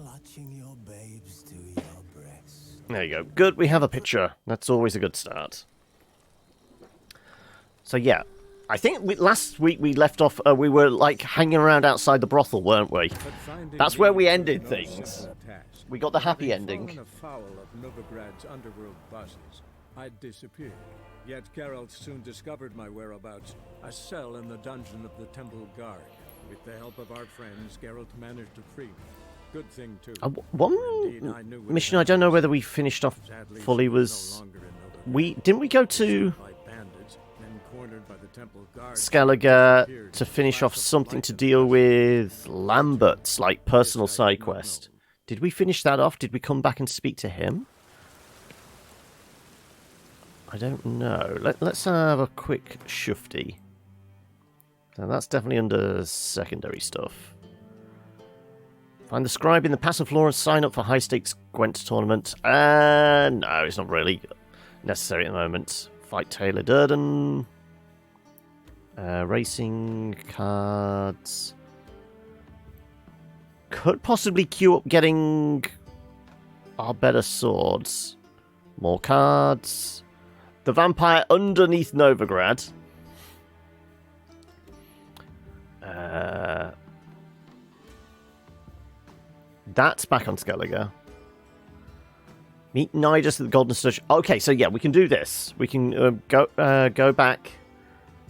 Clutching your babes to your breast. There you go. Good, we have a picture. That's always a good start. So yeah, I think last week we left off, we were like hanging around outside the brothel, weren't we? That's where we ended things. We got the happy ending. Afoul of Novigrad's underworld bosses, I'd disappeared. Yet Geralt soon discovered my whereabouts, a cell in the dungeon of the Temple Guard. With the help of our friends, Geralt managed to free me. Good thing too. One mission I don't know whether we finished off fully was didn't we go to Skellige to finish off something to deal with Lambert's like personal side quest. Did we finish that off? Did we come back and speak to him? I don't know. Let's have a quick shufty. Now that's definitely under secondary stuff. Find the scribe in the passive floor and sign up for high-stakes Gwent tournament. No, it's not really necessary at the moment. Fight Taylor Durden. Racing cards. Could possibly queue up getting our better swords. More cards. The vampire underneath Novigrad. That's back on Skellige. Meet Nidus at the Golden Sturgeon. Okay, so yeah, we can do this. We can go back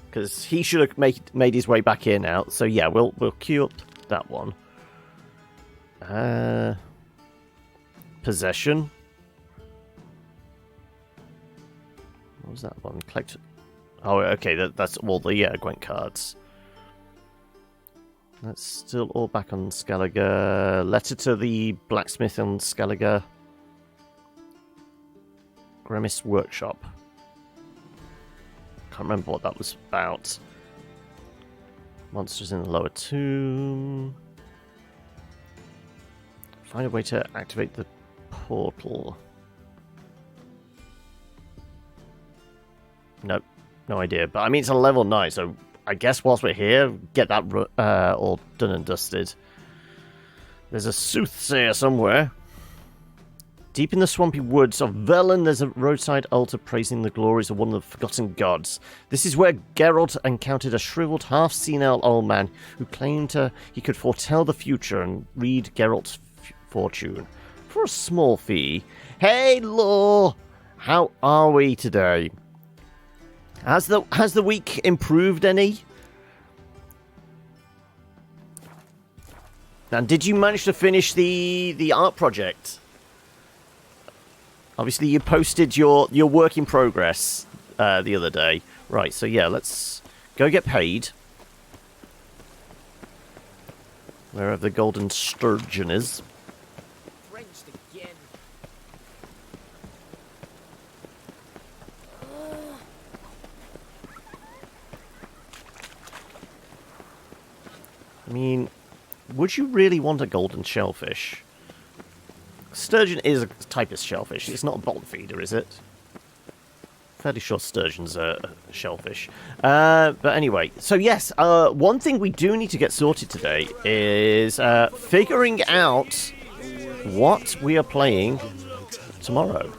because he should have made his way back here now. So yeah, we'll queue up that one. Possession. What was that one? Collect. Oh, okay. That's all the Gwent cards. That's still all back on Skellige. Letter to the blacksmith on Skellige. Grimace Workshop. Can't remember what that was about. Monsters in the lower tomb. Find a way to activate the portal. Nope, no idea. But I mean, it's a level 9, so I guess whilst we're here, get that all done and dusted. There's a soothsayer somewhere. Deep in the swampy woods of Verlin, there's a roadside altar praising the glories of one of the forgotten gods. This is where Geralt encountered a shriveled, half-senile old man who claimed he could foretell the future and read Geralt's fortune. For a small fee. Hey, Law! How are we today? Has the week improved any? And did you manage to finish the art project? Obviously, you posted your work in progress the other day. Right, so yeah, let's go get paid. Wherever the Golden Sturgeon is. I mean, would you really want a golden shellfish? Sturgeon is a type of shellfish. It's not a bottom feeder, is it? Fairly sure sturgeon's a shellfish. But anyway, so yes, one thing we do need to get sorted today is figuring out what we are playing tomorrow.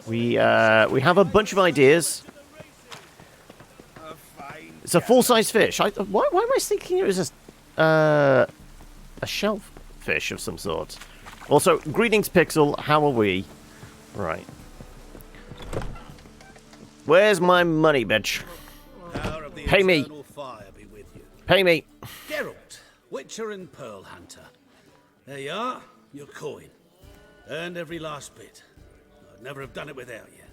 We have a bunch of ideas. It's a full-size fish. Why am I thinking it was a shellfish of some sort? Also, greetings, Pixel. How are we? Right. Where's my money, bitch? Pay me. Pay me. Geralt, Witcher and Pearl Hunter. There you are, your coin. Earned every last bit. I'd never have done it without you.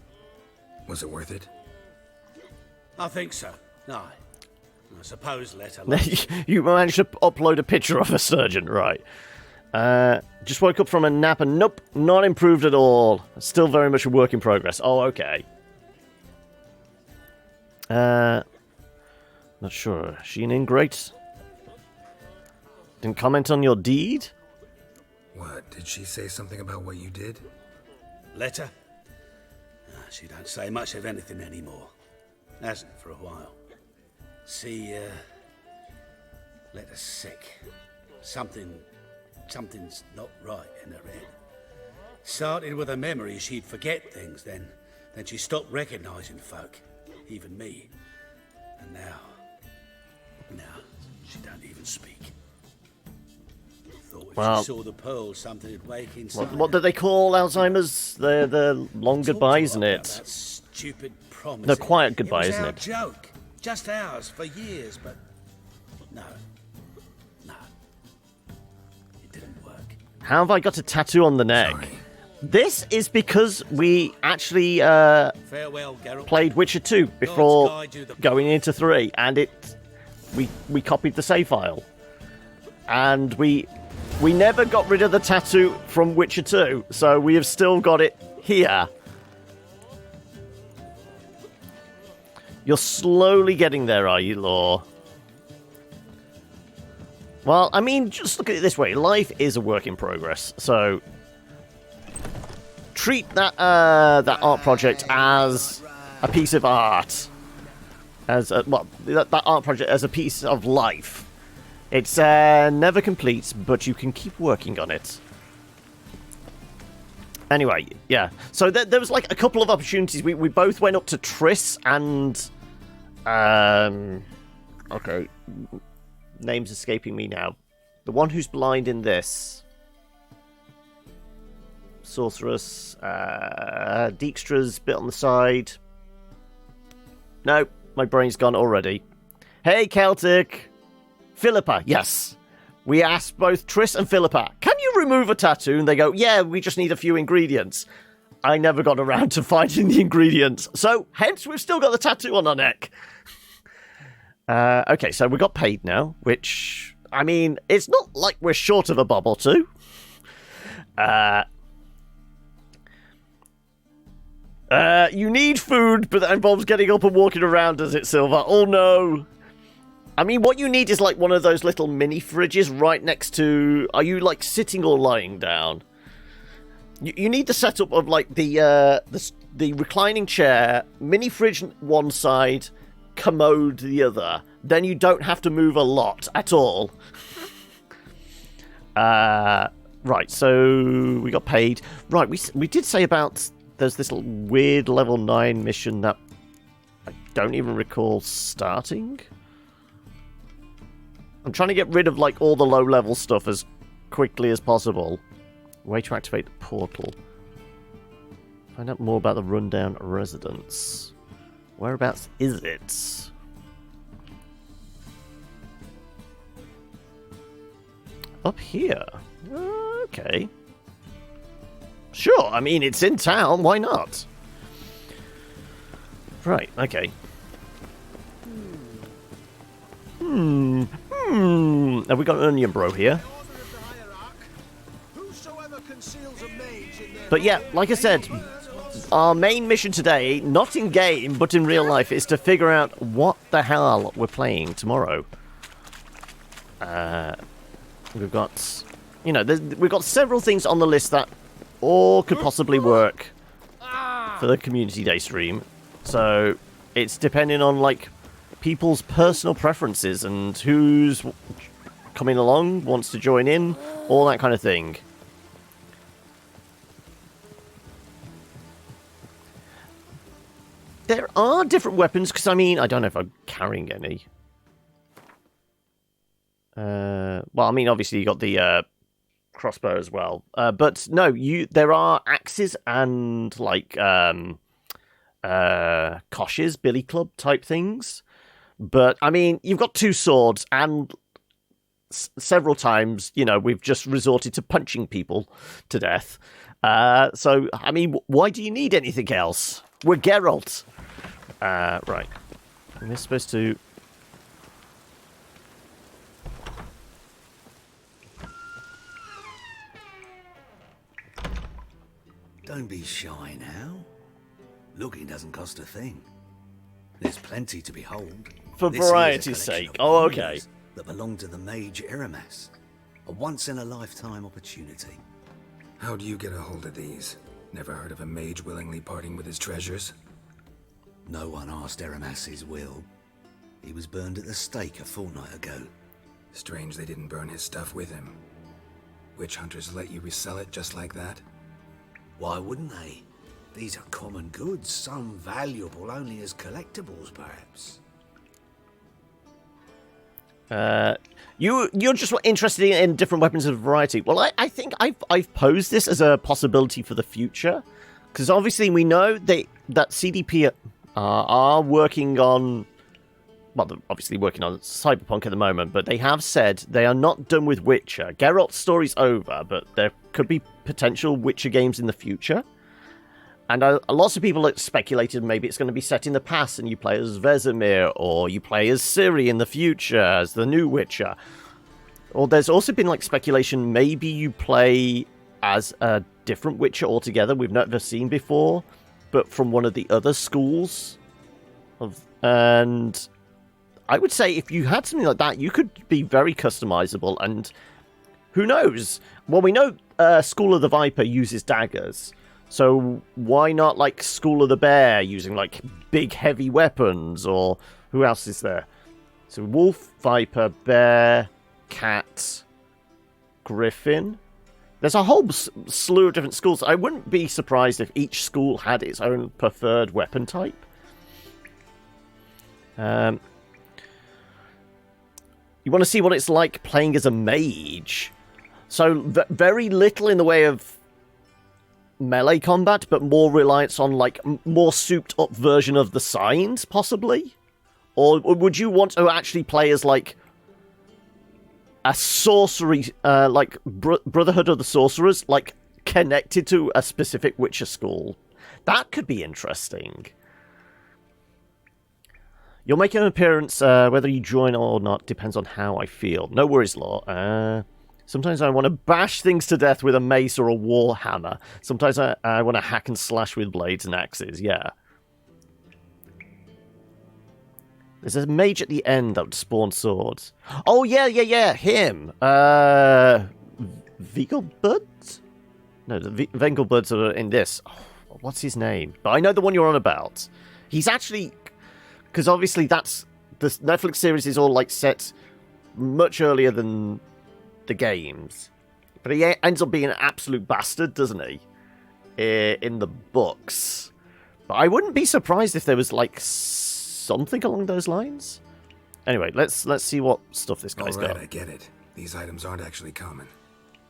Was it worth it? I think so. Aye. I suppose let alone. You managed to upload a picture of a sturgeon, right? Just woke up from a nap and nope, not improved at all. Still very much a work in progress. Oh, okay. Not sure. She an ingrate? Didn't comment on your deed? What, did she say something about what you did? Letter? She don't say much of anything anymore. Hasn't for a while. See, letter's sick. Something something's not right in her head. Started with a memory she'd forget things, then she stopped recognizing folk, even me. And now she don't even speak. Thought if Well, she saw the pearl, something would wake inside. What do they call Alzheimer's? The long goodbye, isn't About it? that stupid promise. The quiet goodbye, it was isn't our it? Joke, just ours for years, but no, it didn't work. How have I got a tattoo on the neck? Sorry. This is because we actually Farewell, Geralt. played Witcher 2 before guide you the going into 3, and we copied the save file, and we never got rid of the tattoo from Witcher 2, so we have still got it here. You're slowly getting there, are you, Law? Well, I mean, just look at it this way. Life is a work in progress, so treat that that art project as a piece of art. That art project as a piece of life. It's never complete, but you can keep working on it. Anyway, yeah. So there was like a couple of opportunities. We both went up to Triss and okay, name's escaping me now. The one who's blind in this. Sorceress, Dijkstra's bit on the side. No, my brain's gone already. Hey, Celtic! Philippa, yes. We asked both Triss and Philippa, can you remove a tattoo? And they go, yeah, we just need a few ingredients. I never got around to finding the ingredients. So, hence, we've still got the tattoo on our neck. Okay, so we got paid now, which, I mean, it's not like we're short of a bob or two. You need food, but that involves getting up and walking around, does it, Silver? Oh, no. I mean, what you need is, like, one of those little mini fridges right next to... Are you, like, sitting or lying down? You need the setup of, like, the reclining chair, mini fridge one side, commode the other. Then you don't have to move a lot at all. Right, so we got paid. Right, we did say about... There's this weird level 9 mission that I don't even recall starting. I'm trying to get rid of, like, all the low-level stuff as quickly as possible. Way to activate the portal. Find out more about the rundown residence. Whereabouts is it? Up here. Okay. Sure, I mean, it's in town, why not? Right, okay. Have we got an onion bro here? But yeah, like I said, our main mission today, not in game, but in real life, is to figure out what the hell we're playing tomorrow. We've got, you know, we've got several things on the list that all could possibly work for the Community Day stream. So it's depending on, like, people's personal preferences and who's coming along, wants to join in, all that kind of thing. There are different weapons, because, I mean, I don't know if I'm carrying any. Well, I mean, obviously you got the crossbow as well. But no, there are axes and, like, koshes, billy club type things. But, I mean, you've got two swords, and several times, you know, we've just resorted to punching people to death. So, I mean, why do you need anything else? We're Geralt. Right. We're supposed to... Don't be shy now. Looking doesn't cost a thing. There's plenty to behold. For This here's a variety's collection sake. of Oh, okay. wonders that belong to the mage Eramas. A once-in-a-lifetime opportunity. How do you get a hold of these? Never heard of a mage willingly parting with his treasures? No one asked Eramas' will. He was burned at the stake a fortnight ago. Strange they didn't burn his stuff with him. Witch hunters let you resell it just like that? Why wouldn't they? These are common goods, some valuable only as collectibles, perhaps. You're just interested in different weapons of variety. Well, I think I've posed this as a possibility for the future, because obviously we know that CDPR are working on. Well, they're obviously working on Cyberpunk at the moment, but they have said they are not done with Witcher. Geralt's story's over, but there could be potential Witcher games in the future. And lots of people have speculated maybe it's going to be set in the past and you play as Vesemir, or you play as Ciri in the future as the new Witcher. Or there's also been like speculation maybe you play as a different Witcher altogether we've never seen before, but from one of the other schools. And I would say if you had something like that, you could be very customizable, and who knows? Well, we know School of the Viper uses daggers, so why not like School of the Bear using like big heavy weapons, or who else is there? So Wolf, Viper, Bear, Cat, Griffin. There's a whole slew of different schools. I wouldn't be surprised if each school had its own preferred weapon type. You want to see what it's like playing as a mage. So, very little in the way of melee combat, but more reliance on, like, more souped-up version of the signs, possibly? Or would you want to actually play as, like, a sorcery, like, Brotherhood of the Sorcerers, like, connected to a specific Witcher school? That could be interesting. You'll make an appearance, whether you join or not depends on how I feel. No worries, Law. Sometimes I want to bash things to death with a mace or a war hammer. Sometimes I want to hack and slash with blades and axes, yeah. There's a mage at the end that would spawn swords. Oh, yeah, him. Vegelbud? No, the Vengelbuds are in this. Oh, what's his name? But I know the one you're on about. He's actually... Because obviously that's... The Netflix series is all, like, set much earlier than the games. But he ends up being an absolute bastard, doesn't he? In the books. But I wouldn't be surprised if there was, like, something along those lines. Anyway, let's see what stuff this guy's got. I get it. These items aren't actually common.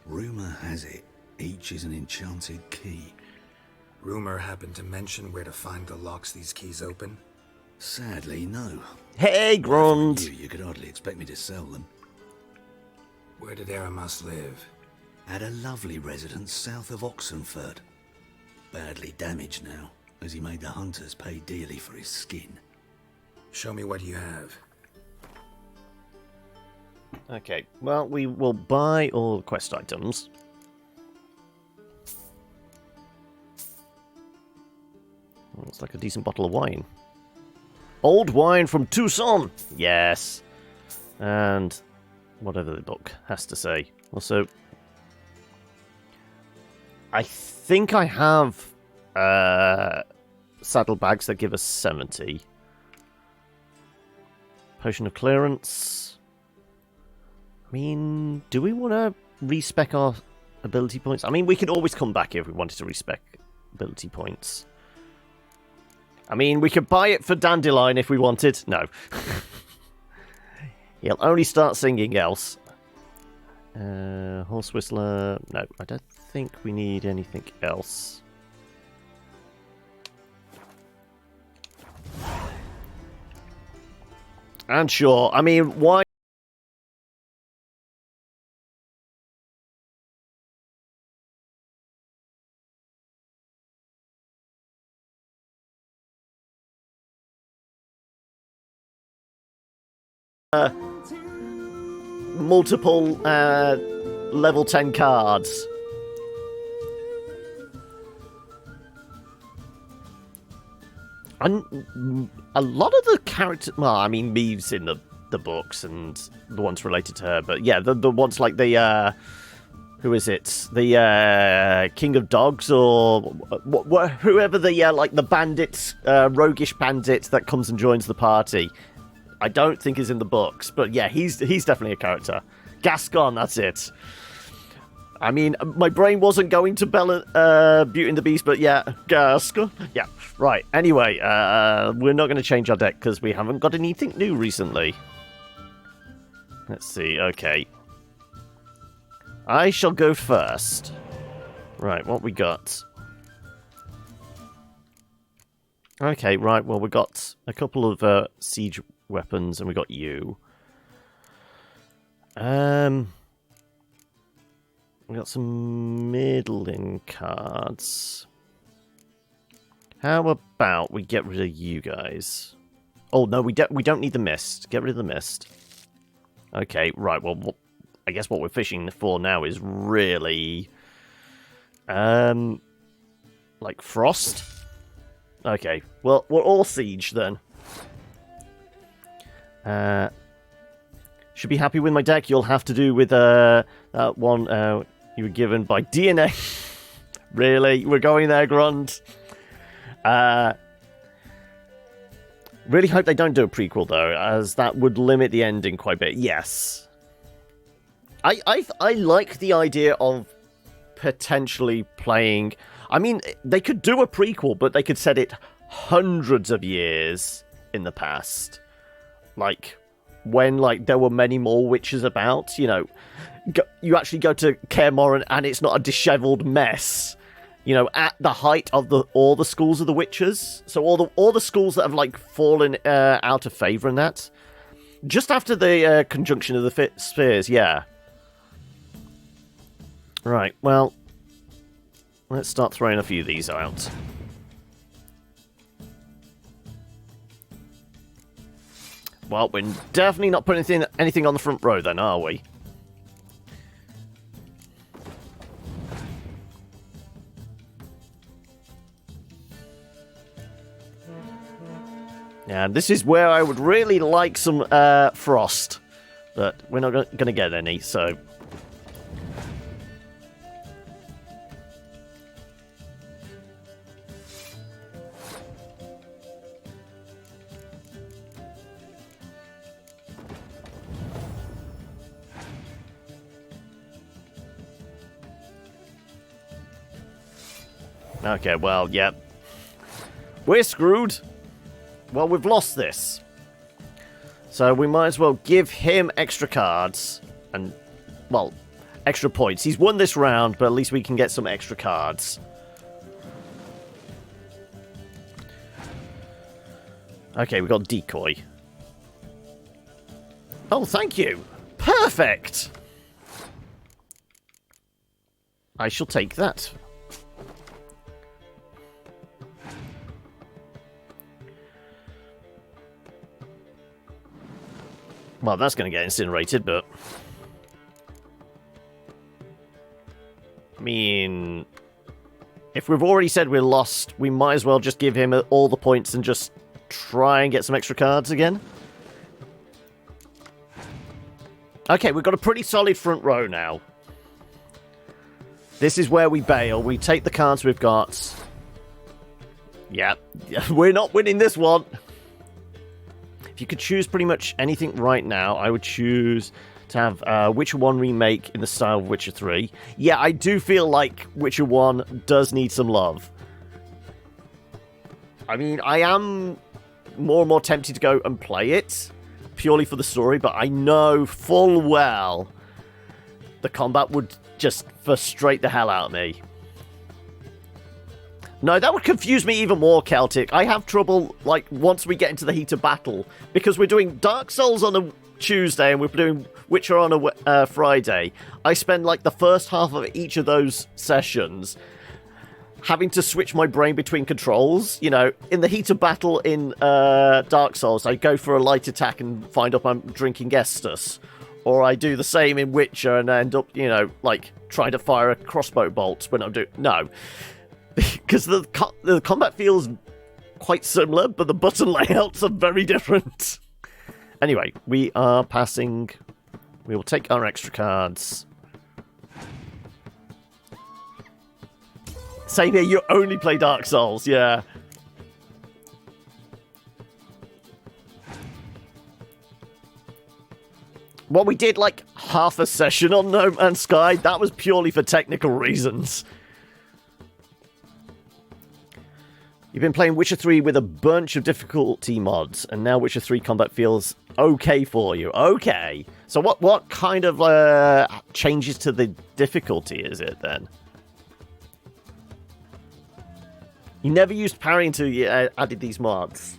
Rumor has it, each is an enchanted key. Rumor happened to mention where to find the locks these keys open? Sadly, no. Hey, Grund! You could hardly expect me to sell them. Where did Aramas live? At a lovely residence south of Oxenford. Badly damaged now, as he made the hunters pay dearly for his skin. Show me what you have. Okay, well, we will buy all the quest items. Looks like a decent bottle of wine. Old wine from Tucson! Yes. And whatever the book has to say. Also, I think I have saddlebags that give us 70. Potion of clearance. I mean, do we want to respec our ability points? I mean, we could always come back if we wanted to respec ability points. I mean, we could buy it for Dandelion if we wanted. No. He'll only start singing else. Horse Whistler. No, I don't think we need anything else. And sure, I mean, why... multiple level 10 cards. And a lot of the characters, well, I mean, Maeve's in the books and the ones related to her, but yeah, the ones like the, who is it? The King of Dogs, or whoever the, like the bandit, roguish bandit that comes and joins the party. I don't think is in the books, but yeah, he's definitely a character. Gascon, that's it. I mean, my brain wasn't going to Beauty and the Beast, but yeah. Yeah, right. Anyway, we're not going to change our deck because we haven't got anything new recently. Let's see. Okay. I shall go first. Right, what we got? Okay, right. Well, we got a couple of siege weapons, and we got you. We got some middling cards. How about we get rid of you guys? Oh no, we don't need the mist. Get rid of the mist. Okay, right. Well, I guess what we're fishing for now is really, like frost. Okay. Well, we're all siege then. Should be happy with my deck. You'll have to do with that one you were given by DNA. Really? We're going there, Grunt? Really hope they don't do a prequel, though, as that would limit the ending quite a bit. Yes. I like the idea of potentially playing... I mean, they could do a prequel, but they could set it hundreds of years in the past. Like... when, like, there were many more witches about, you know, you actually go to Kaer Morhen and it's not a disheveled mess, you know, at the height of all the schools of the witches. So all the schools that have, like, fallen out of favour in that. Just after the conjunction of the spheres, yeah. Right, well, let's start throwing a few of these out. Well, we're definitely not putting anything on the front row then, are we? Yeah, this is where I would really like some frost. But we're not going to get any, so... Okay, well, yeah. We're screwed. Well, we've lost this. So we might as well give him extra cards. And, well, extra points. He's won this round, but at least we can get some extra cards. Okay, we got decoy. Oh, thank you. Perfect. I shall take that. Well, that's going to get incinerated, but... I mean... if we've already said we're lost, we might as well just give him all the points and just try and get some extra cards again. Okay, we've got a pretty solid front row now. This is where we bail. We take the cards we've got. Yeah, we're not winning this one. If you could choose pretty much anything right now, I would choose to have Witcher 1 remake in the style of Witcher 3. Yeah, I do feel like Witcher 1 does need some love. I mean, I am more and more tempted to go and play it, purely for the story, but I know full well the combat would just frustrate the hell out of me. No, that would confuse me even more, Celtic. I have trouble, like, once we get into the heat of battle, because we're doing Dark Souls on a Tuesday and we're doing Witcher on a Friday. I spend, like, the first half of each of those sessions having to switch my brain between controls. You know, in the heat of battle in Dark Souls, I go for a light attack and find out I'm drinking Estus. Or I do the same in Witcher and end up, you know, like, trying to fire a crossbow bolt when I'm doing... No. Because the combat feels quite similar, but the button layouts are very different. Anyway, we are passing. We will take our extra cards. Same here, you only play Dark Souls, yeah. Well, we did like half a session on No Man's Sky. That was purely for technical reasons. You've been playing Witcher 3 with a bunch of difficulty mods, and now Witcher 3 combat feels okay for you. Okay. So what kind of changes to the difficulty is it then? You never used parry until you added these mods.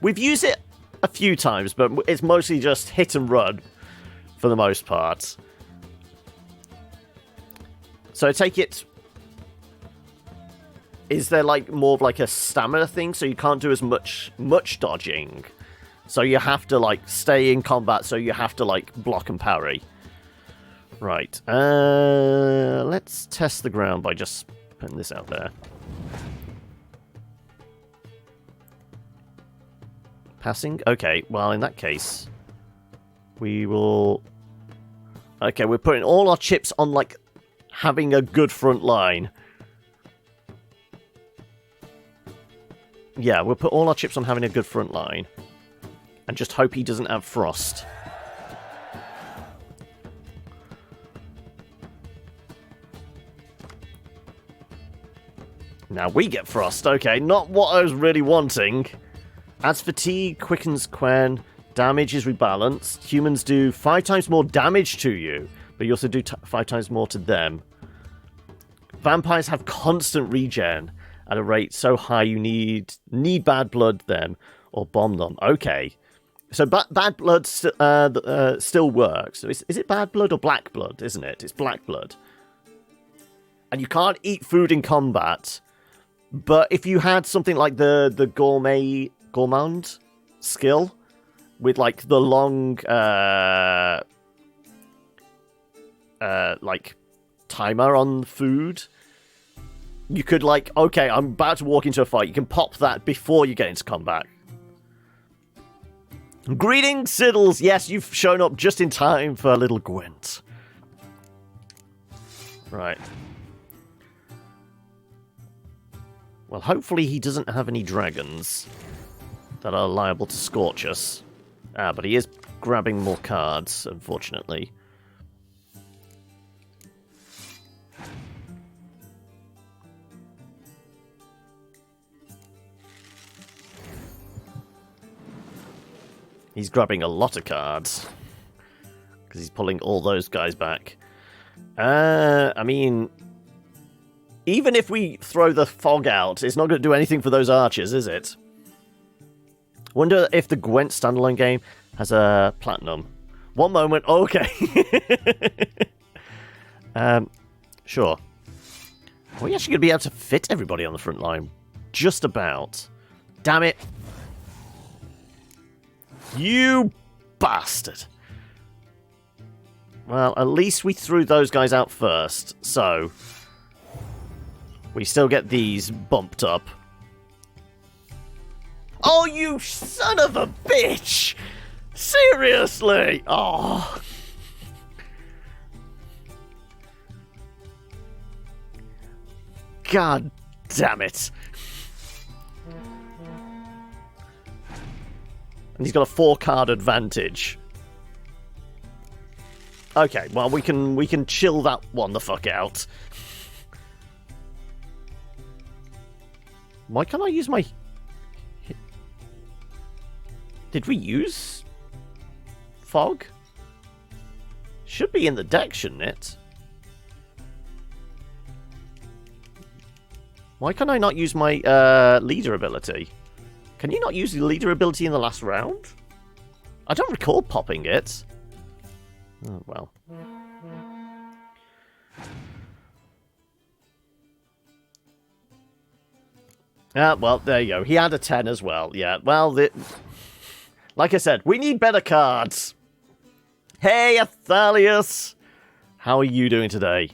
We've used it a few times, but it's mostly just hit and run for the most part. So I take it... Is there like more of like a stamina thing, so you can't do as much dodging? So you have to like stay in combat, so you have to like block and parry. Right. Let's test the ground by just putting this out there. Passing? Okay, well in that case, we will... Okay, we're putting all our chips on like having a good front line. Yeah, we'll put all our chips on having a good front line. And just hope he doesn't have frost. Now we get frost. Okay, not what I was really wanting. Adds fatigue, quickens Quen. Damage is rebalanced. Humans do 5 times more damage to you, but you also do 5 times more to them. Vampires have constant regen at a rate so high you need bad blood them or bomb them. Okay. So bad blood still works. So is it bad blood or black blood, isn't it? It's black blood. And you can't eat food in combat. But if you had something like the gourmand skill with like the long like timer on food, you could like, okay, I'm about to walk into a fight. You can pop that before you get into combat. Greetings, Siddles. Yes, you've shown up just in time for a little Gwent. Right. Well, hopefully he doesn't have any dragons that are liable to scorch us. Ah, but he is grabbing more cards, unfortunately. He's grabbing a lot of cards. Because he's pulling all those guys back. I mean... Even if we throw the fog out, it's not going to do anything for those archers, is it? Wonder if the Gwent standalone game has a platinum. One moment, okay. Sure. Are we actually going to be able to fit everybody on the front line? Just about. Damn it. You bastard. Well, at least we threw those guys out first, so... We still get these bumped up. Oh, you son of a bitch! Seriously! Oh. God damn it. And he's got a 4-card advantage. Okay, well we can chill that one the fuck out. Why can't I use my... Did we use fog? Should be in the deck, shouldn't it? Why can I not use my leader ability? Can you not use the leader ability in the last round? I don't recall popping it. Oh, well. Well, there you go. He had a 10 as well. Yeah, well, like I said, we need better cards. Hey, Athalius! How are you doing today?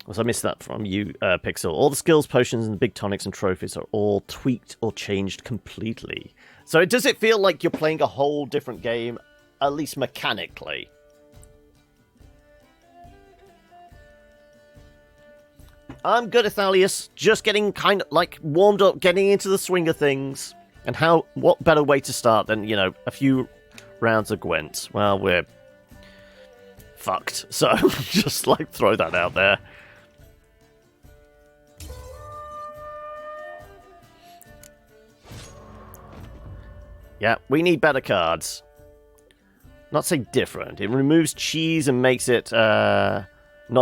Was I missed that from you, Pixel? All the skills, potions, and the big tonics and trophies are all tweaked or changed completely. So does it feel like you're playing a whole different game, at least mechanically? I'm good, Athalius. Just getting kind of, like, warmed up, getting into the swing of things. And what better way to start than, you know, a few rounds of Gwent? Well, we're fucked. So, just, like, throw that out there. Yeah, we need better cards. Not say different. It removes cheese and makes it not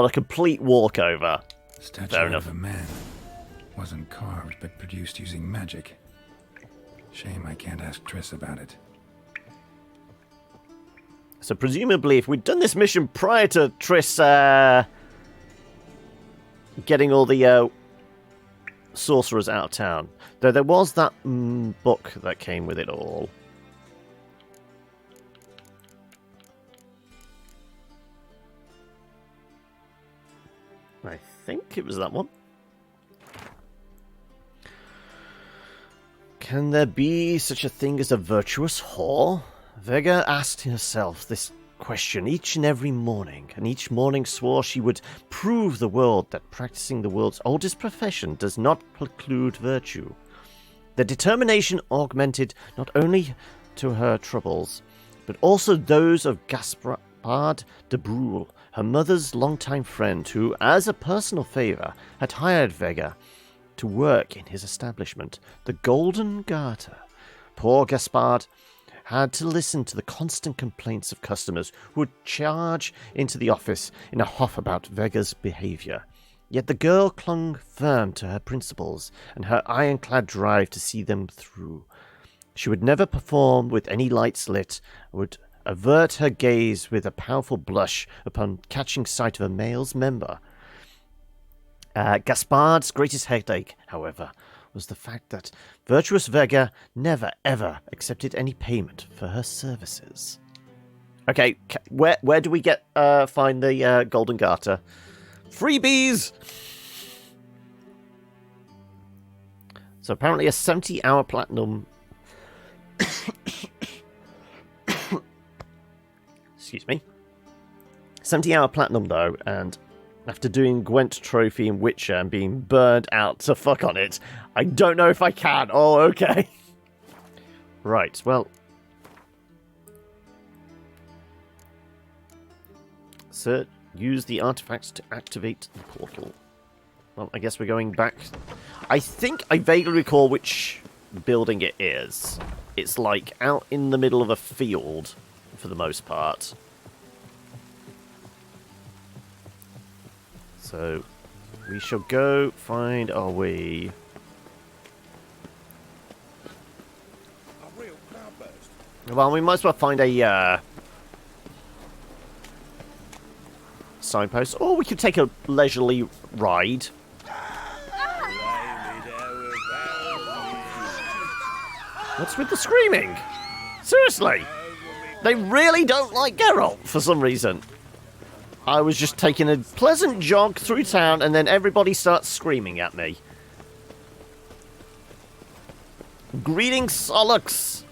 a complete walkover. Statue Fair enough. of a man. Wasn't carved, but produced using magic. Shame I can't ask Triss about it. So presumably, if we'd done this mission prior to Triss getting all the sorcerers out of town, though there was that book that came with it all. I think it was that one. Can there be such a thing as a virtuous whore? Vega asked herself this question each and every morning, and each morning swore she would prove the world that practicing the world's oldest profession does not preclude virtue. The determination augmented not only to her troubles, but also those of Gaspard de Brule, her mother's longtime friend, who, as a personal favour, had hired Vega to work in his establishment, the Golden Garter. Poor Gaspard had to listen to the constant complaints of customers who would charge into the office in a huff about Vega's behaviour. Yet the girl clung firm to her principles and her ironclad drive to see them through. She would never perform with any lights lit, would avert her gaze with a powerful blush upon catching sight of a male's member. Gaspard's greatest headache, however, was the fact that virtuous Vega never, ever accepted any payment for her services. Okay, where do we find the Golden Garter? Freebies! So apparently a 70-hour platinum... Excuse me. 70-hour platinum, though, and after doing Gwent Trophy and Witcher and being burned out to fuck on it, I don't know if I can. Oh, okay. Right, well... Sir, use the artifacts to activate the portal. Well, I guess we're going back. I think I vaguely recall which building it is. It's like out in the middle of a field for the most part. So we shall go find our way. Well, we might as well find a signpost, or we could take a leisurely ride. What's with the screaming? Seriously, they really don't like Geralt for some reason. I was just taking a pleasant jog through town, and then everybody starts screaming at me. Greetings, Solux.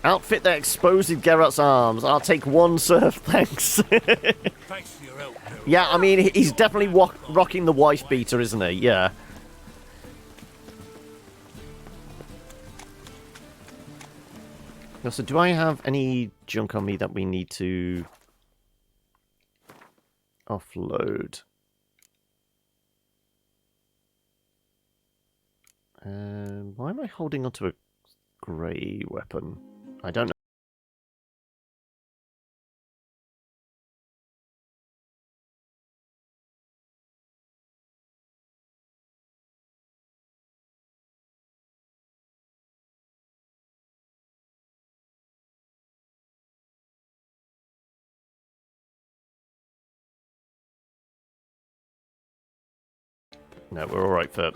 Outfit that exposes Geralt's arms. I'll take one, sir, thanks. Thanks for your help, Geralt. Yeah, I mean, he's definitely rocking the wife beater, isn't he? Yeah. So, do I have any junk on me that we need to offload? Why am I holding onto a grey weapon? I don't know. No, we're alright for...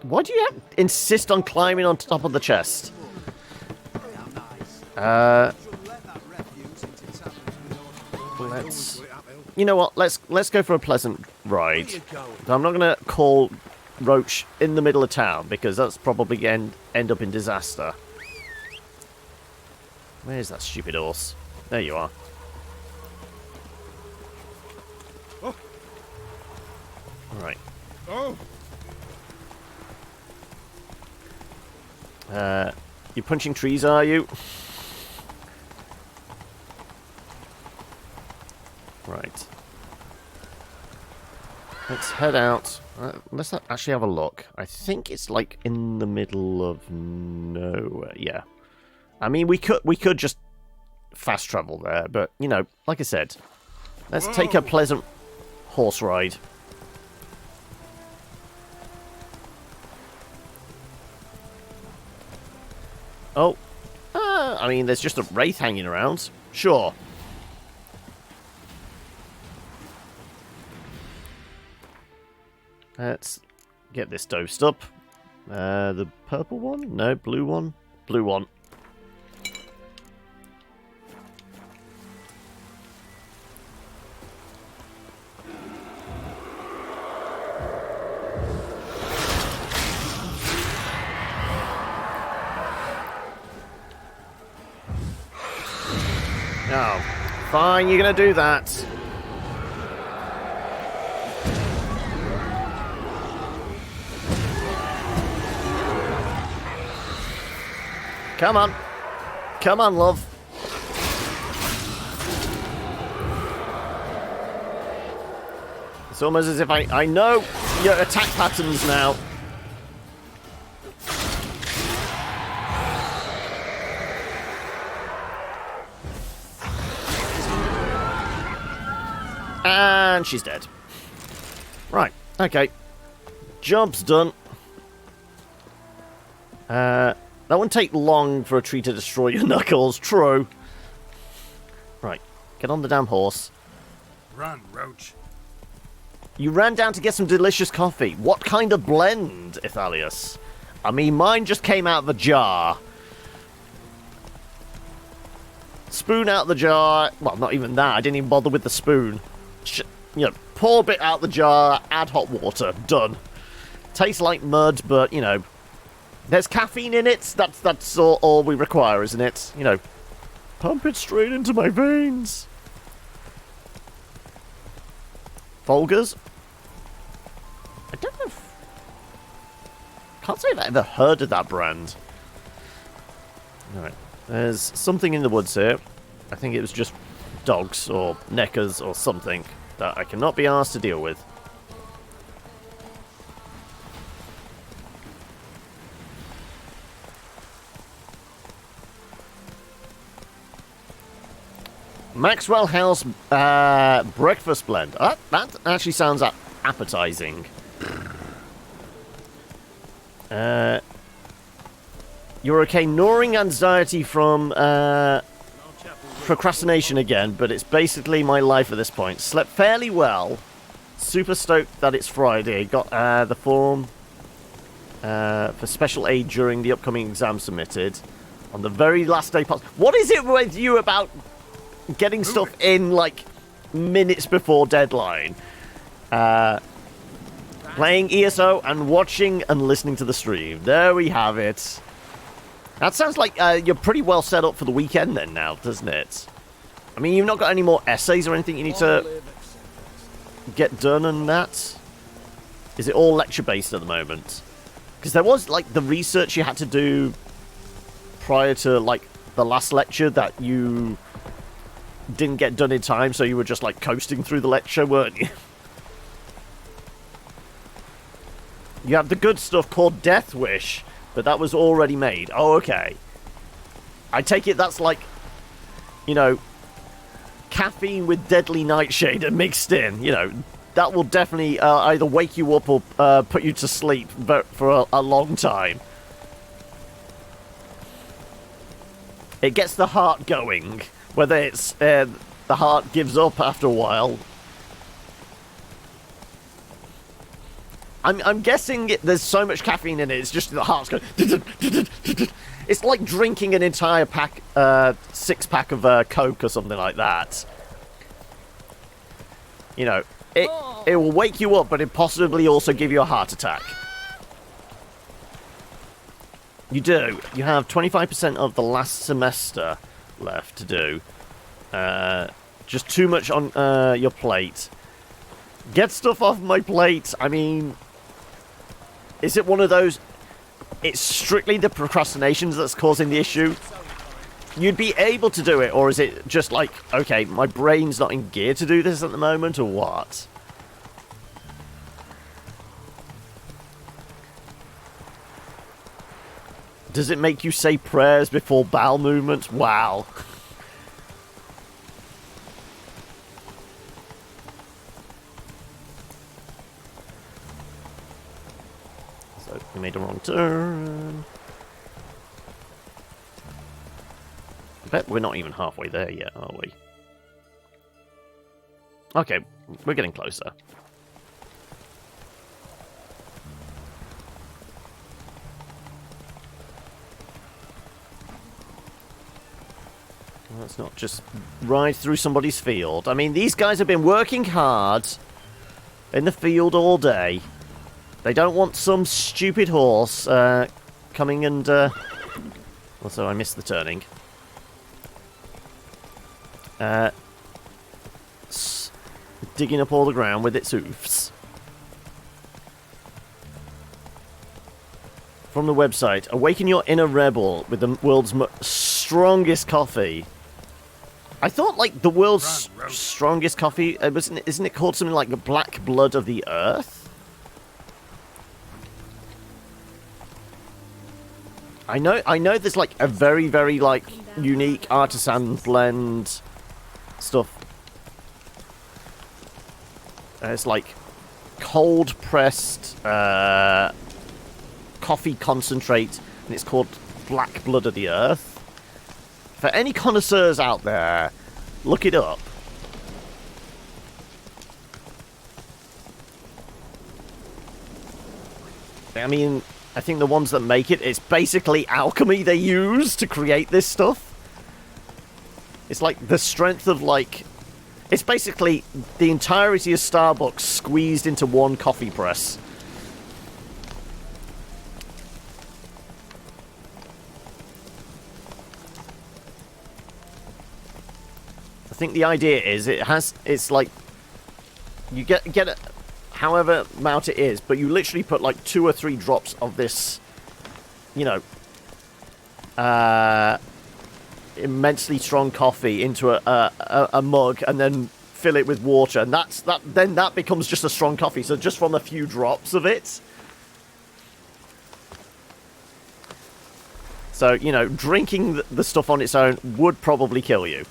Why do you insist on climbing on top of the chest? Let's... You know what? Let's go for a pleasant ride. I'm not going to call Roach in the middle of town, because that's probably end up in disaster. Where's that stupid horse? There you are. Alright. You're punching trees, are you? Right. Let's head out. Let's actually have a look. I think it's like in the middle of nowhere. Yeah. I mean, we could just fast travel there, but you know, like I said, let's take a pleasant horse ride. Oh, I mean, there's just a wraith hanging around. Sure. Let's get this dosed up. The purple one? No, blue one? Blue one. Oh, fine, you're gonna do that. Come on. Come on, love. It's almost as if I know your attack patterns now. And she's dead. Right, okay. Job's done. That wouldn't take long for a tree to destroy your knuckles, true. Right, get on the damn horse. Run, Roach. You ran down to get some delicious coffee. What kind of blend, Ithalius? I mean, mine just came out of the jar. Spoon out the jar. Well, not even that. I didn't even bother with the spoon. You know, pour a bit out the jar, add hot water. Done. Tastes like mud, but, you know, there's caffeine in it. That's all we require, isn't it? You know, pump it straight into my veins. Folgers? I don't know if... Can't say I've ever heard of that brand. Alright. There's something in the woods here. I think it was just dogs or neckers or something that I cannot be asked to deal with. Maxwell House breakfast blend. That actually sounds appetizing. You're okay. Gnawing anxiety from procrastination again, but it's basically my life at this point. Slept fairly well. Super stoked that it's Friday. Got the form for special aid during the upcoming exam submitted on the very last day. What is it with you about getting stuff in like minutes before deadline? Playing ESO and watching and listening to the stream. There we have it. That sounds like you're pretty well set up for the weekend then now, doesn't it? I mean, you've not got any more essays or anything you need to get done and that? Is it all lecture-based at the moment? Because there was, like, the research you had to do prior to, like, the last lecture that you didn't get done in time, so you were just, like, coasting through the lecture, weren't you? You have the good stuff called Death Wish, but that was already made. Oh, okay. I take it that's like, you know, caffeine with deadly nightshade and mixed in. You know, that will definitely either wake you up or put you to sleep for a long time. It gets the heart going, whether it's the heart gives up after a while. I'm guessing there's so much caffeine in it, it's just the heart's going... It's like drinking an entire pack, six-pack of Coke or something like that. You know, it will wake you up, but it possibly also give you a heart attack. You do. You have 25% of the last semester left to do. Just too much on your plate. Get stuff off my plate. I mean... Is it one of those... it's strictly the procrastinations that's causing the issue, you'd be able to do it, or is it just like, okay, my brain's not in gear to do this at the moment, or what? Does it make you say prayers before bowel movements? Wow. So, we made a wrong turn. I bet we're not even halfway there yet, are we? Okay, we're getting closer. Let's not just ride through somebody's field. I mean, these guys have been working hard in the field all day. They don't want some stupid horse coming and... Also, I missed the turning. Digging up all the ground with its hoofs. From the website, awaken your inner rebel with the world's strongest coffee. I thought, like, the world's strongest coffee, isn't it called something like the black blood of the earth? I know there's, like, a very, very, like, unique artisan blend stuff. It's, like, cold-pressed coffee concentrate, and it's called black blood of the earth. For any connoisseurs out there, look it up. I mean, I think the ones that make it, it's basically alchemy they use to create this stuff. It's like the strength of, like... It's basically the entirety of Starbucks squeezed into one coffee press. I think the idea is it's like you get it however amount it is, but you literally put like 2 or 3 drops of this, you know, immensely strong coffee into a mug, and then fill it with water, and then that becomes just a strong coffee. So just from a few drops of it. So, you know, drinking the stuff on its own would probably kill you.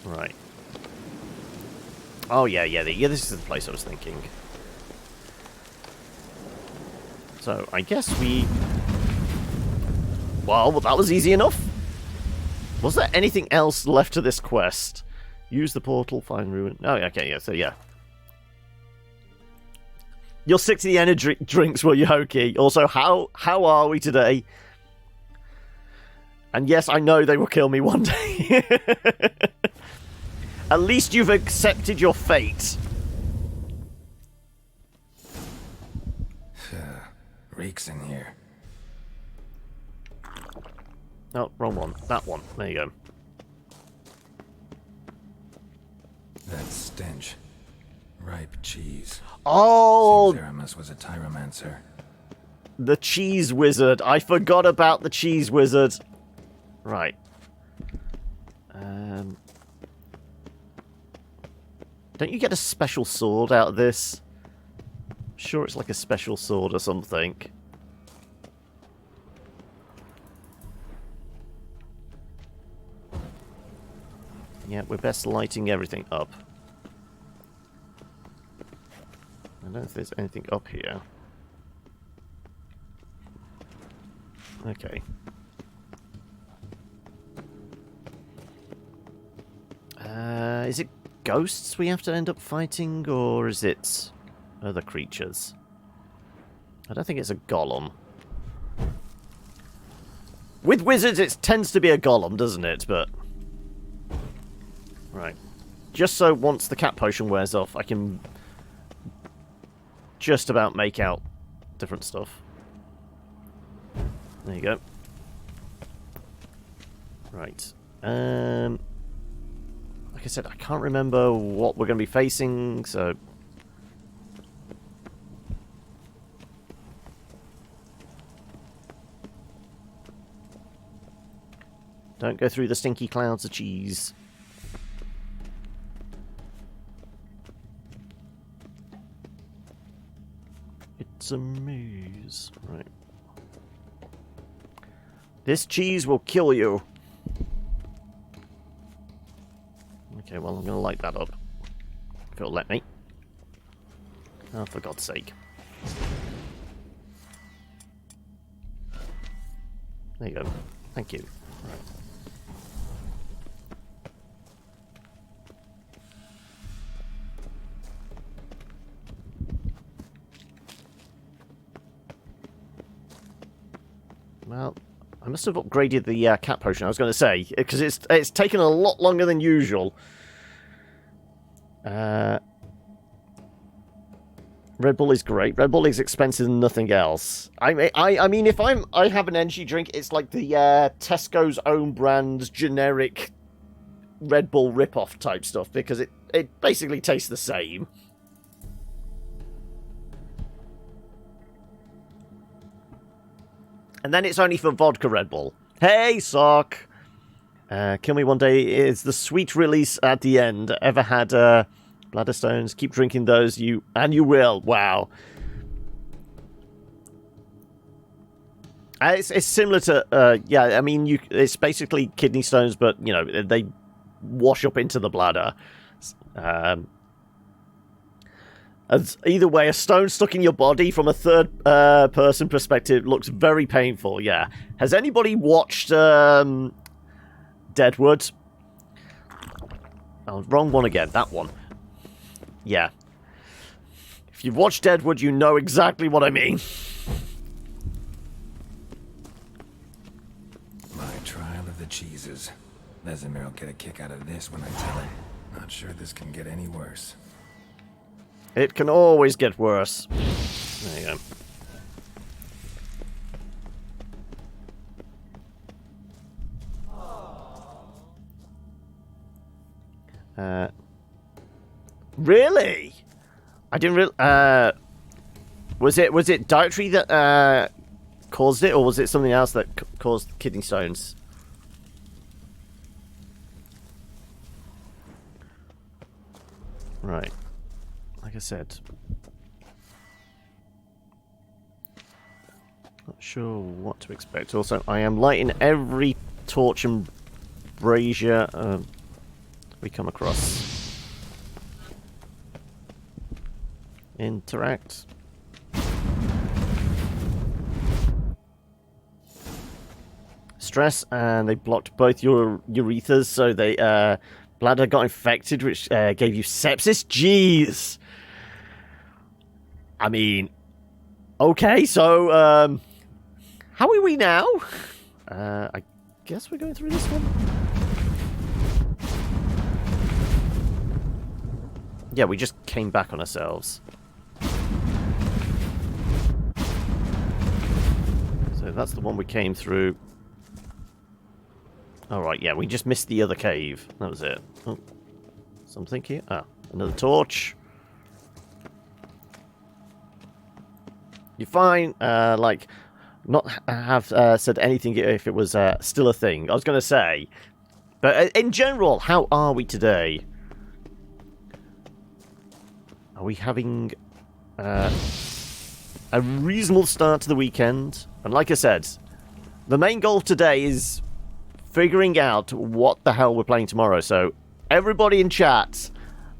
Right. Oh, yeah, this is the place I was thinking. So, I guess we... Well, that was easy enough. Was there anything else left to this quest? Use the portal, find ruin... Oh, okay, yeah, so yeah. You'll stick to the energy drinks, will you, Hokey? Also, how are we today? And yes, I know they will kill me one day. At least you've accepted your fate. Reeks in here. Oh, wrong one. That one. There you go. That stench. Ripe cheese. Oh! Seems Aramis was a tyromancer. The cheese wizard. I forgot about the cheese wizard. Right. Don't you get a special sword out of this? I'm sure it's like a special sword or something. Yeah, we're best lighting everything up. I don't know if there's anything up here. Okay. Is it ghosts we have to end up fighting, or is it other creatures? I don't think it's a golem. With wizards, it tends to be a golem, doesn't it? But... Right. Just so once the cat potion wears off, I can just about make out different stuff. There you go. Right. Like I said, I can't remember what we're going to be facing, so... Don't go through the stinky clouds of cheese. It's a maze. Right. This cheese will kill you. Okay, well, I'm going to light that up. If it'll let me. Oh, for God's sake. There you go. Thank you. Right. Well, I must have upgraded the cat potion, I was going to say, because it's taken a lot longer than usual. Red Bull is great. Red Bull is expensive than nothing else. I mean, if I have an energy drink, it's like the Tesco's own brand generic Red Bull rip-off type stuff, because it basically tastes the same. And then it's only for vodka Red Bull. Hey, Sock! Kill Me One Day is the sweet release at the end. Ever had bladder stones? Keep drinking those, you will. Wow. It's similar to, yeah, I mean, it's basically kidney stones, but, you know, they wash up into the bladder. As either way, a stone stuck in your body from a third person perspective looks very painful, yeah. Has anybody watched Deadwood? Oh, wrong one again, that one. Yeah. If you've watched Deadwood, you know exactly what I mean. My trial of the cheeses. Vesemir will get a kick out of this when I tell him. Not sure this can get any worse. It can always get worse. There you go. Really? I didn't really... was it dietary that caused it, or was it something else that caused kidney stones? Right. Like I said, not sure what to expect. Also, I am lighting every torch and brazier we come across. Interact. Stress, and they blocked both your urethras, so they bladder got infected, which gave you sepsis. Jeez. I mean, okay, so, how are we now? I guess we're going through this one? Yeah, we just came back on ourselves. So that's the one we came through. Alright, yeah, we just missed the other cave. That was it. Oh, something here? Ah, another torch. You're fine, like, not have said anything if it was still a thing. I was going to say. But in general, how are we today? Are we having a reasonable start to the weekend? And like I said, the main goal today is figuring out what the hell we're playing tomorrow. So, everybody in chat,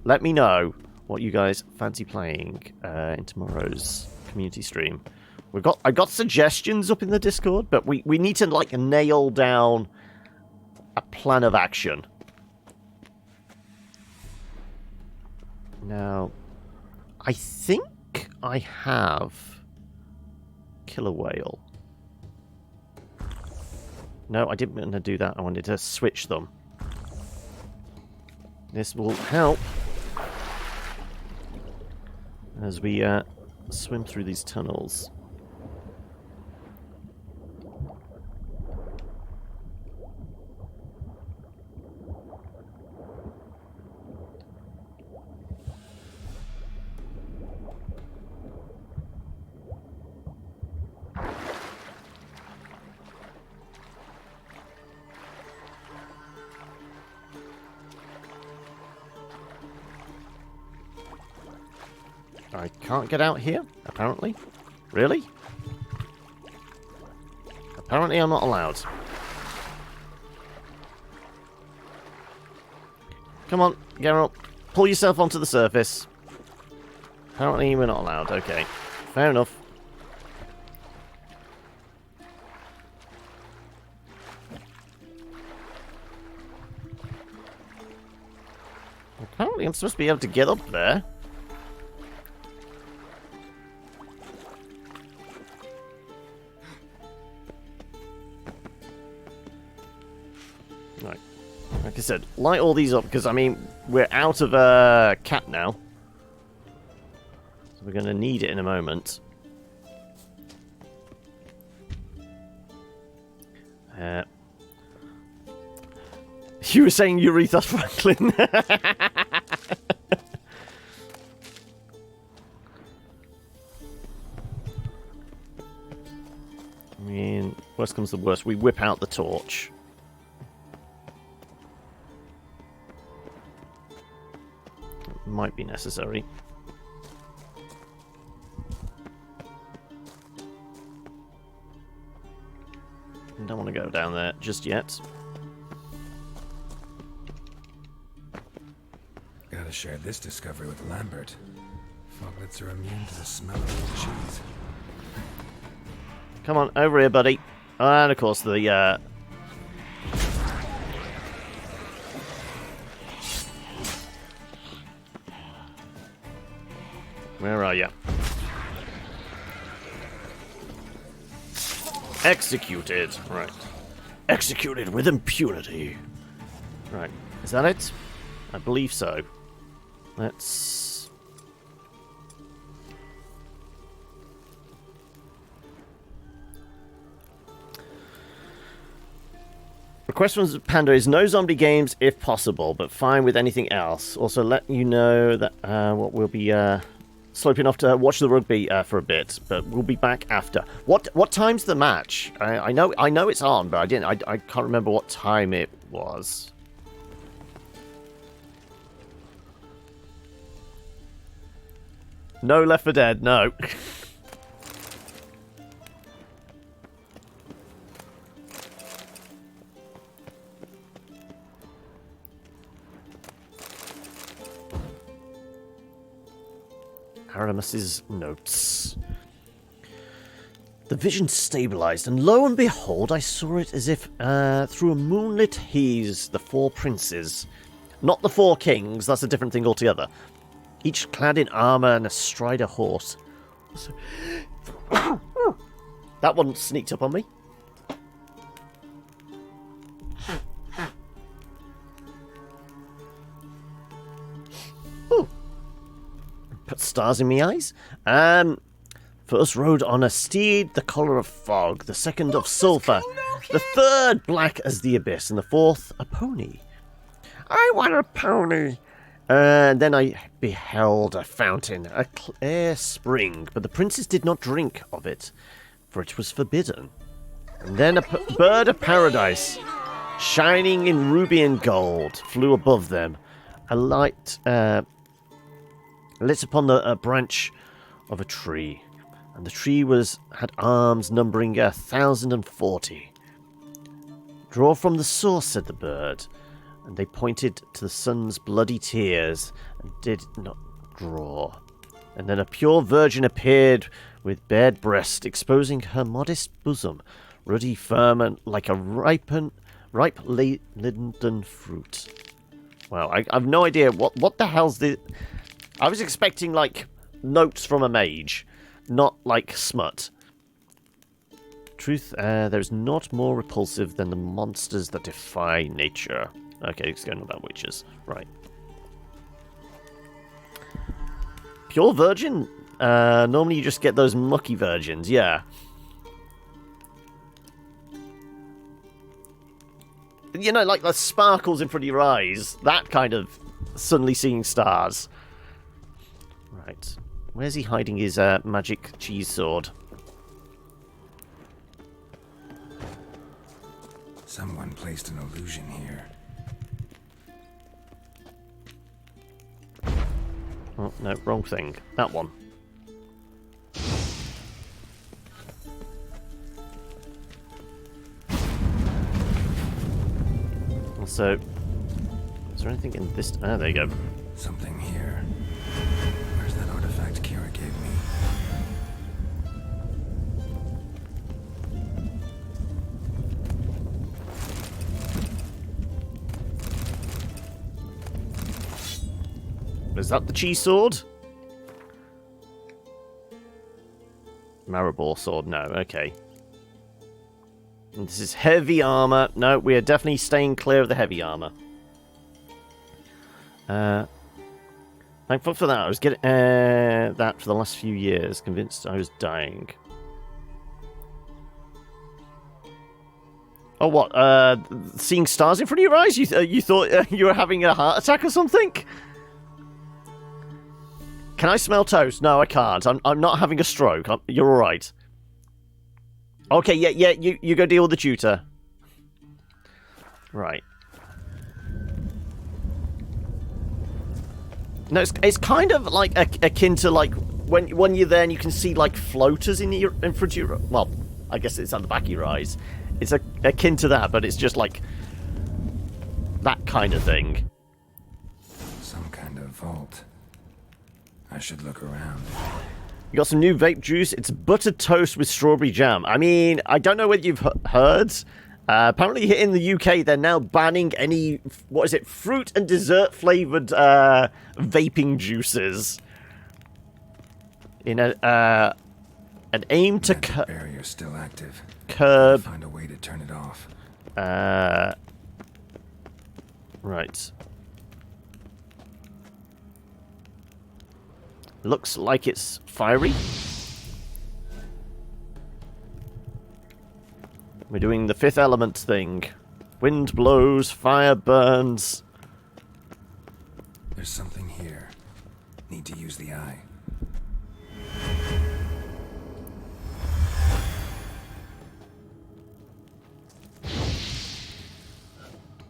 let me know what you guys fancy playing in tomorrow's community stream. I got suggestions up in the Discord, but we need to like nail down a plan of action. Now, I think I have Killer Whale. No, I didn't want to do that. I wanted to switch them. This will help as we swim through these tunnels. I can't get out here, apparently. Really? Apparently I'm not allowed. Come on, Geralt. Pull yourself onto the surface. Apparently we're not allowed. Okay. Fair enough. Apparently I'm supposed to be able to get up there. Right. Like I said, light all these up because, I mean, we're out of cat now. So we're going to need it in a moment. You were saying Aretha Franklin. I mean, worst comes to worst, we whip out the torch. It might be necessary. Don't want to go down there just yet. Gotta share this discovery with Lambert. Foglets are immune to the smell of old cheese. Come on, over here, buddy. And of course the where are you? Executed. Right. Executed with impunity. Right. Is that it? I believe so. Let's... Request from Panda is no zombie games if possible, but fine with anything else. Also, let you know that what we'll be sloping off to watch the rugby for a bit, but we'll be back after. What time's the match? I know it's on, but I can't remember what time it was. No Left 4 Dead, no. Aramis's notes. The vision stabilized, and lo and behold, I saw it as if through a moonlit haze, the 4 princes. Not the 4 kings, that's a different thing altogether. Each clad in armor and astride a horse. That one sneaked up on me. Ooh. Put stars in me eyes. First rode on a steed the colour of fog, the second of sulphur, the third black as the abyss, and the fourth a pony. I want a pony. And then I beheld a fountain, a clear spring, but the princes did not drink of it, for it was forbidden. And then a bird of paradise, shining in ruby and gold, flew above them. A light lit upon a branch of a tree, and the tree had arms numbering 1,040. Draw from the source, said the bird. And they pointed to the sun's bloody tears and did not draw. And then a pure virgin appeared with bared breast, exposing her modest bosom, ruddy, firm, and like a ripe linden fruit. Wow, I've no idea what the hell's the... I was expecting, like, notes from a mage, not, like, smut. Truth, there is naught more repulsive than the monsters that defy nature. Okay, it's going about witches. Right. Pure virgin? Normally you just get those mucky virgins, yeah. You know, like the sparkles in front of your eyes. That kind of suddenly seeing stars. Right. Where's he hiding his magic cheese sword? Someone placed an illusion here. Oh, Oh, no, wrong thing. That one. Also, is there anything in this? Ah, there you go. Something here. Where's that artifact Ciri gave me? Is that the cheese sword? Maribor sword, no, okay. And this is heavy armor. No, we are definitely staying clear of the heavy armor. Thankful for that. I was getting that for the last few years. Convinced I was dying. Oh, what? Seeing stars in front of your eyes? You thought you were having a heart attack or something? Can I smell toast? No, I can't. I'm not having a stroke. You're all right. Okay, yeah. You go deal with the tutor. Right. No, it's kind of like akin to like when you're there and you can see like floaters in front of your. Well, I guess it's at the back of your eyes. It's akin to that, but it's just like that kind of thing. Some kind of vault. I should look around. You got some new vape juice. It's buttered toast with strawberry jam. I mean, I don't know whether you've heard. Apparently in the UK, they're now banning any, what is it, fruit and dessert flavored vaping juices. In an aim to The barrier's still active. curb. Find a way to turn it off. Right. Looks like it's fiery. We're doing the fifth element thing. Wind blows, fire burns. There's something here. Need to use the eye.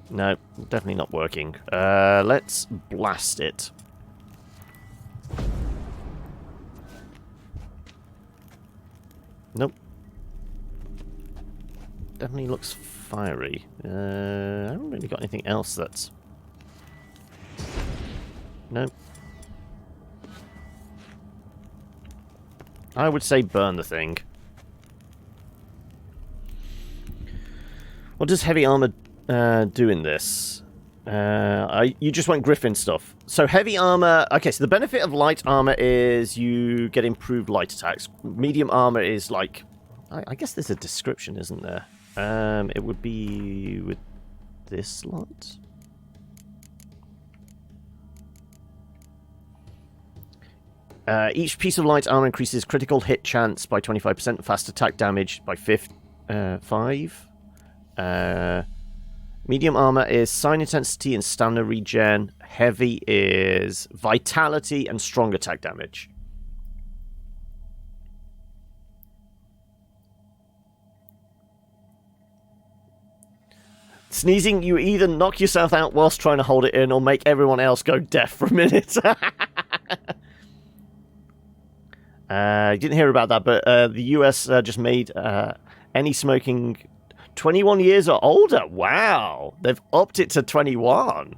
No, definitely not working. Let's blast it. Nope. Definitely looks fiery. I haven't really got anything else that's... Nope. I would say burn the thing. What does heavy armor do in this? You just went Griffin stuff. So heavy armor... Okay, so the benefit of light armor is you get improved light attacks. Medium armor is like... I guess there's a description, isn't there? It would be with this lot. Each piece of light armor increases critical hit chance by 25%, fast attack damage by 5. Medium armor is sign intensity and stamina regen. Heavy is vitality and strong attack damage. Sneezing, you either knock yourself out whilst trying to hold it in or make everyone else go deaf for a minute. You didn't hear about that, but the US just made any smoking 21 years or older. Wow. They've upped it to 21.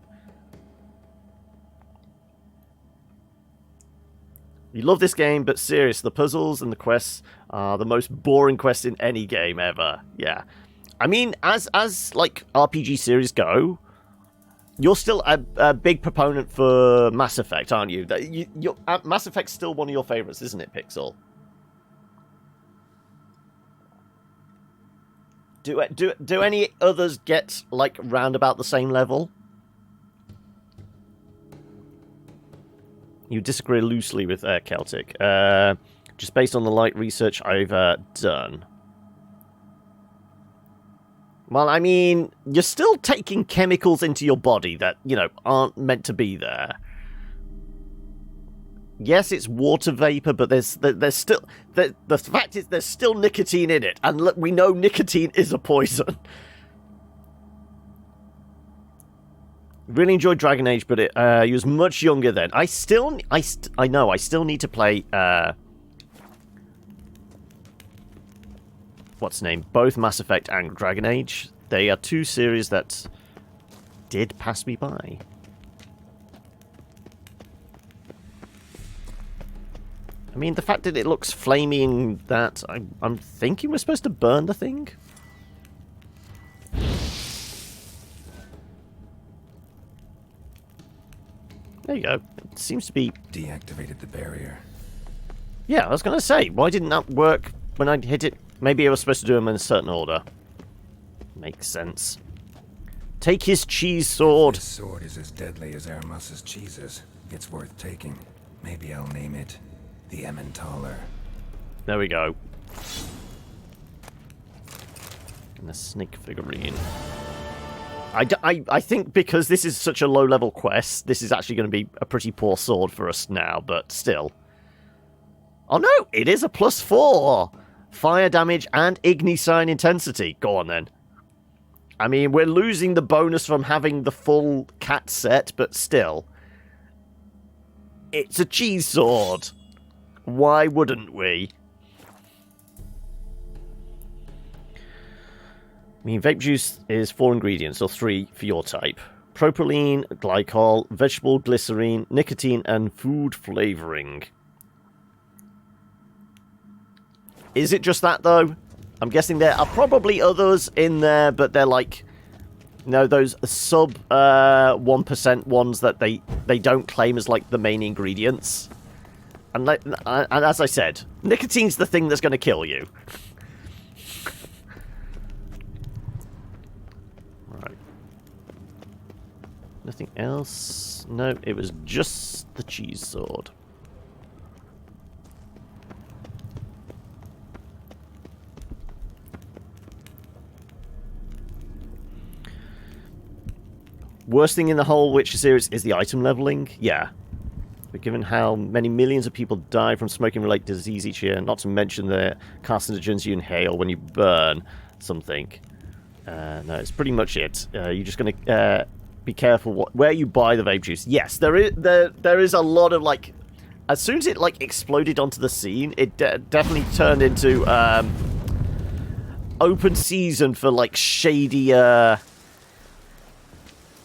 You love this game, but serious, the puzzles and the quests are the most boring quests in any game ever. Yeah. I mean, as like RPG series go, you're still a big proponent for Mass Effect, aren't you? Mass Effect's still one of your favorites, isn't it, Pixel? Do any others get like round about the same level? You disagree loosely with Celtic, just based on the light research I've done. Well, I mean, you're still taking chemicals into your body that, you know, aren't meant to be there. Yes, it's water vapor, but there's still... The fact is there's still nicotine in it, and look, we know nicotine is a poison. Really enjoyed Dragon Age, but he was much younger then. I know I still need to play what's the name? Both Mass Effect and Dragon Age. They are two series that did pass me by. I mean, the fact that it looks flaming, that I'm thinking we're supposed to burn the thing. There you go. It seems to be... Deactivated the barrier. Yeah, I was going to say, why didn't that work when I hit it? Maybe I was supposed to do them in a certain order. Makes sense. Take his cheese sword. This sword is as deadly as Aramus's cheeses. It's worth taking. Maybe I'll name it the Emmentaler. There we go. And the snake figurine. I think because this is such a low-level quest, this is actually going to be a pretty poor sword for us now, but still. Oh no, it is a +4! Fire damage and igni-sign intensity. Go on then. I mean, we're losing the bonus from having the full cat set, but still. It's a cheese sword. Why wouldn't we? I mean, vape juice is 4 ingredients, or 3 for your type. Propylene, glycol, vegetable glycerine, nicotine, and food flavoring. Is it just that, though? I'm guessing there are probably others in there, but they're like... You know, those sub 1% ones that they don't claim as, like, the main ingredients. And as I said, nicotine's the thing that's going to kill you. Right. Nothing else? No, it was just the cheese sword. Worst thing in the whole Witcher series is the item leveling. Yeah. But given how many millions of people die from smoking-related disease each year, not to mention the carcinogens you inhale when you burn something. No, it's pretty much it. You're just going to be careful where you buy the vape juice. Yes, there is a lot of, like... As soon as it, like, exploded onto the scene, it definitely turned into open season for, like, shady... you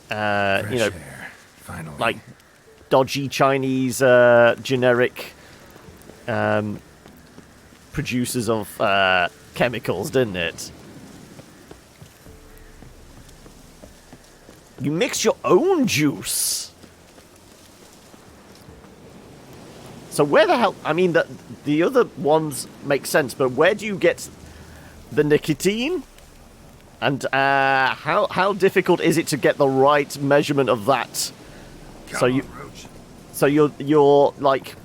know, Finally. like dodgy Chinese generic producers of chemicals, didn't it? You mix your own juice. So where the hell? I mean, the other ones make sense, but where do you get the nicotine? And how difficult is it to get the right measurement of that? So you're like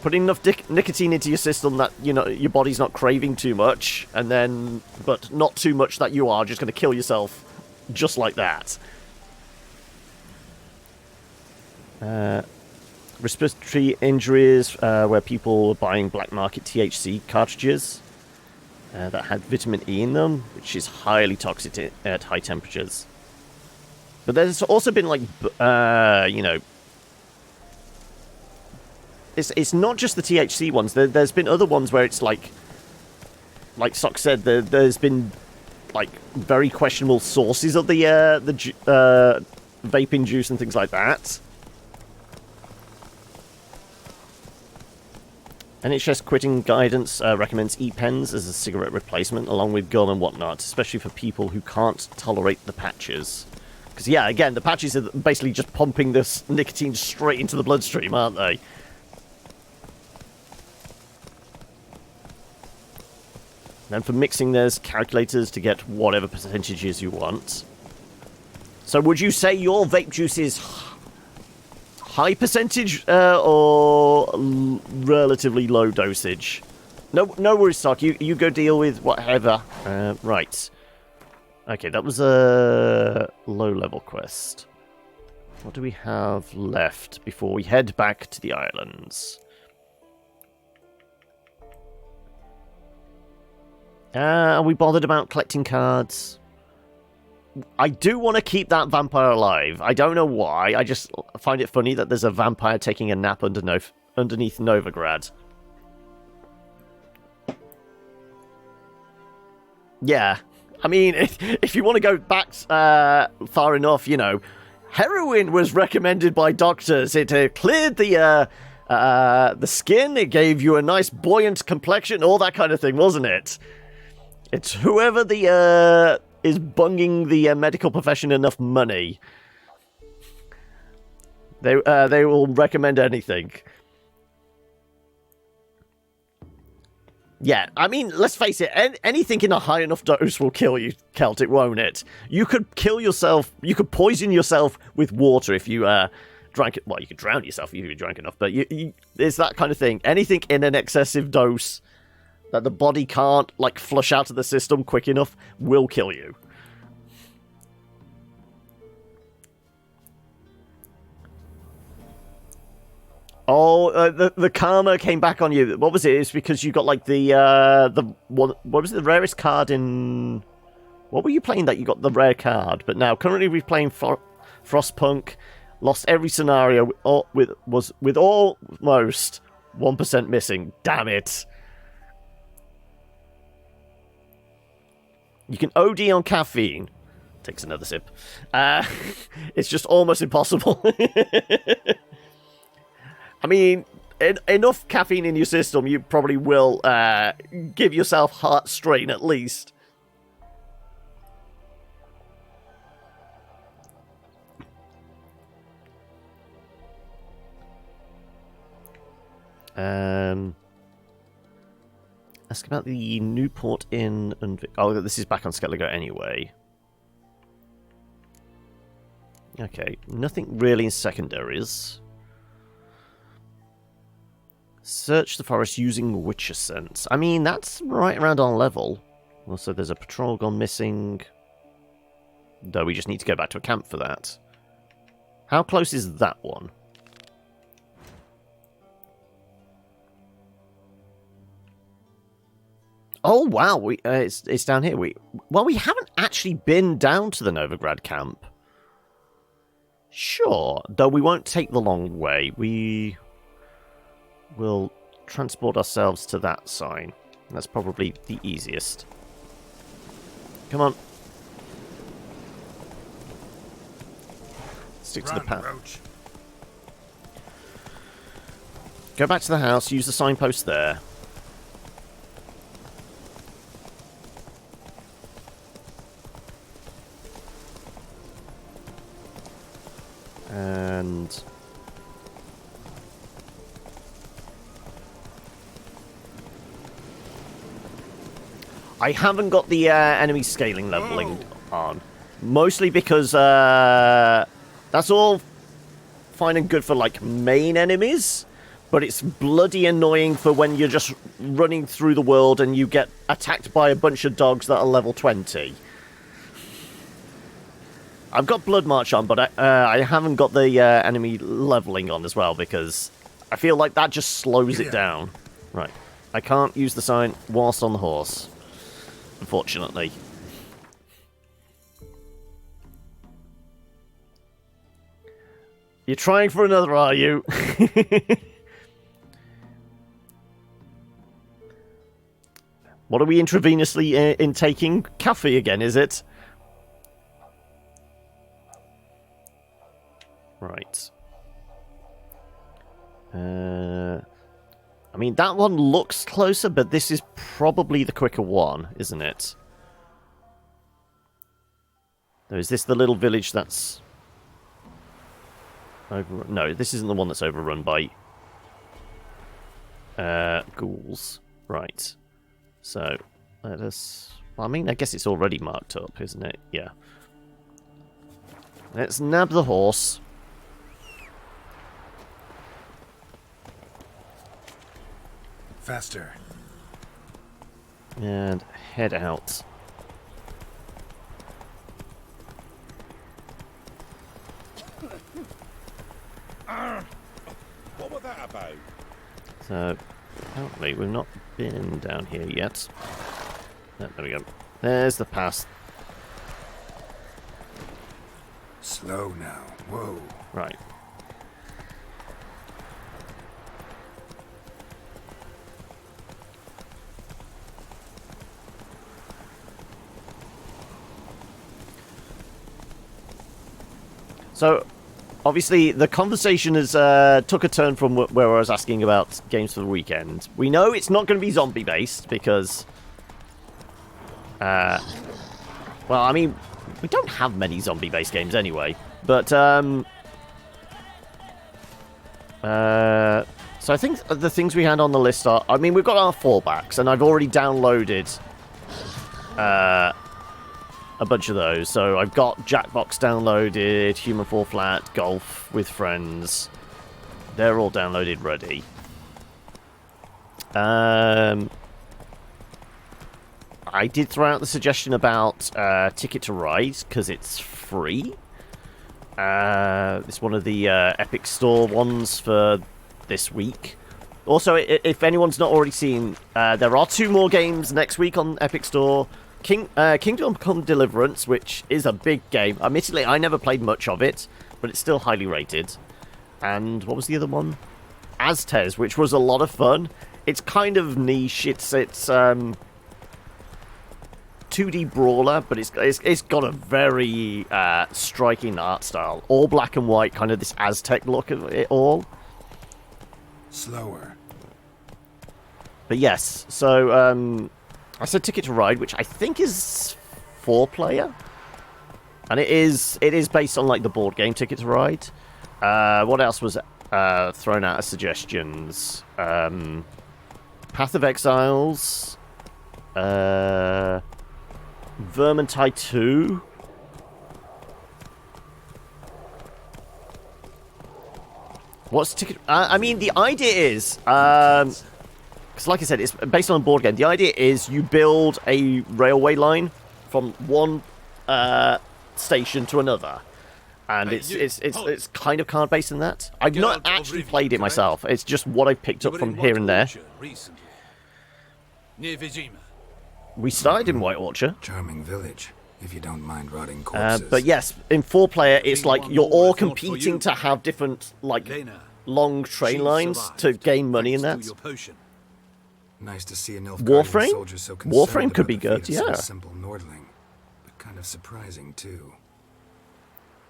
putting enough nicotine into your system that you know your body's not craving too much, and then but not too much that you are just going to kill yourself just like that. Respiratory injuries, where people were buying black market THC cartridges. That had vitamin E in them, which is highly toxic at high temperatures. But there's also been, like, you know... It's not just the THC ones. There's been other ones where it's, like Sock said, there's been, like, very questionable sources of the vaping juice and things like that. NHS quitting guidance recommends e-pens as a cigarette replacement, along with gum and whatnot, especially for people who can't tolerate the patches. Because, yeah, again, the patches are basically just pumping this nicotine straight into the bloodstream, aren't they? Then for mixing, there's calculators to get whatever percentages you want. So would you say your vape juice is high percentage or relatively low dosage? No worries, Stock. You go deal with whatever. Right. Okay, that was a low-level quest. What do we have left before we head back to the islands? Are we bothered about collecting cards? I do want to keep that vampire alive. I don't know why. I just find it funny that there's a vampire taking a nap underneath Novigrad. Yeah. I mean, if you want to go back far enough, you know, heroin was recommended by doctors. It cleared the skin. It gave you a nice buoyant complexion, all that kind of thing, wasn't it? It's whoever is bunging the medical profession enough money. They will recommend anything. Yeah, I mean, let's face it, anything in a high enough dose will kill you, Celtic, won't it? You could kill yourself, you could poison yourself with water if you drank it. Well, you could drown yourself if you drank enough, but it's that kind of thing. Anything in an excessive dose that the body can't, like, flush out of the system quick enough will kill you. Oh, the karma came back on you. What was it? It's because you got like the one. What was it, the rarest card in? What were you playing that you got the rare card? But now currently we're playing Frostpunk. Lost every scenario with almost 1% missing. Damn it! You can OD on caffeine. Takes another sip. It's just almost impossible. I mean, enough caffeine in your system, you probably will give yourself heart strain at least. Ask about the Newport Inn and... Oh, this is back on Skellige anyway. Okay, nothing really in secondaries. Search the forest using Witcher Sense. I mean, that's right around our level. Also, there's a patrol gone missing. Though we just need to go back to a camp for that. How close is that one? Oh, wow. It's down here. We haven't actually been down to the Novigrad camp. Sure. Though we won't take the long way. We'll transport ourselves to that sign. That's probably the easiest. Come on. Stick to the path. Roach. Go back to the house, use the signpost there. And... I haven't got the enemy scaling leveling on. Mostly because that's all fine and good for, like, main enemies. But it's bloody annoying for when you're just running through the world and you get attacked by a bunch of dogs that are level 20. I've got Blood March on, but I haven't got the enemy leveling on as well, because I feel like that just slows it down. Right. I can't use the sign whilst on the horse. Unfortunately. You're trying for another, are you? What are we intravenously intaking? Coffee again, is it? Right. I mean, that one looks closer, but this is probably the quicker one, isn't it? Or is this the little village that's... No, this isn't the one that's overrun by... ghouls. Right. So, let us... Well, I mean, I guess it's already marked up, isn't it? Yeah. Let's nab the horse. Faster. And head out. What was that about? So, apparently we've not been down here yet. Oh, there we go. There's the pass. Slow now. Whoa. Right. So, obviously, the conversation has took a turn from where I was asking about games for the weekend. We know it's not going to be zombie-based because... well, I mean, we don't have many zombie-based games anyway. But, so I think the things we had on the list are... I mean, we've got our fallbacks, and I've already downloaded a bunch of those. So I've got Jackbox downloaded, Human Fall Flat, Golf with Friends. They're all downloaded ready. I did throw out the suggestion about Ticket to Ride, because it's free. It's one of the Epic Store ones for this week. Also, if anyone's not already seen, there are 2 more games next week on Epic Store. Kingdom Come Deliverance, which is a big game. Admittedly, I never played much of it, but it's still highly rated. And what was the other one? Aztez, which was a lot of fun. It's kind of niche. It's 2D brawler, but it's got a very striking art style. All black and white, kind of this Aztec look of it all. Slower. But yes, so I said Ticket to Ride, which I think is 4-player, and it is based on like the board game Ticket to Ride. What else was thrown out as suggestions? Path of Exiles, Vermintide 2. What's Ticket? I mean, the idea is, because like I said, it's based on a board game. The idea is you build a railway line from one station to another, and it's kind of card based in that. I've not actually played it myself. It's just what I've picked up from here and there. Near Vizima. We started in White Orchard. Charming village, if you don't mind rotting corpses. But yes, in 4-player, it's like you're all competing to have different, like, long train lines to gain money in that. Nice to see a Warframe? soldier so Warframe could be concerned good, about the fate of yeah. such a simple Nordling, but kind of surprising too.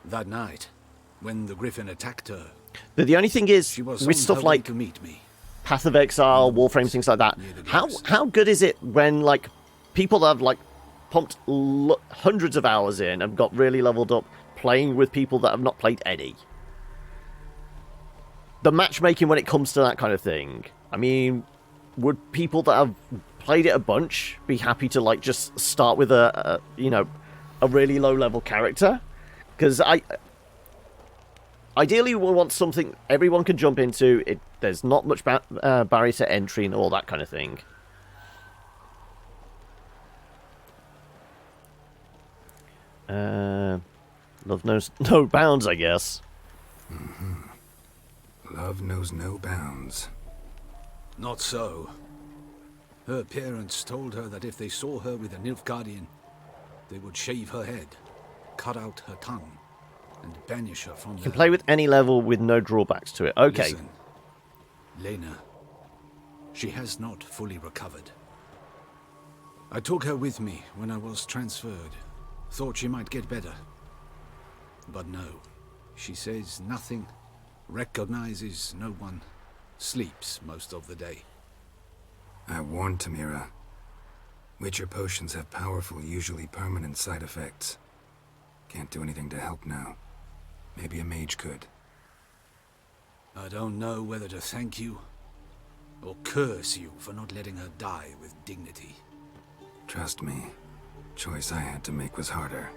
That night, when the Griffin attacked her, But the only thing is, she was with on stuff her way like to meet me. Path of Exile, Warframe, things like that, how good is it when, like, people that have, like, pumped hundreds of hours in and got really leveled up playing with people that have not played any? The matchmaking when it comes to that kind of thing. I mean, would people that have played it a bunch be happy to, like, just start with a really low-level character? Because ideally, we want something everyone can jump into. There's not much barrier to entry and all that kind of thing. Love knows no bounds, I guess. Love knows no bounds. Not so. Her parents told her that if they saw her with a Nilfgaardian, they would shave her head, cut out her tongue, and banish her from You can play with any level with no drawbacks to it. Okay. Listen, Lena, she has not fully recovered. I took her with me when I was transferred. Thought she might get better. But no. She says nothing, recognizes no one, sleeps most of the day. I warned Tamira. Witcher potions have powerful, usually permanent side effects. Can't do anything to help now. Maybe a mage could. I don't know whether to thank you or curse you for not letting her die with dignity. Trust me, choice I had to make was harder.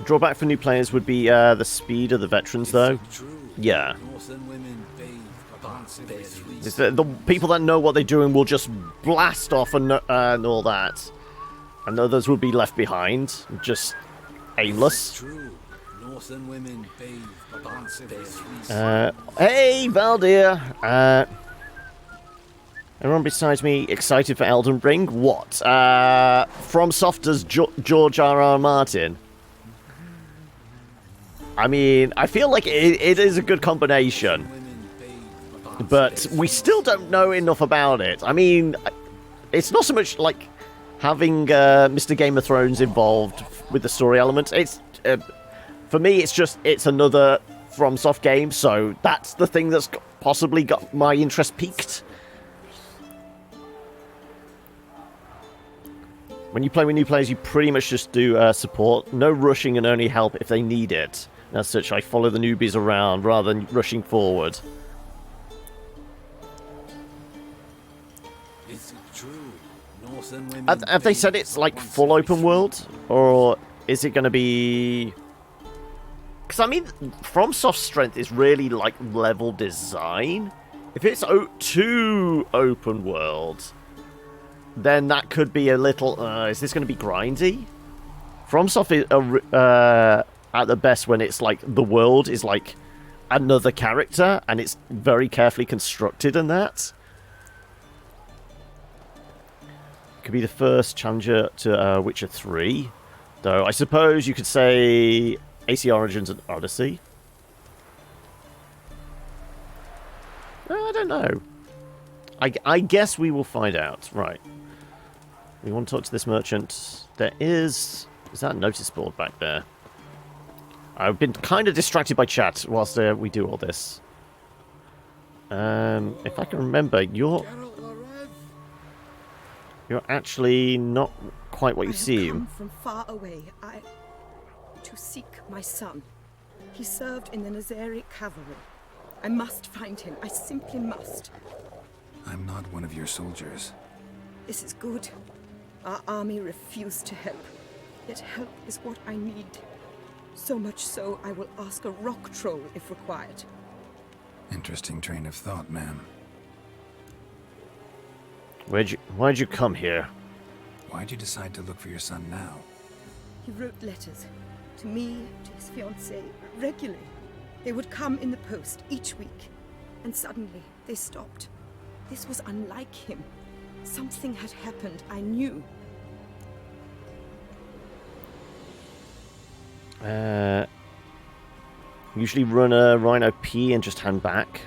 Drawback for new players would be the speed of the veterans, though. Yeah. It's the people that know what they're doing will just blast off and all that. And others will be left behind, just aimless. Hey, Valdir! Everyone besides me excited for Elden Ring? What? FromSoft does George R.R. Martin? I mean, I feel like it is a good combination. But we still don't know enough about it. I mean, it's not so much like having Mr. Game of Thrones involved with the story elements. It's for me, it's another FromSoft game, so that's the thing that's possibly got my interest piqued. When you play with new players, you pretty much just do support. No rushing and only help if they need it. As such, I follow the newbies around rather than rushing forward. Is it true? Northern women Have they said it's like full open world? Or is it going to be... Because, I mean, FromSoft's strength is really, like, level design. If it's too open world, then that could be a little... is this going to be grindy? FromSoft is at the best when it's, like, the world is, like, another character, and it's very carefully constructed in that. Could be the first challenger to Witcher 3. Though, I suppose you could say... AC Origins and Odyssey? I don't know. I guess we will find out. Right. We want to talk to this merchant. There is... Is that a notice board back there? I've been kind of distracted by chat whilst we do all this. If I can remember, you're actually not quite what you seem. Come from far away. To seek my son. He served in the Nazari cavalry. I must find him. I simply must. I'm not one of your soldiers. This is good. Our army refused to help. Yet help is what I need. So much so, I will ask a rock troll if required. Interesting train of thought, ma'am. Why'd you come here? Why'd you decide to look for your son now? He wrote letters. To me, to his fiancée, regularly. They would come in the post each week. And suddenly, they stopped. This was unlike him. Something had happened, I knew. Usually run a Rhino P and just hand back.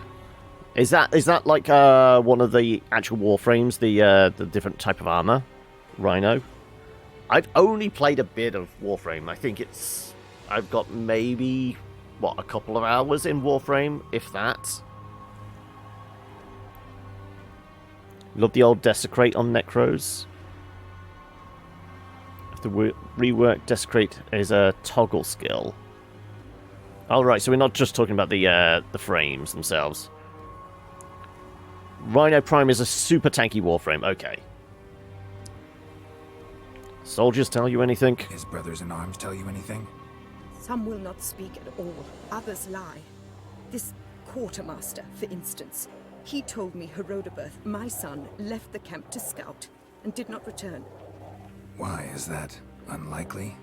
Is that like one of the actual warframes, the different type of armor? Rhino? I've only played a bit of Warframe. I think I've got maybe, a couple of hours in Warframe, if that. Love the old Desecrate on Necros. Have to rework Desecrate is a toggle skill. Oh, right, so we're not just talking about the frames themselves. Rhino Prime is a super tanky Warframe, okay. Soldiers tell you anything? His brothers in arms tell you anything? Some will not speak at all. Others lie. This quartermaster, for instance. He told me Herodoberth, my son, left the camp to scout and did not return. Why is that? Unlikely?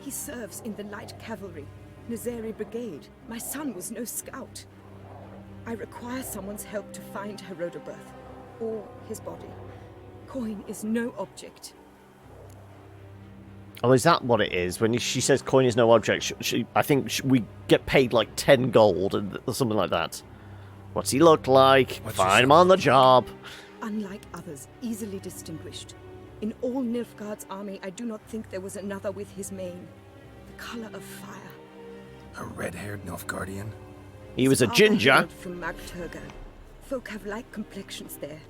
He serves in the light cavalry, Nazari Brigade. My son was no scout. I require someone's help to find Herodoberth, or his body. Coin is no object. Oh, is that what it is? When she says coin is no object, I think we get paid like 10 gold or something like that. What's he look like? Find him on the job. Unlike others, easily distinguished. In all Nilfgaard's army, I do not think there was another with his mane. The color of fire. A red-haired Nilfgaardian? He was a Father ginger. hailed from Magturga. Folk have light complexions there.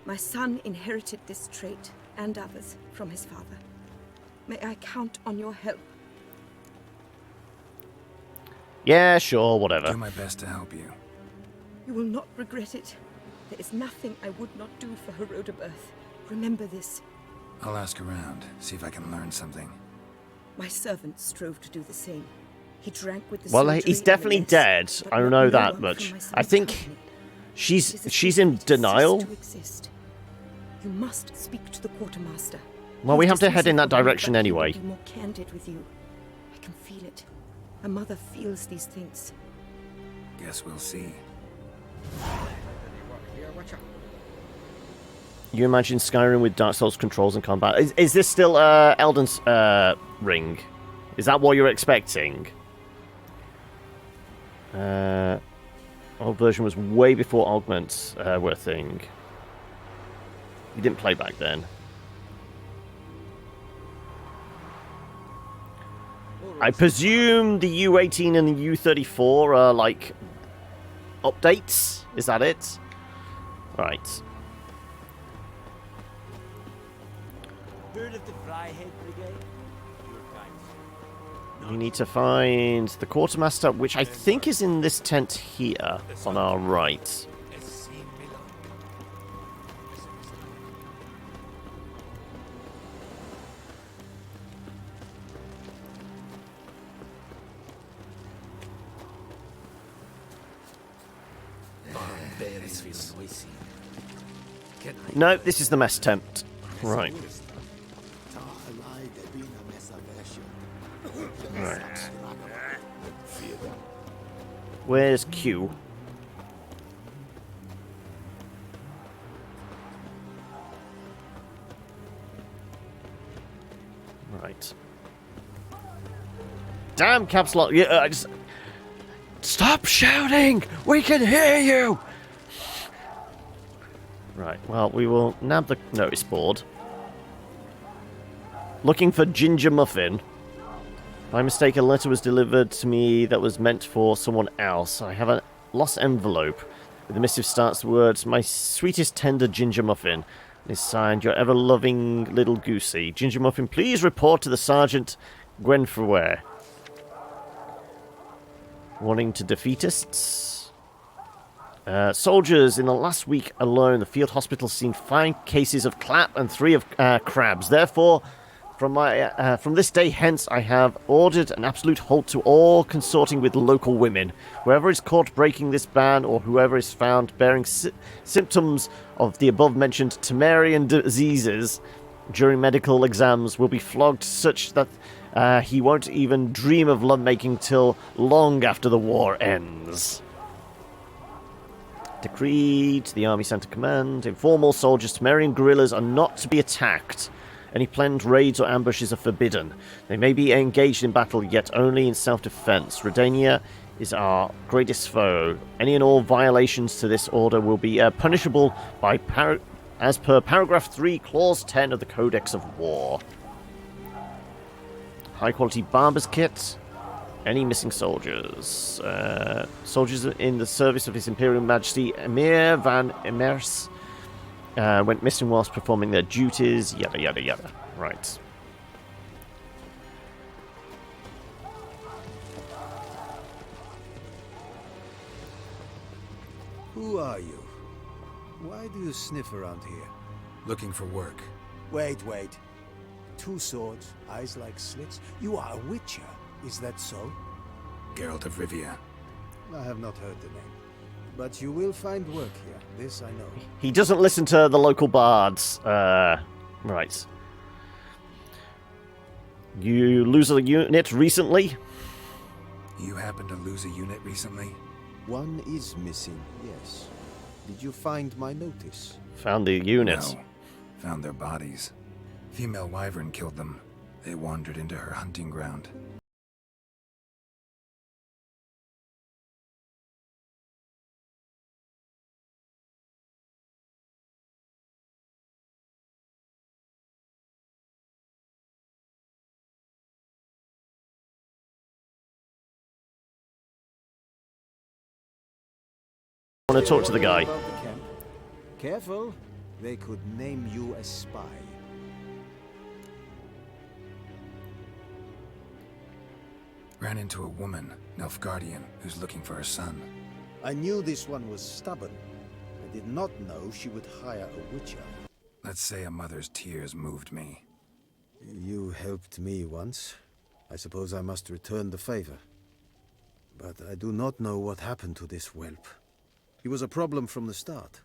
My son inherited this trait, and others, from his father. May I count on your help? Yeah, sure, whatever. Do my best to help you. You will not regret it. There is nothing I would not do for Herodoberth. Remember this. I'll ask around, see if I can learn something. My servant strove to do the same. He drank with the Well, soldiery he's and definitely the mess, dead. but I don't not know no that one much. from my son's I think company. It is she's a in pity to denial. cease to exist. You must speak to the quartermaster. Well, we He's have to head in that dismissive of me, direction but he anyway. will be more candid with you. I can feel it. A mother feels these things. Guess we'll see. You imagine Skyrim with Dark Souls controls and combat. Is this still Elden's Ring? Is that what you're expecting? Old version was way before augments were a thing. You didn't play back then. I presume the U18 and the U34 are like updates. Is that it? Right. Heard of the Fryhead Brigade? Your guys. We need to find the quartermaster, which I think is in this tent here on our right. No, this is the mess tent. Right. Right. Where's Q? Right. Damn caps lock. Yeah, just... Stop shouting! We can hear you! Right, well, we will nab the notice board. Looking for Ginger Muffin. By mistake, a letter was delivered to me that was meant for someone else. I have a lost envelope. With the missive starts the words, "My sweetest tender Ginger Muffin." It's signed, "Your ever-loving little goosey. Ginger Muffin, please report to the Sergeant Gwenfreware." Warning to defeatists. Soldiers, in the last week alone, the field hospital has seen 5 cases of clap and 3 of crabs. Therefore, from this day hence, I have ordered an absolute halt to all consorting with local women. Whoever is caught breaking this ban, or whoever is found bearing symptoms of the above-mentioned Temerian diseases during medical exams, will be flogged such that he won't even dream of lovemaking till long after the war ends. Decreed to the Army Center Command. Inform all soldiers Temerian guerrillas are not to be attacked. Any planned raids or ambushes are forbidden. They may be engaged in battle, yet only in self-defense. Redania is our greatest foe. Any and all violations to this order will be punishable by as per paragraph 3, clause 10 of the Codex of War. High-quality barber's kit. Any missing soldiers? Soldiers in the service of His Imperial Majesty Emir van Emers went missing whilst performing their duties. Yada, yada, yada. Right. Who are you? Why do you sniff around here? Looking for work. Wait. 2 swords, eyes like slits. You are a witcher. Is that so? Geralt of Rivia. I have not heard the name. But you will find work here. This I know. He doesn't listen to the local bards. Right. You lose a unit recently? You happen to lose a unit recently? One is missing, yes. Did you find my notice? Found the units. No. Found their bodies. Female wyvern killed them. They wandered into her hunting ground. I want to talk to the guy. About the camp. Careful, they could name you a spy. Ran into a woman, Nilfgaardian, who's looking for her son. I knew this one was stubborn. I did not know she would hire a witcher. Let's say a mother's tears moved me. You helped me once. I suppose I must return the favor. But I do not know what happened to this whelp. He was a problem from the start.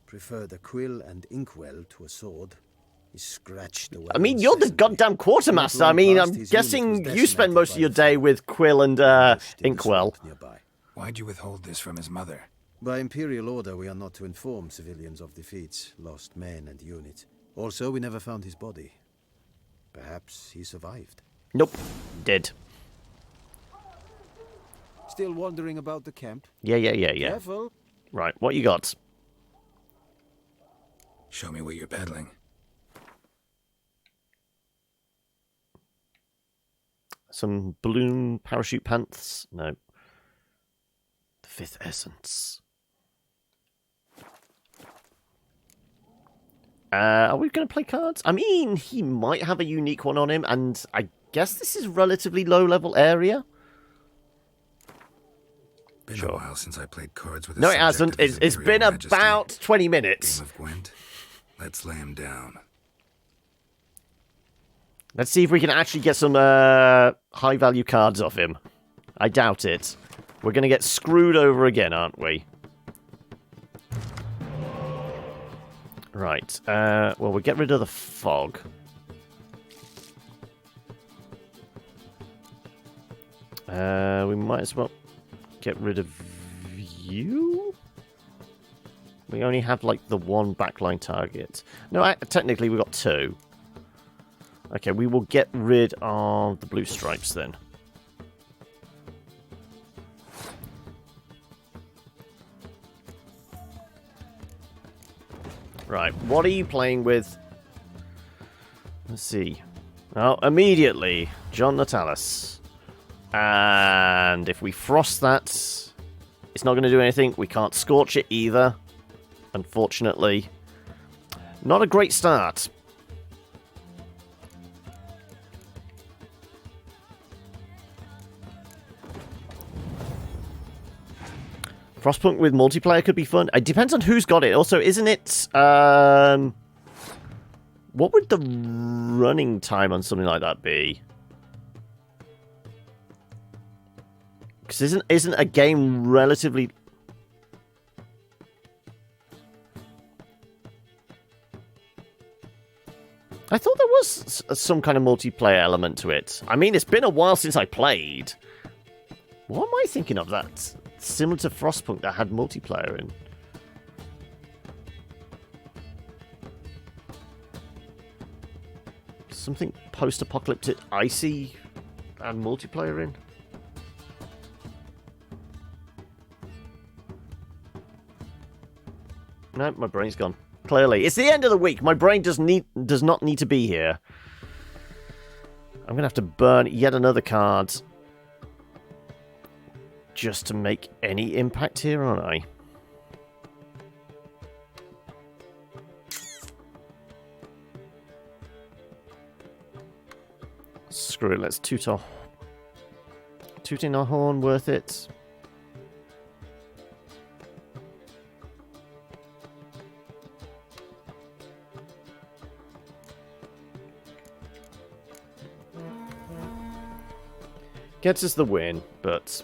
Preferred a quill and inkwell to a sword. He scratched away. I mean, you're the goddamn quartermaster. I mean, I'm guessing you spend most of your day with Quill and Inkwell. Why'd you withhold this from his mother? By Imperial order, we are not to inform civilians of defeats, lost men and units. Also, we never found his body. Perhaps he survived. Nope. Dead. Still wandering about the camp? Yeah. Careful. Right, what you got? Show me what you're peddling. Some balloon parachute pants? No. The fifth essence. Are we going to play cards? I mean, he might have a unique one on him, and I guess this is relatively low-level area. Been a while since I played cards with a No, it hasn't. subject of his It's been Imperial Majesty. about 20 minutes. Game of Gwent. Let's lay him down. Let's see if we can actually get some high-value cards off him. I doubt it. We're going to get screwed over again, aren't we? Right. Well, we'll get rid of the fog. We might as well get rid of you. We only have, like, the one backline target. No, technically we've got two. Okay, we will get rid of the blue stripes then. Right, what are you playing with? Let's see. Oh, immediately, John Natalis. And if we frost that, it's not going to do anything. We can't scorch it either, unfortunately. Not a great start. Frostpunk with multiplayer could be fun. It depends on who's got it. Also, isn't it... what would the running time on something like that be? Because isn't a game relatively... I thought there was some kind of multiplayer element to it. I mean, it's been a while since I played. What am I thinking of that? Similar to Frostpunk that had multiplayer in. Something post-apocalyptic, icy, and multiplayer in. No, my brain's gone. Clearly, it's the end of the week. My brain does not need to be here. I'm gonna have to burn yet another card just to make any impact here, aren't I? Screw it, let's toot in our horn, worth it. Gets us the win, but...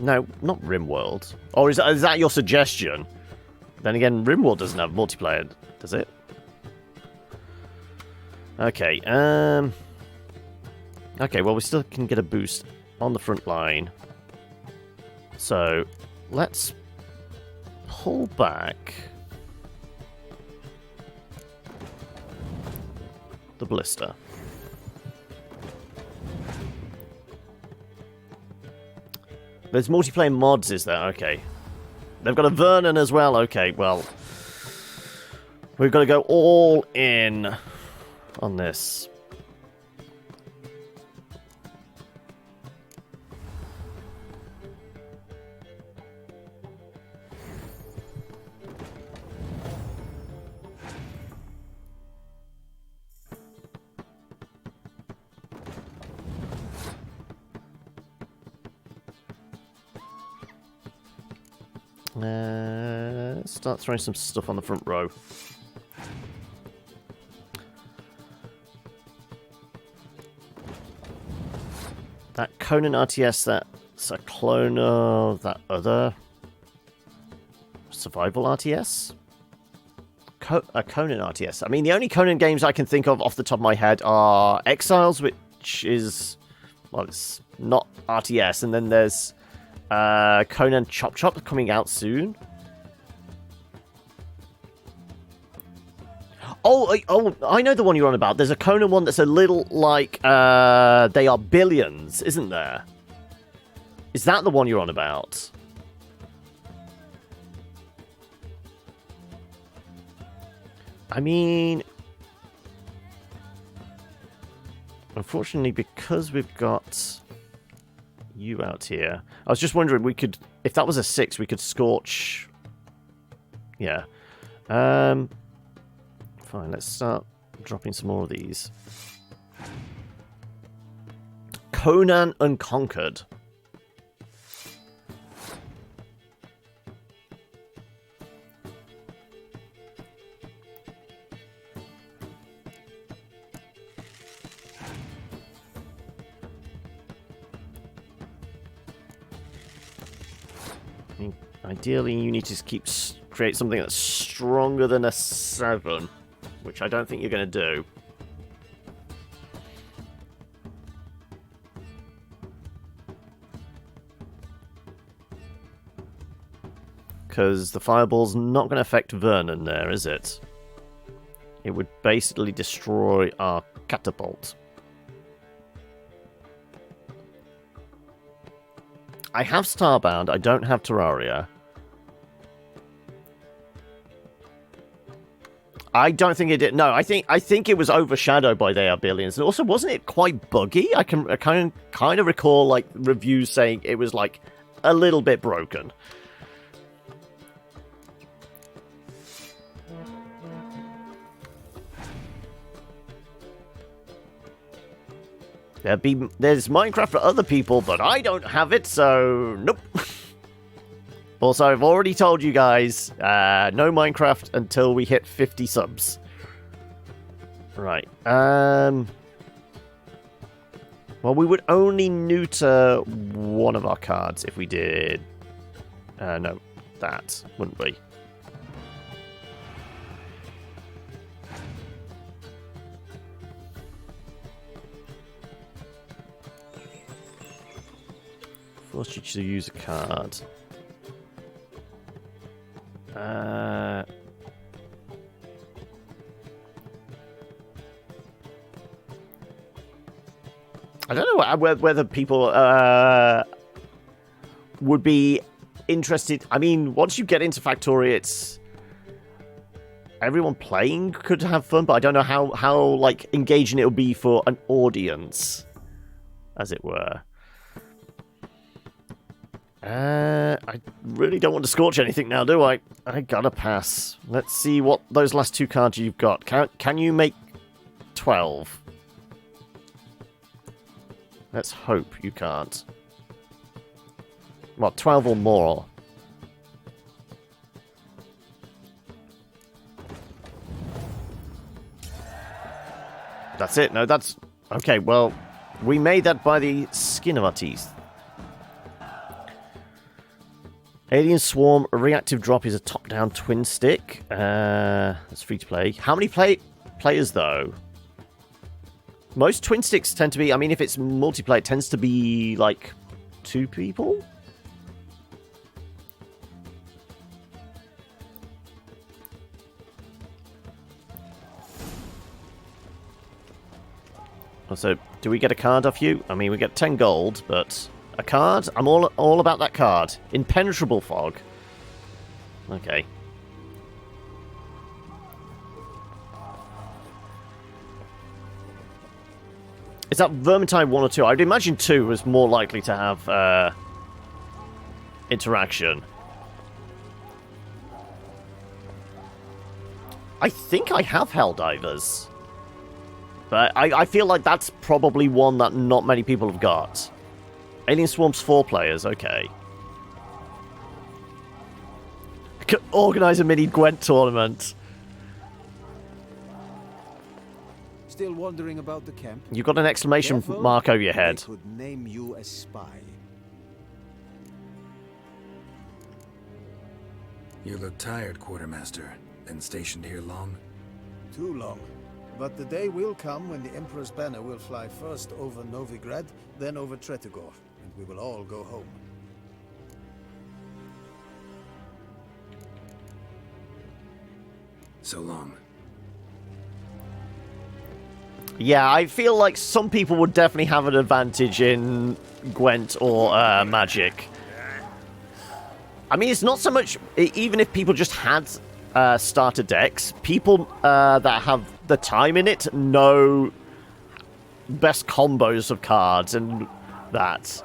No, not RimWorld. Or is that your suggestion? Then again, RimWorld doesn't have multiplayer, does it? Okay, okay, well, we still can get a boost on the front line. So, let's pull back the ballista. There's multiplayer mods, is there? Okay. They've got a Vernon as well. Okay, well, we've got to go all in on this. Start throwing some stuff on the front row. That Conan RTS, that's a clone of that other survival RTS. a Conan RTS. I mean, the only Conan games I can think of off the top of my head are Exiles, which is, well, it's not RTS, and then there's Conan Chop Chop coming out soon. Oh, I know the one you're on about. There's a Conan one that's a little like They Are Billions, isn't there? Is that the one you're on about? I mean, unfortunately, because we've got you out here, I was just wondering, we could, if that was a 6, we could scorch. Yeah. Fine, let's start dropping some more of these. Conan Unconquered. Ideally, you need to create something that's stronger than a 7, which I don't think you're going to do. Because the fireball's not going to affect Vernon there, is it? It would basically destroy our catapult. I have Starbound, I don't have Terraria. I don't think it did. No, I think it was overshadowed by They Are Billions. And also, wasn't it quite buggy? I kind of recall like reviews saying it was like a little bit broken. There's Minecraft for other people, but I don't have it, so nope. Also, I've already told you guys, no Minecraft until we hit 50 subs. Right. Well, we would only neuter one of our cards if we did... no, that, wouldn't we? Force you to use a card. I don't know whether people would be interested. I mean, once you get into Factoria, it's everyone playing could have fun, but I don't know how like engaging it will be for an audience, as it were. I really don't want to scorch anything now, do I? I gotta pass. Let's see what those last 2 cards you've got. Can you make 12? Let's hope you can't. Well, 12 or more. That's it. No, that's... Okay, well, we made that by the skin of our teeth. Alien Swarm, a reactive drop is a top-down twin stick. That's free to play. How many players, though? Most twin sticks tend to be... I mean, if it's multiplayer, it tends to be, like, 2 people? So, do we get a card off you? I mean, we get 10 gold, but... A card? I'm all about that card. Impenetrable fog. Okay. Is that Vermintide 1 or 2? I'd imagine 2 was more likely to have interaction. I think I have Helldivers. But I feel like that's probably one that not many people have got. Alien Swarm's 4 players, okay. Could organise a mini Gwent tournament. Still wondering about the camp? You've got an exclamation mark over your head. I could name you a spy. You look tired, Quartermaster. Been stationed here long? Too long. But the day will come when the Emperor's banner will fly first over Novigrad, then over Tretigor, and we will all go home. So long. Yeah, I feel like some people would definitely have an advantage in Gwent or Magic. I mean, it's not so much... Even if people just had starter decks, people that have the time in it know best combos of cards and that.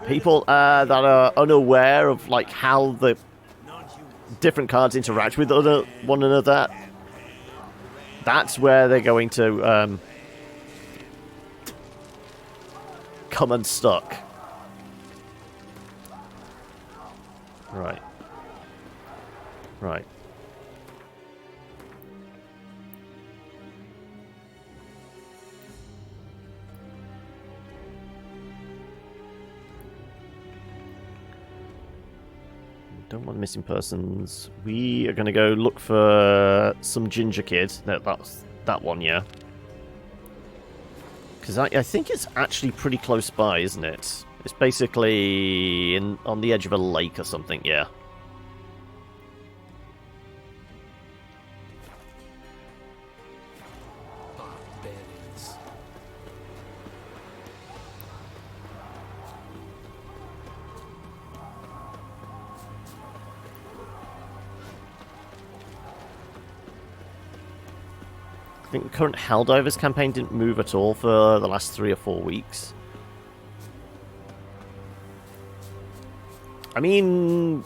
People that are unaware of like how the different cards interact with one another, that's where they're going to come unstuck. Right. Right. Don't want missing persons. We are going to go look for some ginger kid. That's that one, yeah. Because I think it's actually pretty close by, isn't it? It's basically on the edge of a lake or something, yeah. Barbarians. I think the current Helldivers campaign didn't move at all for the last 3 or 4 weeks. I mean,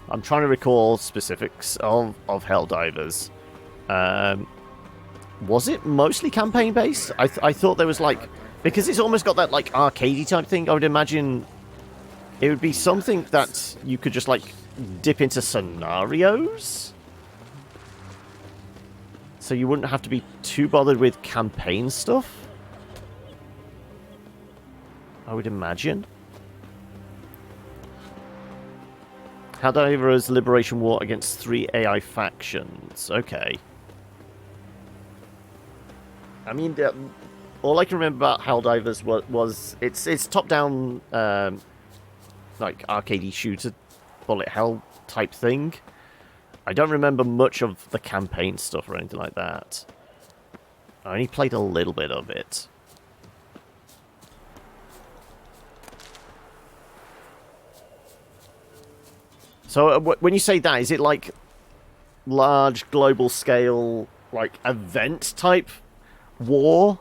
I'm trying to recall specifics of Helldivers. Was it mostly campaign based? I thought there was like, because it's almost got that like arcadey type thing. I would imagine it would be something that you could just like dip into scenarios. So you wouldn't have to be too bothered with campaign stuff, I would imagine. Helldivers Liberation War against 3 AI factions. Okay. I mean, all I can remember about Helldivers was it's top-down, like arcadey shooter, bullet hell type thing. I don't remember much of the campaign stuff or anything like that. I only played a little bit of it. So when you say that, is it like large global scale, like event type war?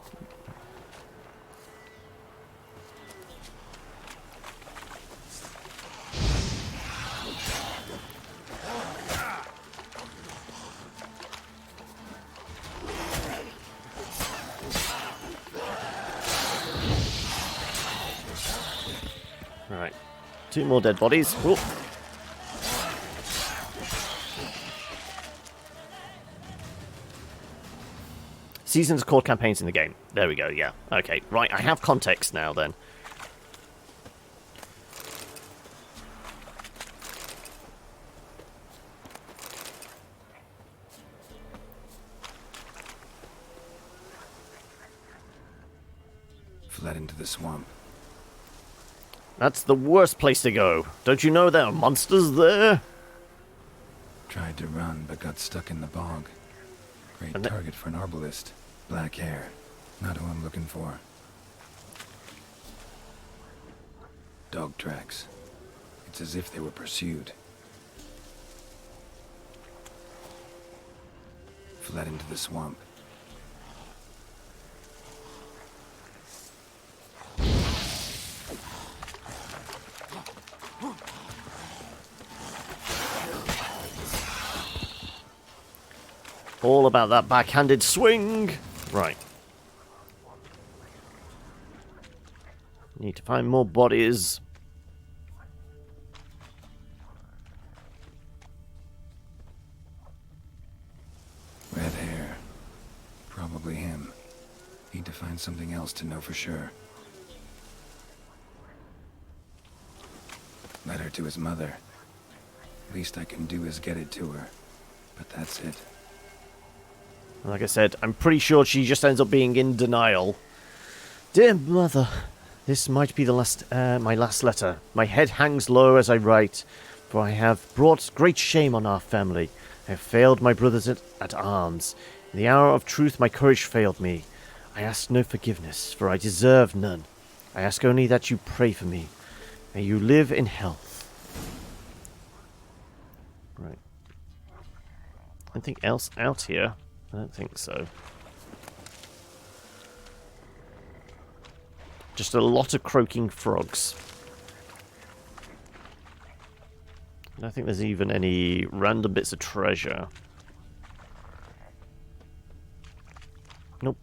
Right, 2 more dead bodies. Whoop. Seasons called campaigns in the game. There we go, yeah. Okay, right, I have context now then. Fled into the swamp. That's the worst place to go. Don't you know there are monsters there? Tried to run, but got stuck in the bog. Great target for an arbalist. Black hair. Not who I'm looking for. Dog tracks. It's as if they were pursued. Fled into the swamp. All about that backhanded swing. Right. Need to find more bodies. Red hair. Probably him. Need to find something else to know for sure. Letter to his mother. Least I can do is get it to her. But that's it. Like I said, I'm pretty sure she just ends up being in denial. Dear mother, this might be the my last letter. My head hangs low as I write, for I have brought great shame on our family. I have failed my brothers at arms. In the hour of truth my courage failed me. I ask no forgiveness, for I deserve none. I ask only that you pray for me. May you live in health. Right. Anything else out here? I don't think so. Just a lot of croaking frogs. I don't think there's even any random bits of treasure. Nope.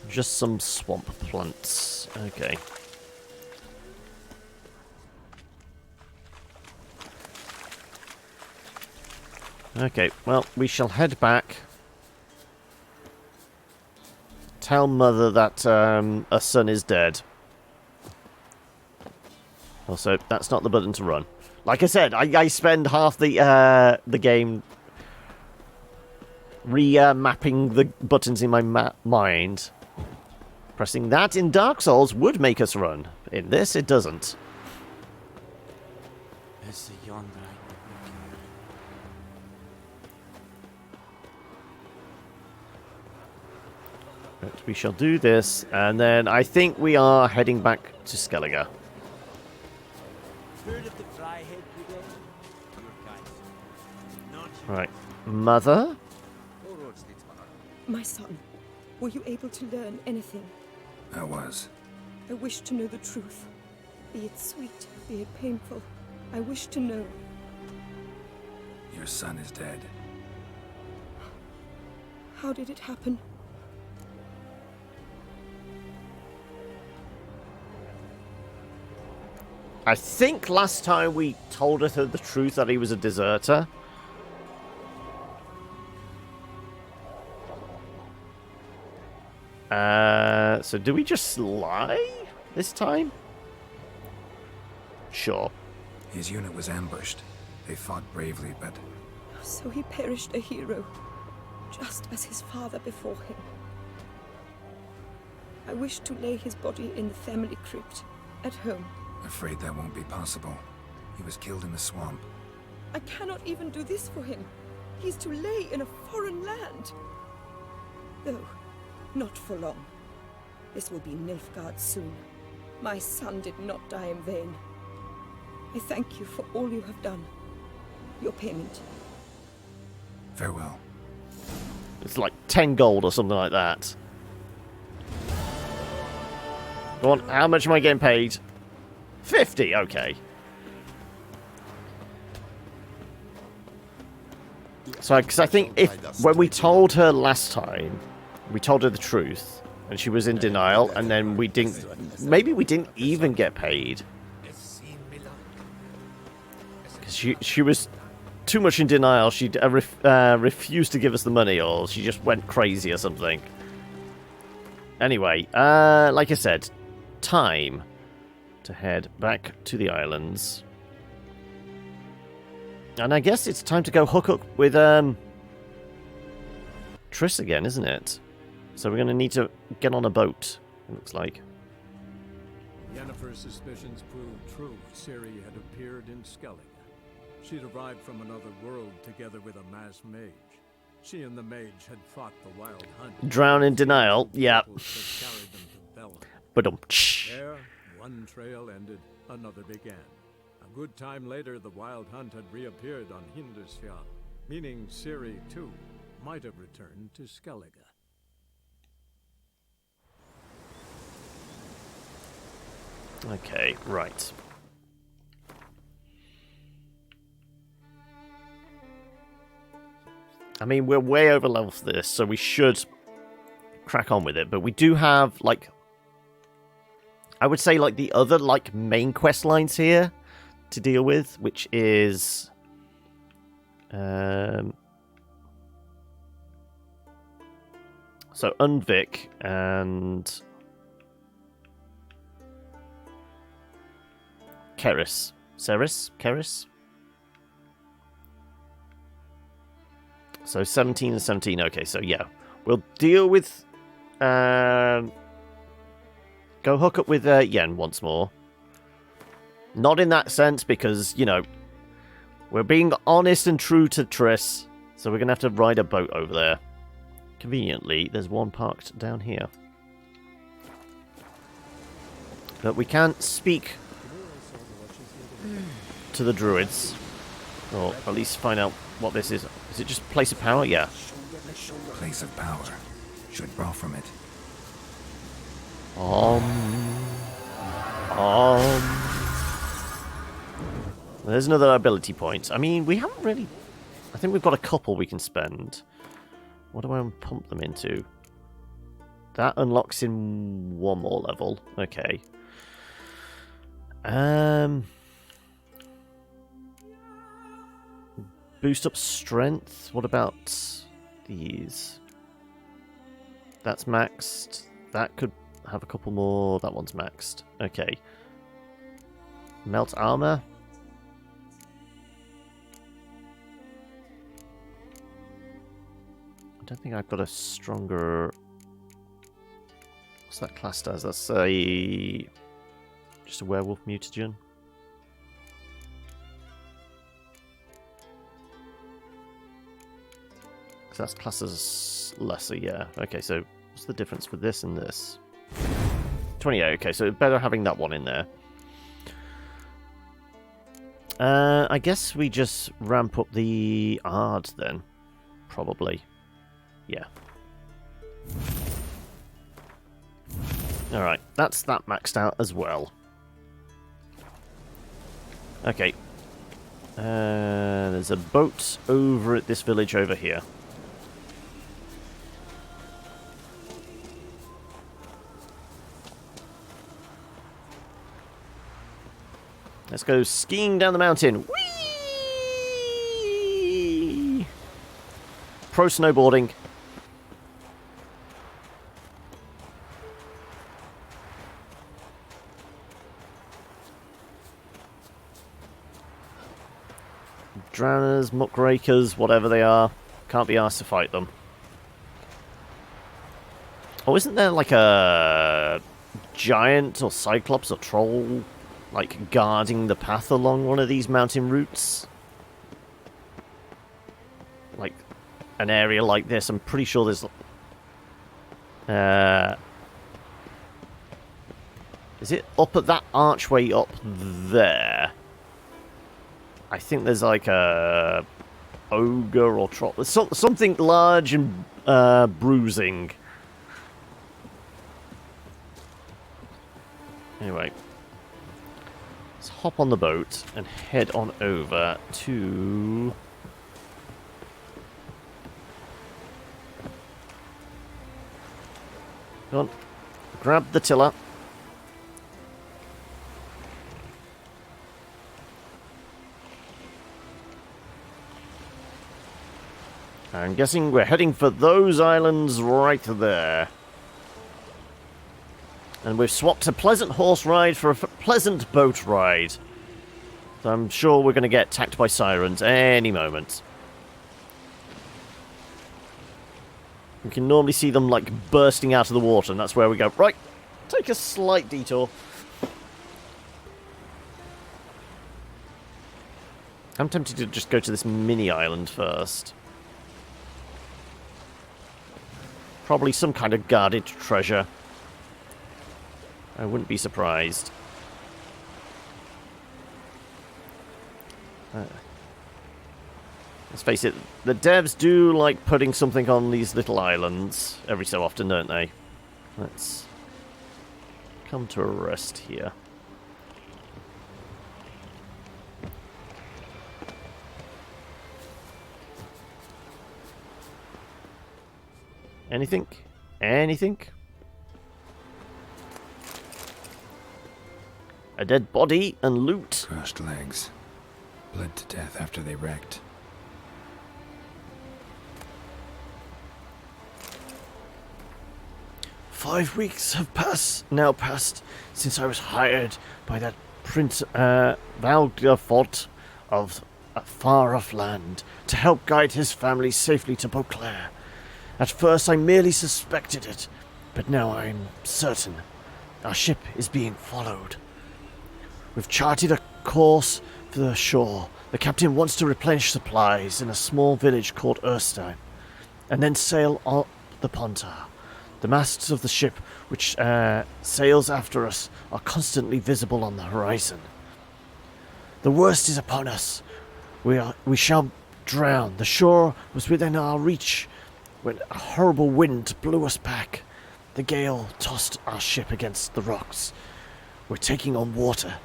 Just some swamp plants. Okay. Okay, well, we shall head back. Tell Mother that her son is dead. Also, that's not the button to run. Like I said, I spend half the game remapping the buttons in my mind. Pressing that in Dark Souls would make us run. In this, it doesn't. But we shall do this, and then I think we are heading back to Skellige. Right. Mother? My son, were you able to learn anything? I was. I wish to know the truth. Be it sweet, be it painful. I wish to know. Your son is dead. How did it happen? I think last time we told her the truth that he was a deserter. So do we just lie this time? Sure. His unit was ambushed. They fought bravely, but So he perished a hero, just as his father before him. I wish to lay his body in the family crypt, at home. afraid that won't be possible. He was killed in the swamp. I cannot even do this for him. He's to lay in a foreign land. Though, not for long. This will be Nilfgaard soon. My son did not die in vain. I thank you for all you have done. Your payment. Farewell. It's like 10 gold or something like that. Go on, how much am I getting paid? 50, okay. So, because I think when we told her last time, we told her the truth, and she was in denial, and then we didn't, maybe we didn't even get paid. Because she was too much in denial, she refused to give us the money, or she just went crazy or something. Anyway, like I said, time to head back to the islands. And I guess it's time to go hook up with Triss again, isn't it? So we're going to need to get on a boat, it looks like. Yennefer's suspicions proved true. Ciri had appeared in Skellige. She'd arrived from another world together with a masked mage. She and the mage had fought the Wild Hunt. Drown in denial, yeah. But there, one trail ended, another began. A good time later, the Wild Hunt had reappeared on Hindisfjall, meaning Ciri, too, might have returned to Skellige. Okay, right. I mean, we're way over level for this, so we should crack on with it. But we do have, like, I would say, like, the other, like, main quest lines here to deal with, which is so Unvik and Keris. Ceris? Keris? So 17 and 17. Okay, so yeah. We'll deal with... go hook up with Yen once more. Not in that sense, because, you know, we're being honest and true to Triss. So we're going to have to ride a boat over there. Conveniently, there's one parked down here. But we can't speak to the druids. Or at least find out what this is. Is it just place of power? Yeah. Place of power. Should draw from it. There's another ability point. I mean, we haven't really... I think we've got a couple we can spend. What do I pump them into? That unlocks in one more level. Okay. Boost up strength. What about these? That's maxed. That could have a couple more. That one's maxed. Okay. Melt armor. I don't think I've got a stronger... What's that classed as? That's a... just a werewolf mutagen. So that's classed as lesser, yeah. Okay, so what's the difference with this and this? 28, okay, so better having that one in there. I guess we just ramp up the Ard then. Probably. Yeah. Alright, that's that maxed out as well. Okay. There's a boat over at this village over here. Let's go skiing down the mountain. Whee! Pro snowboarding. Drowners, muckrakers, whatever they are. Can't be asked to fight them. Oh, isn't there like a giant or cyclops or troll like guarding the path along one of these mountain routes? Like an area like this, I'm pretty sure there's... is it up at that archway up there? I think there's like a ogre or troll. Something large and bruising. Anyway. Let's hop on the boat and head on over to... Go on. Grab the tiller. I'm guessing we're heading for those islands right there. And we've swapped a pleasant horse ride for a pleasant boat ride. So I'm sure we're going to get attacked by sirens any moment. We can normally see them like bursting out of the water, and that's where we go. Right, take a slight detour. I'm tempted to just go to this mini island first. Probably some kind of guarded treasure. I wouldn't be surprised. Let's face it, the devs do like putting something on these little islands every so often, don't they? Let's come to a rest here. Anything? Anything? A dead body and loot. Crushed legs. Bled to death after they wrecked. "5 weeks have now passed since I was hired by that Prince Valgafort of a far-off land to help guide his family safely to Beauclair. At first I merely suspected it, but now I'm certain. Our ship is being followed. We've charted a course for the shore. The captain wants to replenish supplies in a small village called Erstein, and then sail up the Pontar. The masts of the ship, which sails after us, are constantly visible on the horizon. The worst is upon us. We shall drown. The shore was within our reach when a horrible wind blew us back. The gale tossed our ship against the rocks. We're taking on water.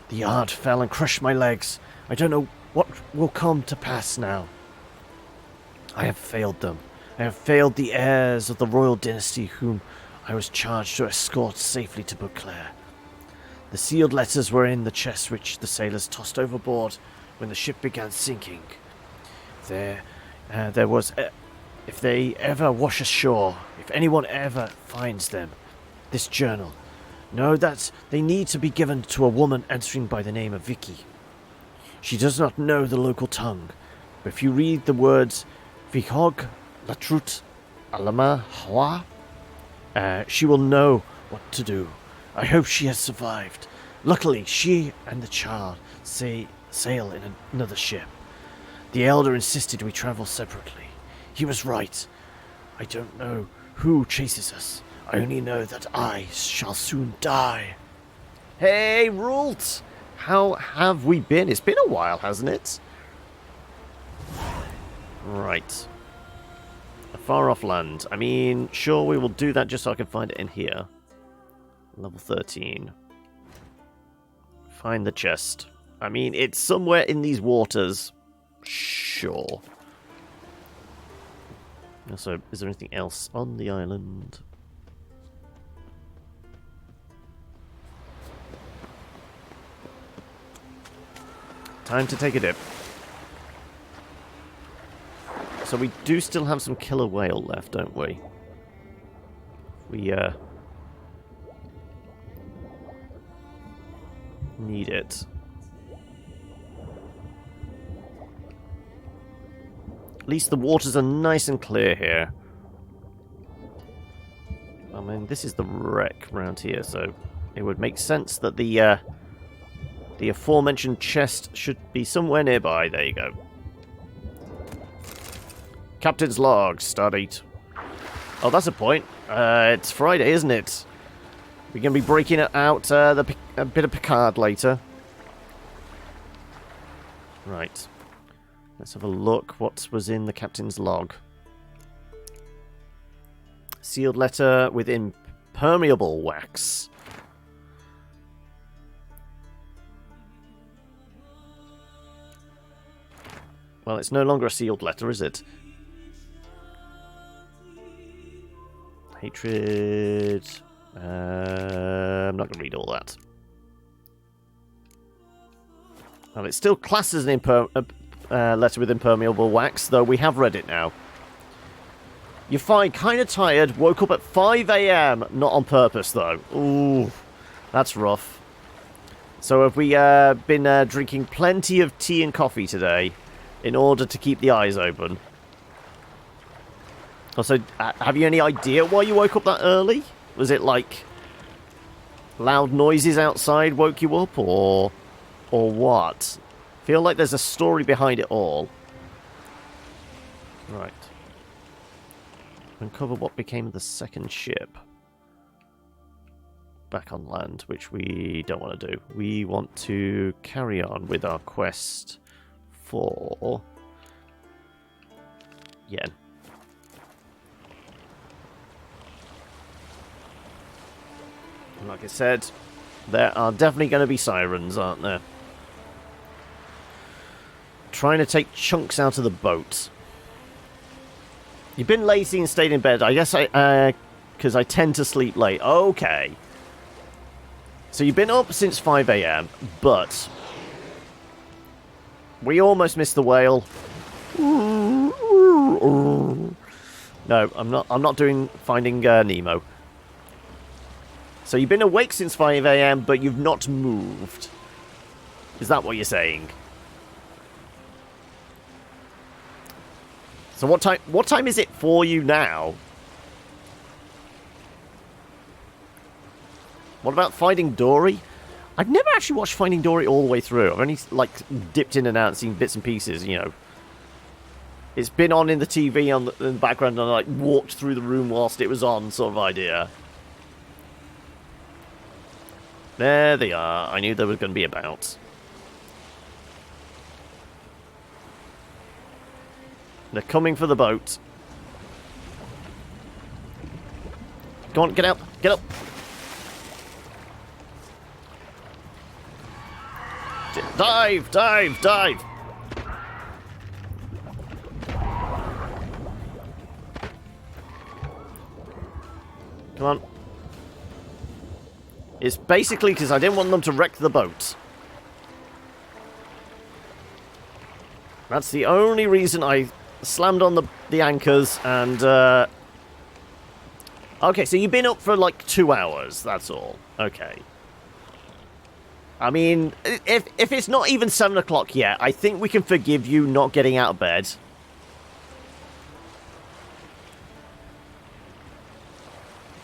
The yard fell and crushed my legs. I don't know what will come to pass now. I have failed them. I have failed the heirs of the royal dynasty whom I was charged to escort safely to Beauclair. The sealed letters were in the chest which the sailors tossed overboard when the ship began sinking. There was... if they ever wash ashore, if anyone ever finds them, this journal, know that they need to be given to a woman answering by the name of Vicky. She does not know the local tongue, but if you read the words Vihog, Latrut, Alama, Hwa, she will know what to do. I hope she has survived. Luckily, she and the child sail in another ship. The elder insisted we travel separately. He was right. I don't know who chases us. I only know that I shall soon die. Hey, Rult! How have we been? It's been a while, hasn't it? Right. A far-off land. I mean, sure, we will do that just so I can find it in here. Level 13. Find the chest. I mean, it's somewhere in these waters. Sure. So, is there anything else on the island? Time to take a dip. So we do still have some killer whale left, don't we? We, need it. At least the waters are nice and clear here. I mean, this is the wreck around here, so it would make sense that the aforementioned chest should be somewhere nearby. There you go. Captain's log, stardate. Oh, that's a point. It's Friday, isn't it? We're going to be breaking out a bit of Picard later. Right. Let's have a look what was in the captain's log. Sealed letter with impermeable wax. Well, it's no longer a sealed letter, is it? Hatred. I'm not going to read all that. Well, it's still classed as an letter with impermeable wax, though we have read it now. You're fine, kind of tired, woke up at 5 AM, not on purpose, though. Ooh, that's rough. So have we been drinking plenty of tea and coffee today in order to keep the eyes open? Also, have you any idea why you woke up that early? Was it like loud noises outside woke you up, or what? Feel like there's a story behind it all. Right. Uncover what became of the second ship. Back on land, which we don't want to do. We want to carry on with our quest for Yen. Like I said, there are definitely going to be sirens, aren't there? Trying to take chunks out of the boat. You've been lazy and stayed in bed. I guess because I tend to sleep late. Okay. So you've been up since 5 AM, but we almost missed the whale. No, I'm not doing Finding Nemo. So you've been awake since 5 a.m., but you've not moved. Is that what you're saying? So what time is it for you now? What about Finding Dory? I've never actually watched Finding Dory all the way through. I've only, like, dipped in and out and seen bits and pieces, you know. It's been on in the TV in the background, and I, like, walked through the room whilst it was on, sort of idea. There they are. I knew there was going to be a bout. They're coming for the boat. Go on, get out! Get up! Dive! Dive! Dive! Come on. It's basically because I didn't want them to wreck the boat. That's the only reason I slammed on the anchors and... Okay, so you've been up for like 2 hours, that's all. Okay. I mean, if it's not even 7 o'clock yet, I think we can forgive you not getting out of bed.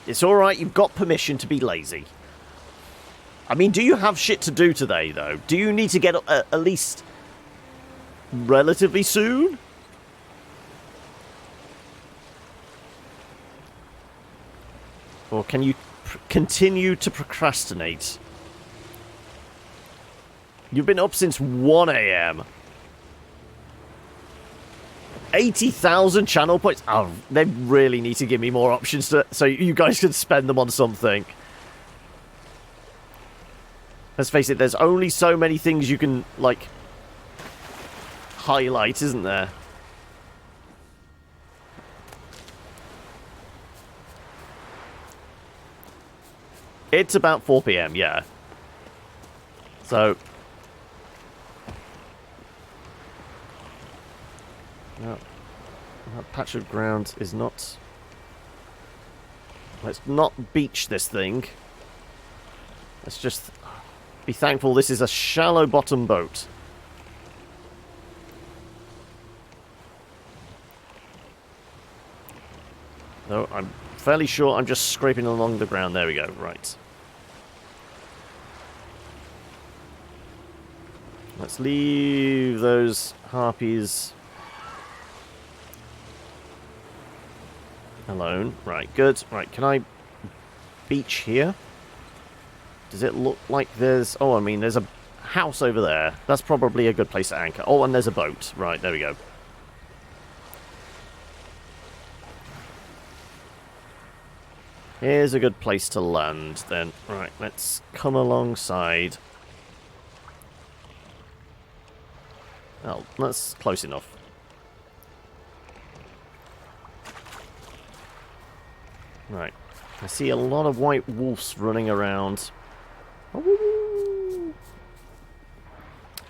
It's alright, you've got permission to be lazy. I mean, do you have shit to do today, though? Do you need to get up at least relatively soon? Or can you continue to procrastinate? You've been up since 1 a.m. 80,000 channel points. Oh, they really need to give me more options so you guys can spend them on something. Let's face it, there's only so many things you can, like, highlight, isn't there? It's about 4 p.m, yeah. So... No, that patch of ground is not... Let's not beach this thing. Let's just be thankful this is a shallow bottom boat. No, I'm fairly sure I'm just scraping along the ground. There we go, right. Let's leave those harpies alone. Right, good. Right, can I beach here? Does it look like there's... Oh, I mean, there's a house over there. That's probably a good place to anchor. Oh, and there's a boat. Right, there we go. Here's a good place to land, then. Right, let's come alongside. Oh, that's close enough. Right. I see a lot of white wolves running around. Ooh.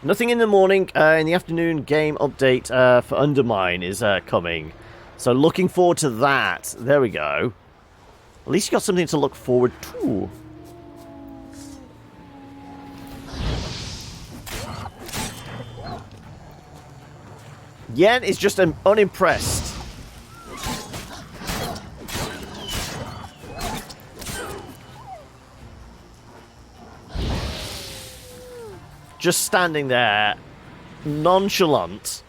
Nothing in the morning. In the afternoon, game update for Undermine is coming. So looking forward to that. There we go. At least you got something to look forward to. Yen is just unimpressed. Just standing there, nonchalant.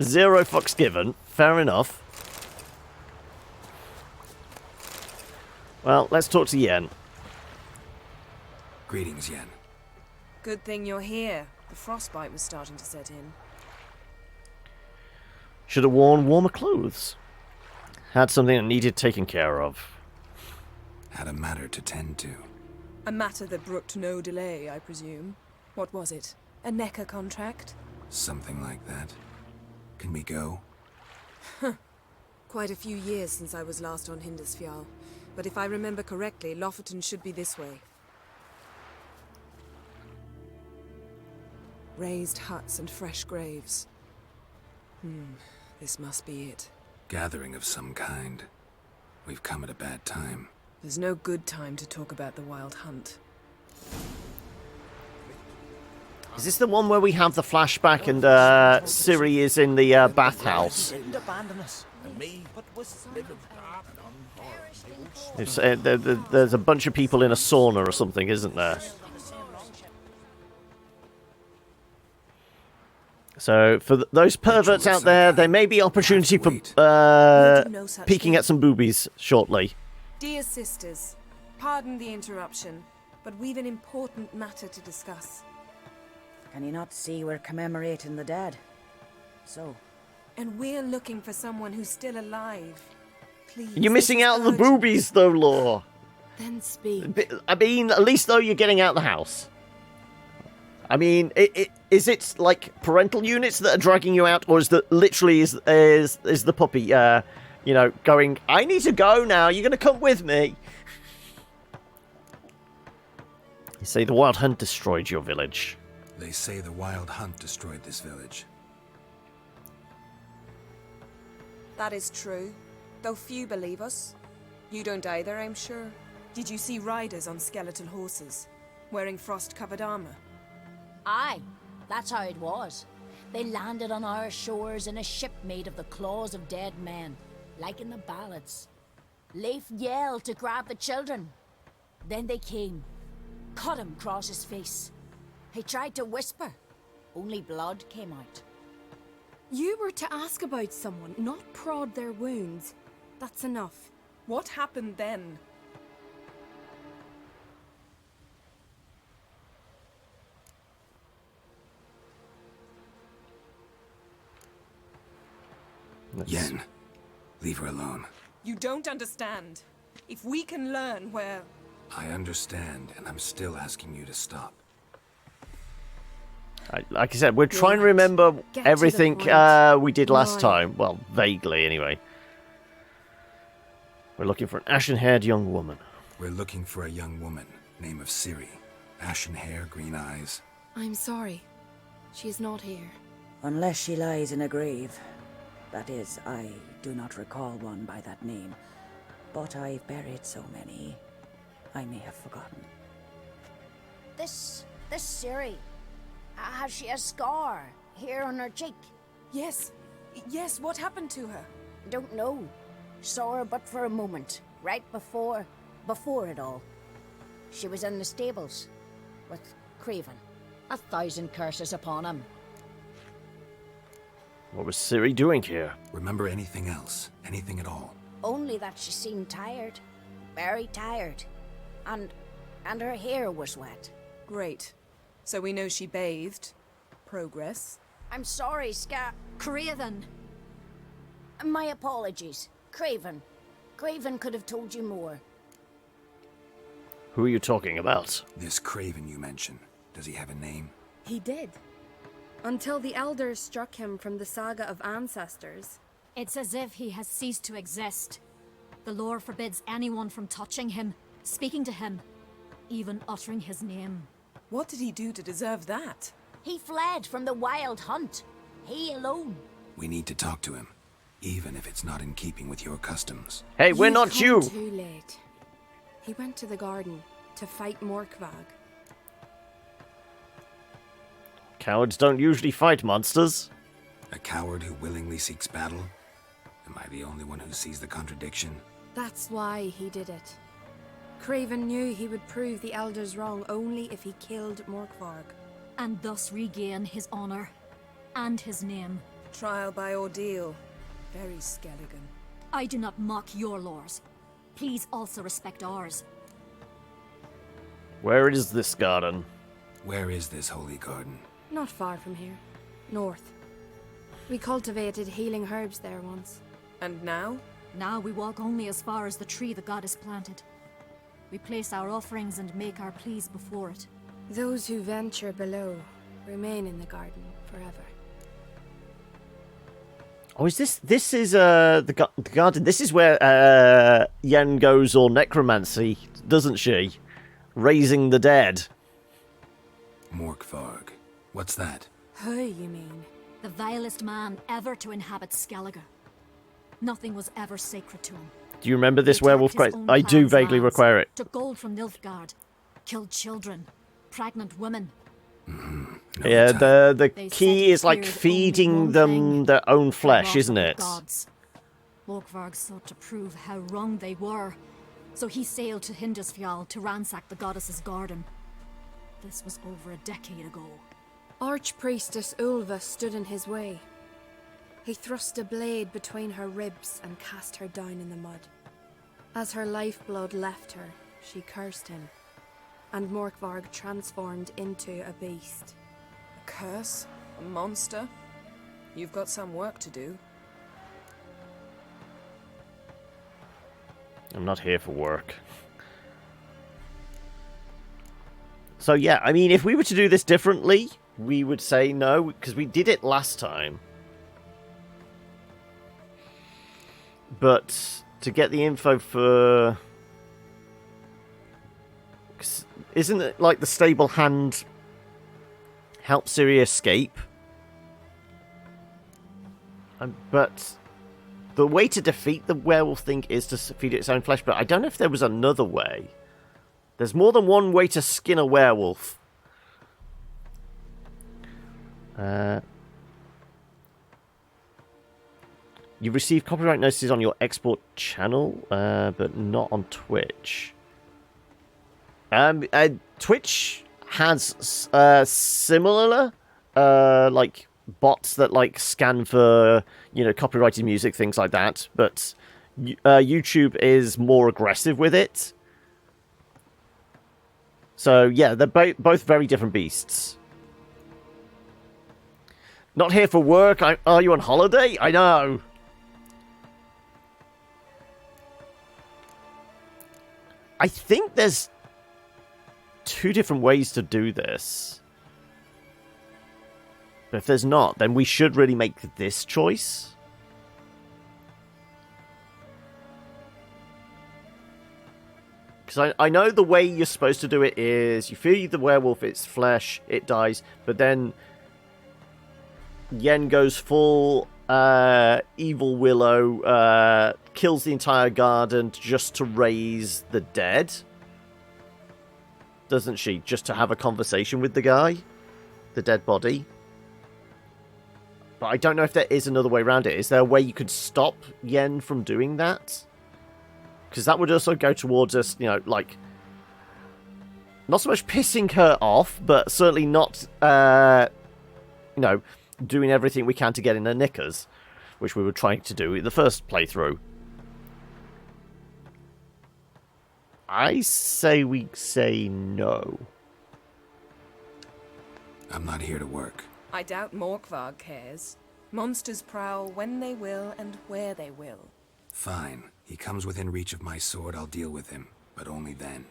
Zero fucks given. Fair enough. Well, let's talk to Yen. Greetings, Yen. Good thing you're here. The frostbite was starting to set in. Should have worn warmer clothes. Had something that needed taken care of. Had a matter to tend to. A matter that brooked no delay, I presume. What was it? A Necker contract? Something like that. Can we go? Quite a few years since I was last on Hindisfjall. But if I remember correctly, Lofoten should be this way. Raised huts and fresh graves. This must be it. Gathering of some kind. We've come at a bad time. There's no good time to talk about the Wild Hunt. Is this the one where we have the flashback and Ciri is in the bathhouse? Didn't abandon us. And me, but was It's, there's a bunch of people in a sauna or something, isn't there? So, for those perverts out there, there may be opportunity for peeking at some boobies shortly. Dear sisters, pardon the interruption, but we've an important matter to discuss. Can you not see we're commemorating the dead? So? And we're looking for someone who's still alive. Please. You're missing out on the boobies, though, Law. Then speak. I mean, at least, though, you're getting out of the house. I mean, is it like parental units that are dragging you out, or is that literally is the puppy, you know, going, I need to go now, you're going to come with me? You say the Wild Hunt destroyed your village. They say the Wild Hunt destroyed this village. That is true, though few believe us. You don't either, I'm sure. Did you see riders on skeletal horses, wearing frost-covered armor? Aye, that's how it was. They landed on our shores in a ship made of the claws of dead men, like in the ballads. Leif yelled to grab the children. Then they came, cut him across his face. He tried to whisper, only blood came out. You were to ask about someone, not prod their wounds. That's enough. What happened then? Yen, leave her alone. You don't understand. If we can learn where... I understand, and I'm still asking you to stop. Like I said, we're trying to remember everything we did last time. Well, vaguely, anyway. We're looking for an ashen-haired young woman. We're looking for a young woman, name of Ciri. Ashen hair, green eyes. I'm sorry. She is not here. Unless she lies in a grave. That is, I do not recall one by that name. But I've buried so many, I may have forgotten. This Ciri, has she a scar here on her cheek? Yes, what happened to her? Don't know. Saw her but for a moment, right before it all. She was in the stables with Craven. 1,000 curses upon him. What was Ciri doing here? Remember anything else? Anything at all? Only that she seemed tired. Very tired. And her hair was wet. Great. So we know she bathed. Progress. I'm sorry, Craven! My apologies. Craven. Craven could have told you more. Who are you talking about? This Craven you mentioned. Does he have a name? He did. Until the elders struck him from the saga of ancestors. It's as if he has ceased to exist. The lore forbids anyone from touching him, speaking to him, even uttering his name. What did he do to deserve that? He fled from the Wild Hunt. He alone. We need to talk to him, even if it's not in keeping with your customs. Hey, we're not you! Too late. He went to the garden to fight Morkvag. Cowards don't usually fight monsters. A coward who willingly seeks battle? Am I the only one who sees the contradiction? That's why he did it. Craven knew he would prove the elders wrong only if he killed Morkvarg. And thus regain his honor and his name. Trial by ordeal. Very Skellige. I do not mock your laws. Please also respect ours. Where is this garden? Where is this holy garden? Not far from here. North. We cultivated healing herbs there once. And now? Now we walk only as far as the tree the goddess planted. We place our offerings and make our pleas before it. Those who venture below remain in the garden forever. Oh, is this is the garden? This is where Yen goes all necromancy, doesn't she? Raising the dead. Morkvarg. What's that? Who, you mean? The vilest man ever to inhabit Skellige. Nothing was ever sacred to him. Do you remember this He werewolf attacked his quest? own I do clan's vaguely lands, require it. Took gold from Nilfgaard, killed children, pregnant women. Yeah, the They said key he is like feared only feeding one them thing, their own the flesh, wrath isn't of the it? gods. Morkvarg sought to prove how wrong they were, so he sailed to Hindisfjall to ransack the goddess's garden. This was over a decade ago. Archpriestess Ulva stood in his way. He thrust a blade between her ribs and cast her down in the mud. As her lifeblood left her, she cursed him, and Morkvarg transformed into a beast. A curse? A monster? You've got some work to do. I'm not here for work. So yeah, I mean, if we were to do this differently, we would say no, because we did it last time. But to get the info for... Isn't it like the stable hand help Ciri escape? But the way to defeat the werewolf thing is to feed it its own flesh, but I don't know if there was another way. There's more than one way to skin a werewolf. You receive copyright notices on your export channel, but not on Twitch. Twitch has similar like bots that like scan for, you know, copyrighted music, things like that, but YouTube is more aggressive with it. So yeah, they're both very different beasts. Not here for work. Are you on holiday? I know. I think there's 2 different ways to do this. But if there's not, then we should really make this choice. Because I know the way you're supposed to do it is you feed the werewolf its flesh, it dies, but then Yen goes full evil willow, kills the entire garden just to raise the dead. Doesn't she? Just to have a conversation with the guy, the dead body. But I don't know if there is another way around it. Is there a way you could stop Yen from doing that? Because that would also go towards us, you know, like, not so much pissing her off, but certainly not, you know, doing everything we can to get in her knickers, which we were trying to do in the first playthrough. I say we say no. I'm not here to work. I doubt Morkvarg cares. Monsters prowl when they will and where they will. Fine. He comes within reach of my sword, I'll deal with him. But only then.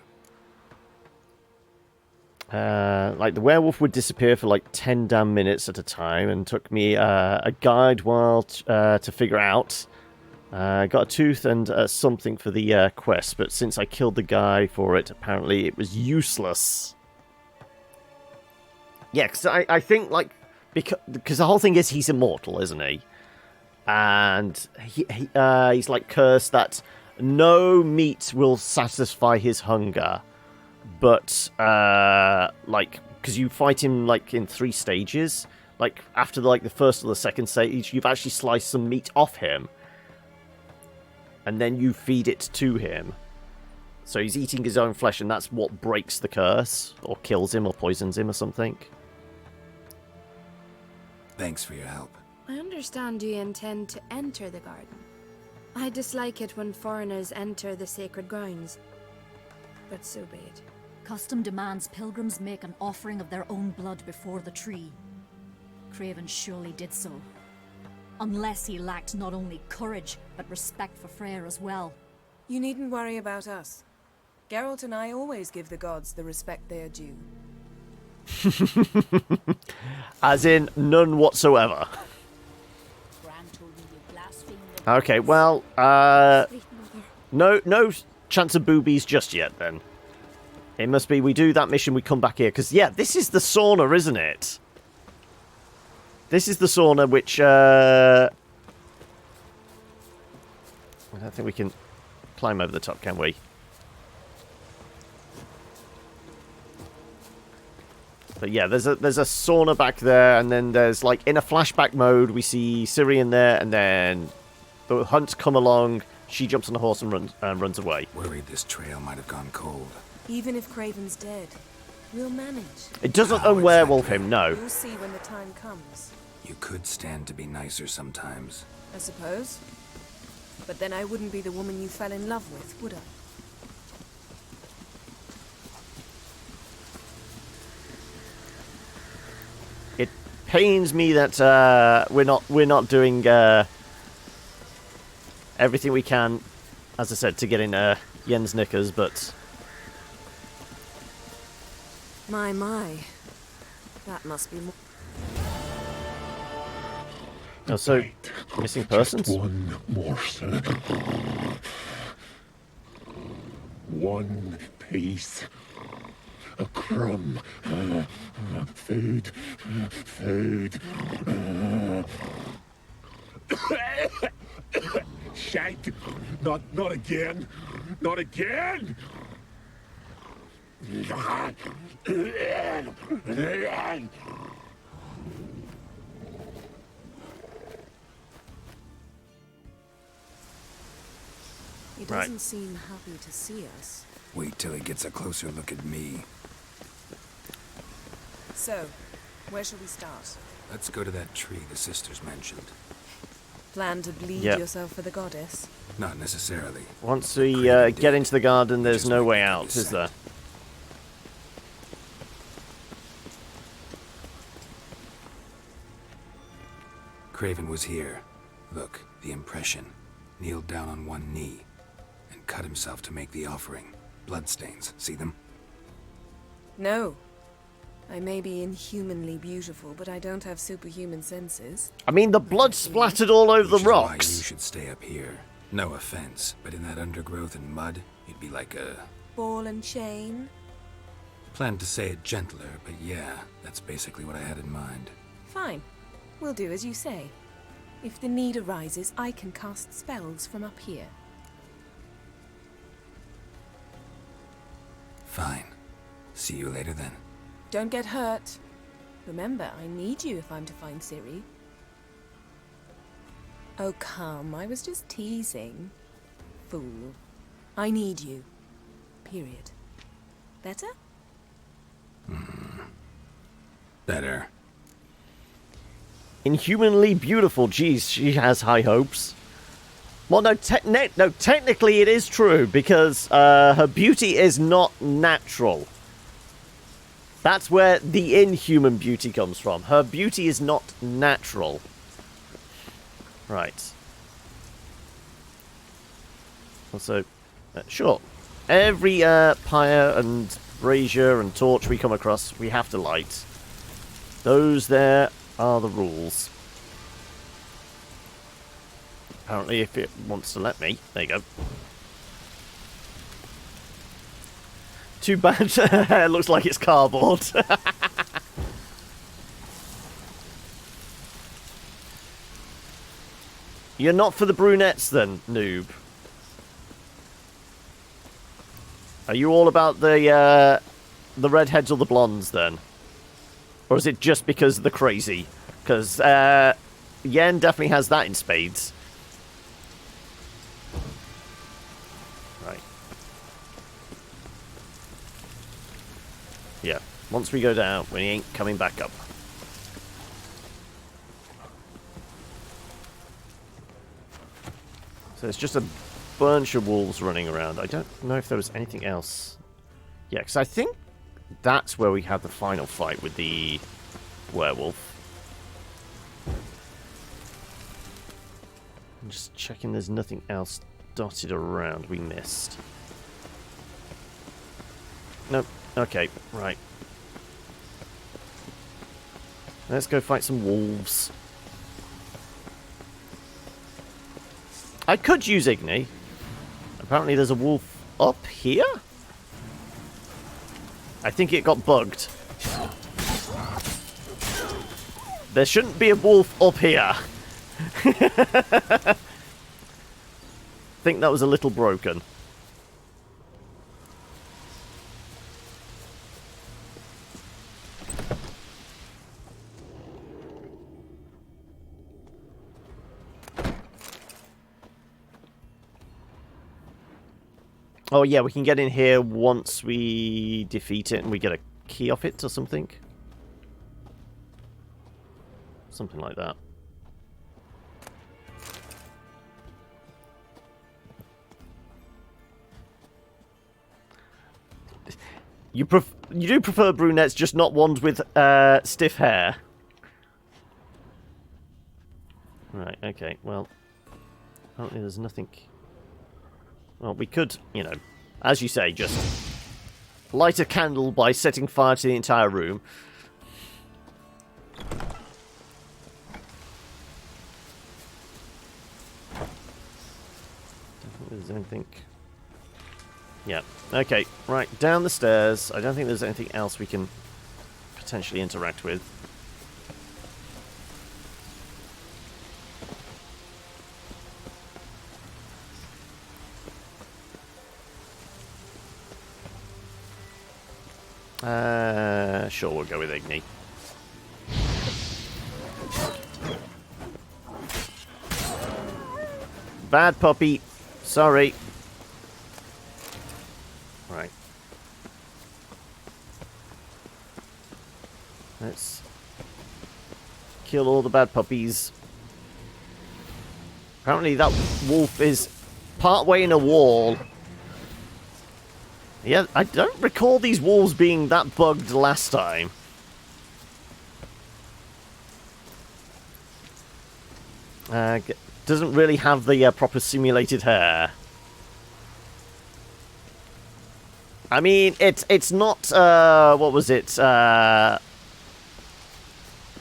Like, the werewolf would disappear for like 10 damn minutes at a time, and took me a guide while to figure out. Got a tooth and something for the quest, but since I killed the guy for it, apparently it was useless. Yeah, because I think, like, because the whole thing is he's immortal, isn't he? And he's like cursed that no meat will satisfy his hunger. But, like, because you fight him, like, in 3 stages. Like, after, like, the first or the second stage, you've actually sliced some meat off him. And then you feed it to him. So he's eating his own flesh, and that's what breaks the curse. Or kills him, or poisons him, or something. Thanks for your help. I understand you intend to enter the garden. I dislike it when foreigners enter the sacred grounds. But so be it. Custom demands pilgrims make an offering of their own blood before the tree. Craven surely did so. Unless he lacked not only courage, but respect for Freyr as well. You needn't worry about us. Geralt and I always give the gods the respect they are due. As in, none whatsoever. Okay, well, no chance of boobies just yet, then. It must be we do that mission, we come back here. Because, yeah, this is the sauna, isn't it? This is the sauna which, I don't think we can... climb over the top, can we? But yeah, there's a sauna back there, and then there's like in a flashback mode we see Ciri in there, and then the hunts come along. She jumps on a horse and runs away. Worried this trail might have gone cold. Even if Craven's dead, we'll manage. It doesn't unwerewolf him, no. You'll see when the time comes. You could stand to be nicer sometimes. I suppose. But then I wouldn't be the woman you fell in love with, would I? It pains me that we're not doing everything we can, as I said, to get in Yen's knickers, but My. That must be more. oh, so missing persons. One morsel. One piece. A crumb. Food. Food. Shank. Not again. Not again. He doesn't seem happy to see us. Wait till he gets a closer look at me. So, where shall we start? Let's go to that tree the sisters mentioned. Plan to bleed yourself for the goddess? Not necessarily. Once we get into the garden, there's no way out, is there? Craven was here. Look, the impression. Kneeled down on one knee and cut himself to make the offering. Bloodstains. See them? No. I may be inhumanly beautiful, but I don't have superhuman senses. I mean, the blood splattered all over the rocks. Which is why you should stay up here. No offense, but in that undergrowth and mud, you'd be like a... ball and chain? Planned to say it gentler, but yeah, that's basically what I had in mind. Fine. We'll do as you say. If the need arises, I can cast spells from up here. Fine. See you later then. Don't get hurt. Remember, I need you if I'm to find Ciri. Oh, come. I was just teasing. Fool. I need you. Period. Better? Better. Inhumanly beautiful. Jeez, she has high hopes. Well, no, technically it is true, because her beauty is not natural. That's where the inhuman beauty comes from. Her beauty is not natural. Right. Also, sure. Every pyre and brazier and torch we come across, we have to light. Those there are the rules. Apparently, if it wants to let me. There you go. Too bad. It looks like it's cardboard. You're not for the brunettes then, noob. Are you all about the redheads or the blondes then? Or is it just because they're crazy? Because Yen definitely has that in spades. Right. Yeah. Once we go down, we ain't coming back up. So it's just a bunch of wolves running around. I don't know if there was anything else. Yeah, because I think that's where we had the final fight with the werewolf. I'm just checking there's nothing else dotted around we missed. Nope. Okay, right. Let's go fight some wolves. I could use Igni. Apparently there's a wolf up here? I think it got bugged. There shouldn't be a wolf up here. think that was a little broken. Oh yeah, we can get in here once we defeat it and we get a key off it or something. Something like that. You do prefer brunettes, just not ones with stiff hair. Right, okay, well, apparently there's nothing. Well, we could, you know, as you say, just light a candle by setting fire to the entire room. Don't think there's anything. Yeah, okay, right, down the stairs. I don't think there's anything else we can potentially interact with. Sure, we'll go with Igni. Bad puppy. Sorry. Right. Let's kill all the bad puppies. Apparently that wolf is partway in a wall. Yeah, I don't recall these wolves being that bugged last time. Doesn't really have the proper simulated hair. I mean, it's not, what was it? What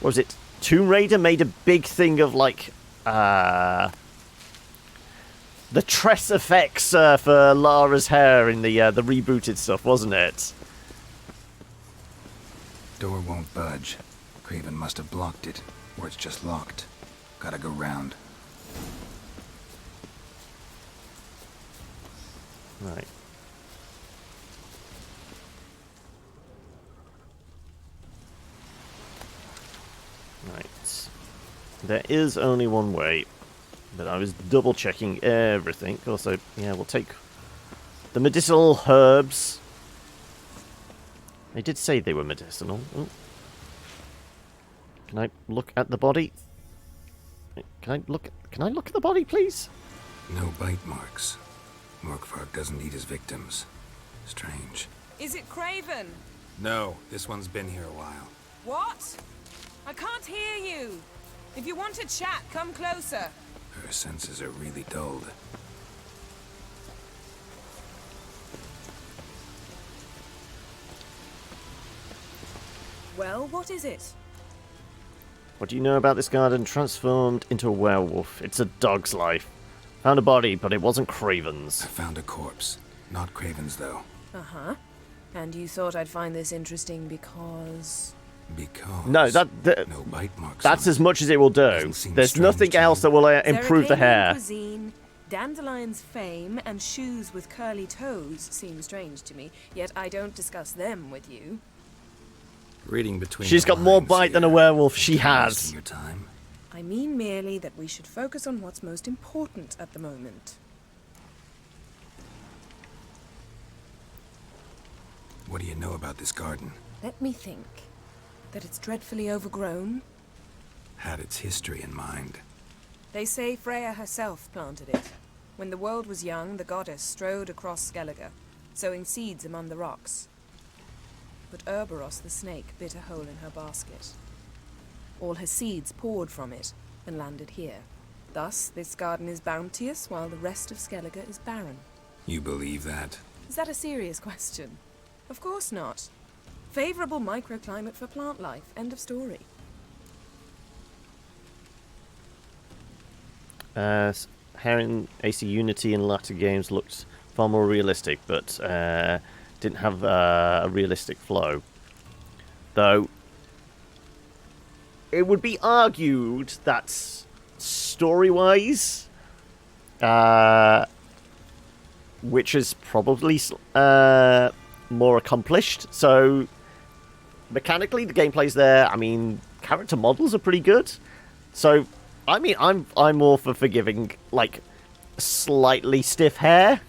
was it? Tomb Raider made a big thing of, like, the tress effects for Lara's hair in the rebooted stuff, wasn't it? Door won't budge. Craven must have blocked it, or it's just locked. Gotta go round. Right. Right. There is only one way. But I was double checking everything. Also, yeah, we'll take the medicinal herbs. They did say they were medicinal. Oh. Can I look at the body? Can I look at the body, please? No bite marks. Morkvark doesn't eat his victims. Strange. Is it Craven? No, this one's been here a while. What? I can't hear you. If you want to chat, come closer. Her senses are really dulled. Well, what is it? What do you know about this garden transformed into a werewolf? It's a dog's life. Found a body, but it wasn't Craven's. I found a corpse. Not Craven's, though. Uh-huh. And you thought I'd find this interesting because... Because... No, no bite marks. That's as much as it will do. There's nothing else that will improve the hair. Cuisine, Dandelion's fame, and shoes with curly toes seem strange to me, yet I don't discuss them with you. Reading between She's got more bite than a werewolf. She has. Your time. I mean merely that we should focus on what's most important at the moment. What do you know about this garden? Let me think. That it's dreadfully overgrown. Had its history in mind. They say Freya herself planted it. When the world was young, the goddess strode across Skellige, sowing seeds among the rocks. But Urboros the snake bit a hole in her basket. All her seeds poured from it and landed here. Thus, this garden is bounteous while the rest of Skellige is barren. You believe that? Is that a serious question? Of course not. Favorable microclimate for plant life. End of story. Hair in AC Unity and latter games looked far more realistic, but didn't have a realistic flow. Though, it would be argued that story-wise, which is probably more accomplished. So mechanically, the gameplay's there. I mean, character models are pretty good. So, I mean, I'm all for forgiving like slightly stiff hair.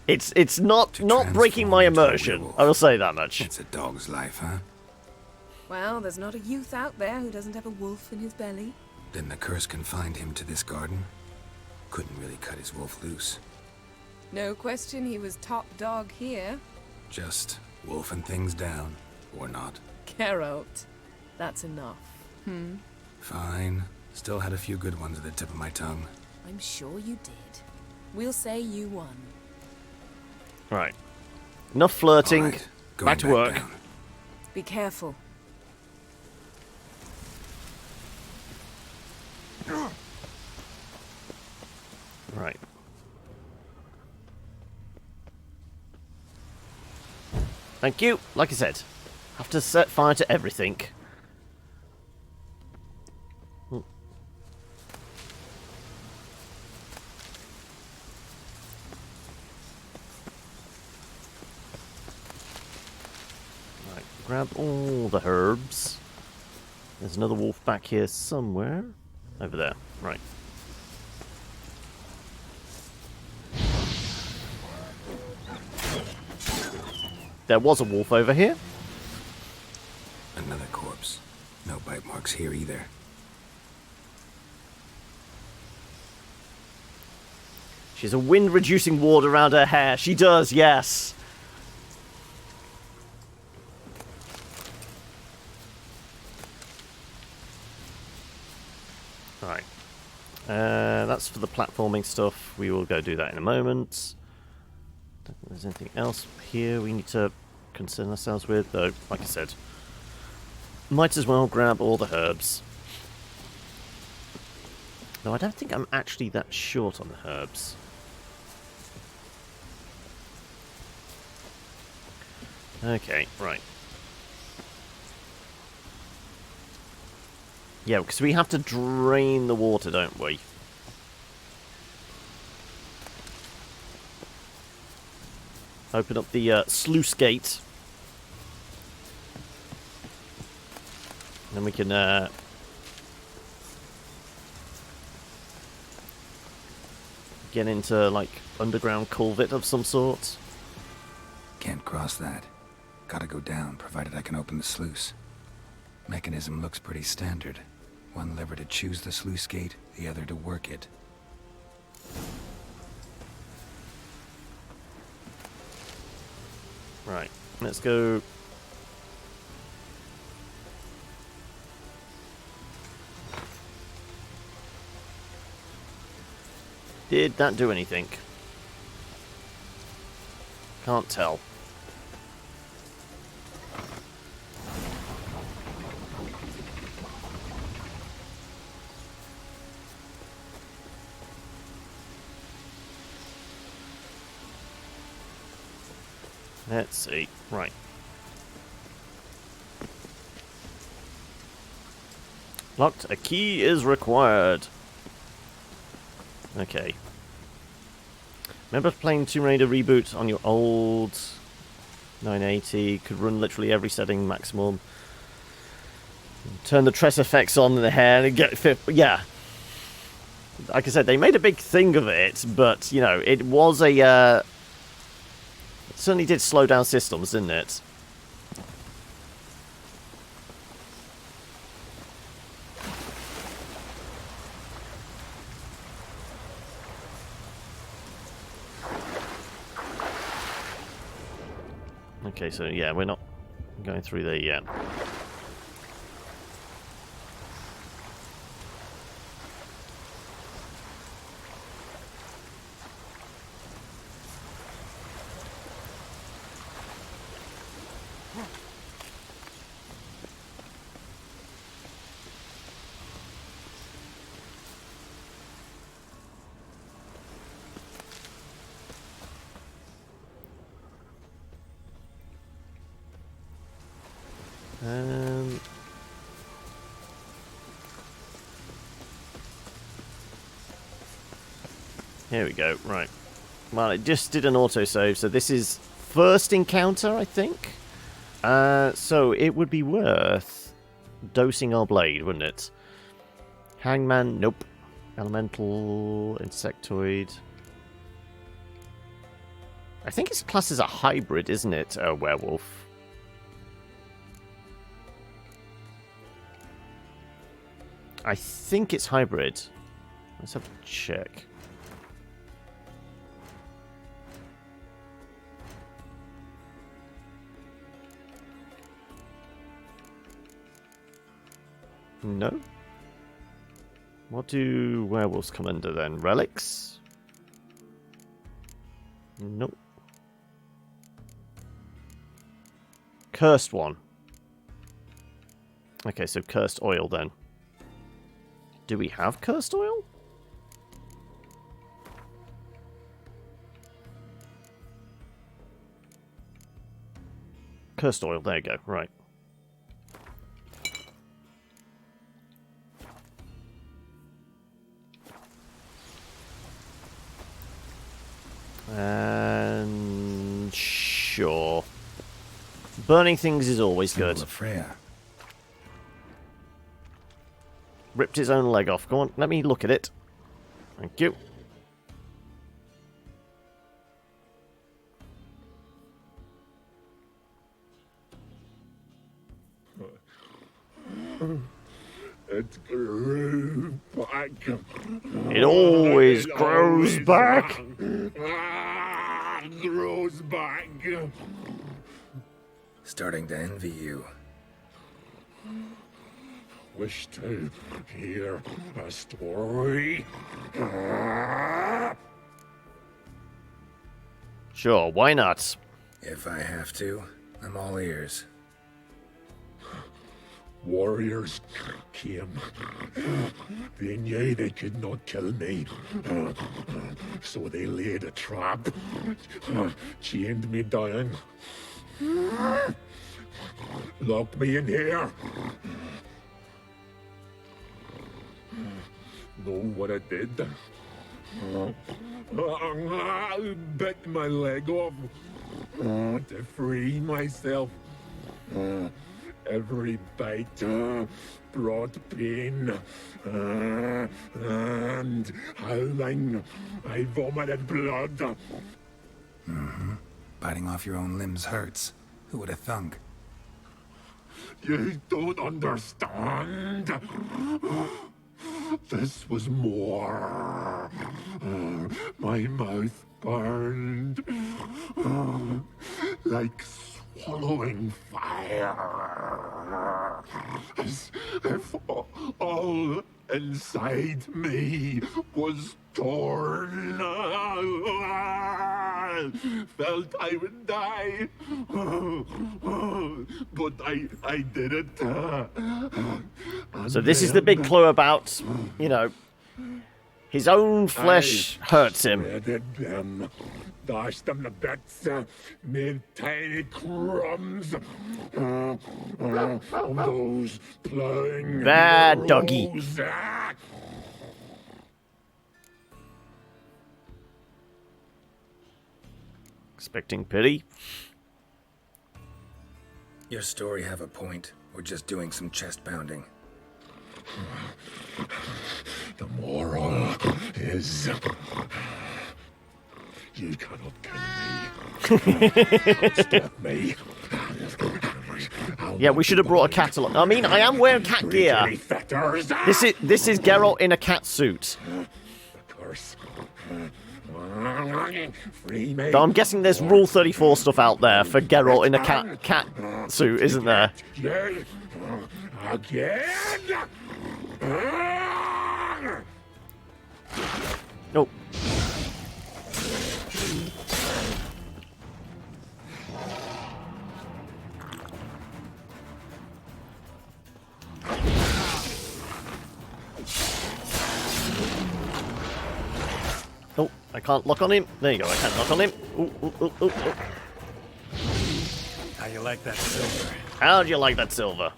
It's not breaking my immersion. I will say that much. It's a dog's life, huh? Well, there's not a youth out there who doesn't have a wolf in his belly. Then the curse confined him to this garden? Couldn't really cut his wolf loose. No question he was top dog here. Just wolfing things down, or not. Geralt, that's enough. Fine. Still had a few good ones at the tip of my tongue. I'm sure you did. We'll say you won. Right. Enough flirting. All right, back to work. down. Be careful. Right. Thank you. Like I said, have to set fire to everything. Right, grab all the herbs. There's another wolf back here somewhere. Over there. Right. There was a wolf over here. Another corpse. No bite marks here either. She has a wind-reducing ward around her hair. She does, yes. Right. That's for the platforming stuff. We will go do that in a moment. Don't think there's anything else here we need to concern ourselves with, though, like I said, might as well grab all the herbs. Though I don't think I'm actually that short on the herbs. Okay, right. Yeah, because we have to drain the water, don't we? Open up the sluice gate. Then we can get into, like, underground culvert of some sort. Can't cross that. Gotta go down, provided I can open the sluice. Mechanism looks pretty standard. One lever to choose the sluice gate, the other to work it. Right, let's go. Did that do anything? Can't tell. Let's see. Right. Locked. A key is required. Okay. Remember playing Tomb Raider Reboot on your old 980? Could run literally every setting maximum. Turn the tress effects on in the hair and get fit. Yeah. Like I said, they made a big thing of it, but, you know, it was a... It certainly did slow down systems, didn't it? Okay, so yeah, we're not going through there yet. Here we go, right. Well, it just did an autosave, so this is first encounter, I think. So it would be worth dosing our blade, wouldn't it? Hangman, nope. Elemental, insectoid. I think it's classed as a hybrid, isn't it? A werewolf. I think it's hybrid. Let's have to check. No? What do werewolves come under then? Relics? Nope. Cursed one. Okay, so cursed oil then. Do we have cursed oil? Cursed oil, there you go, right. And sure. Burning things is always good. Freya. Ripped his own leg off. Go on, let me look at it. Thank you. It grew back. It always grows back. Grows back. Starting to envy you. Wish to hear a story? Sure, why not? If I have to, I'm all ears. Warriors came. They knew they could not kill me. So they laid a trap. Chained me down. Locked me in here. Know what I did? I bit my leg off to free myself. Every bite brought pain, and howling, I vomited blood. Mm-hmm. Biting off your own limbs hurts. Who would have thunk? You don't understand. This was more. My mouth burned like swallowing fire, as if all inside me was torn. Felt I would die, but I did it. So this is the big clue about, you know, his own flesh hurts him. Them, dashed them to bits, made tiny crumbs of those plowing Bad doggy. heroes. Expecting pity. Your story have a point, or just doing some chest pounding? The moral is you cannot kill me. Stop me. Yeah, we should have brought a catalog. I mean, I am wearing cat gear. This is Geralt in a cat suit. Though I'm guessing there's Rule 34 stuff out there for Geralt in a cat suit, isn't there? Again. Nope. Oh, I can't lock on him. There you go, I can't lock on him. Ooh, ooh, ooh, ooh, ooh. How you like that silver? How'd you like that silver?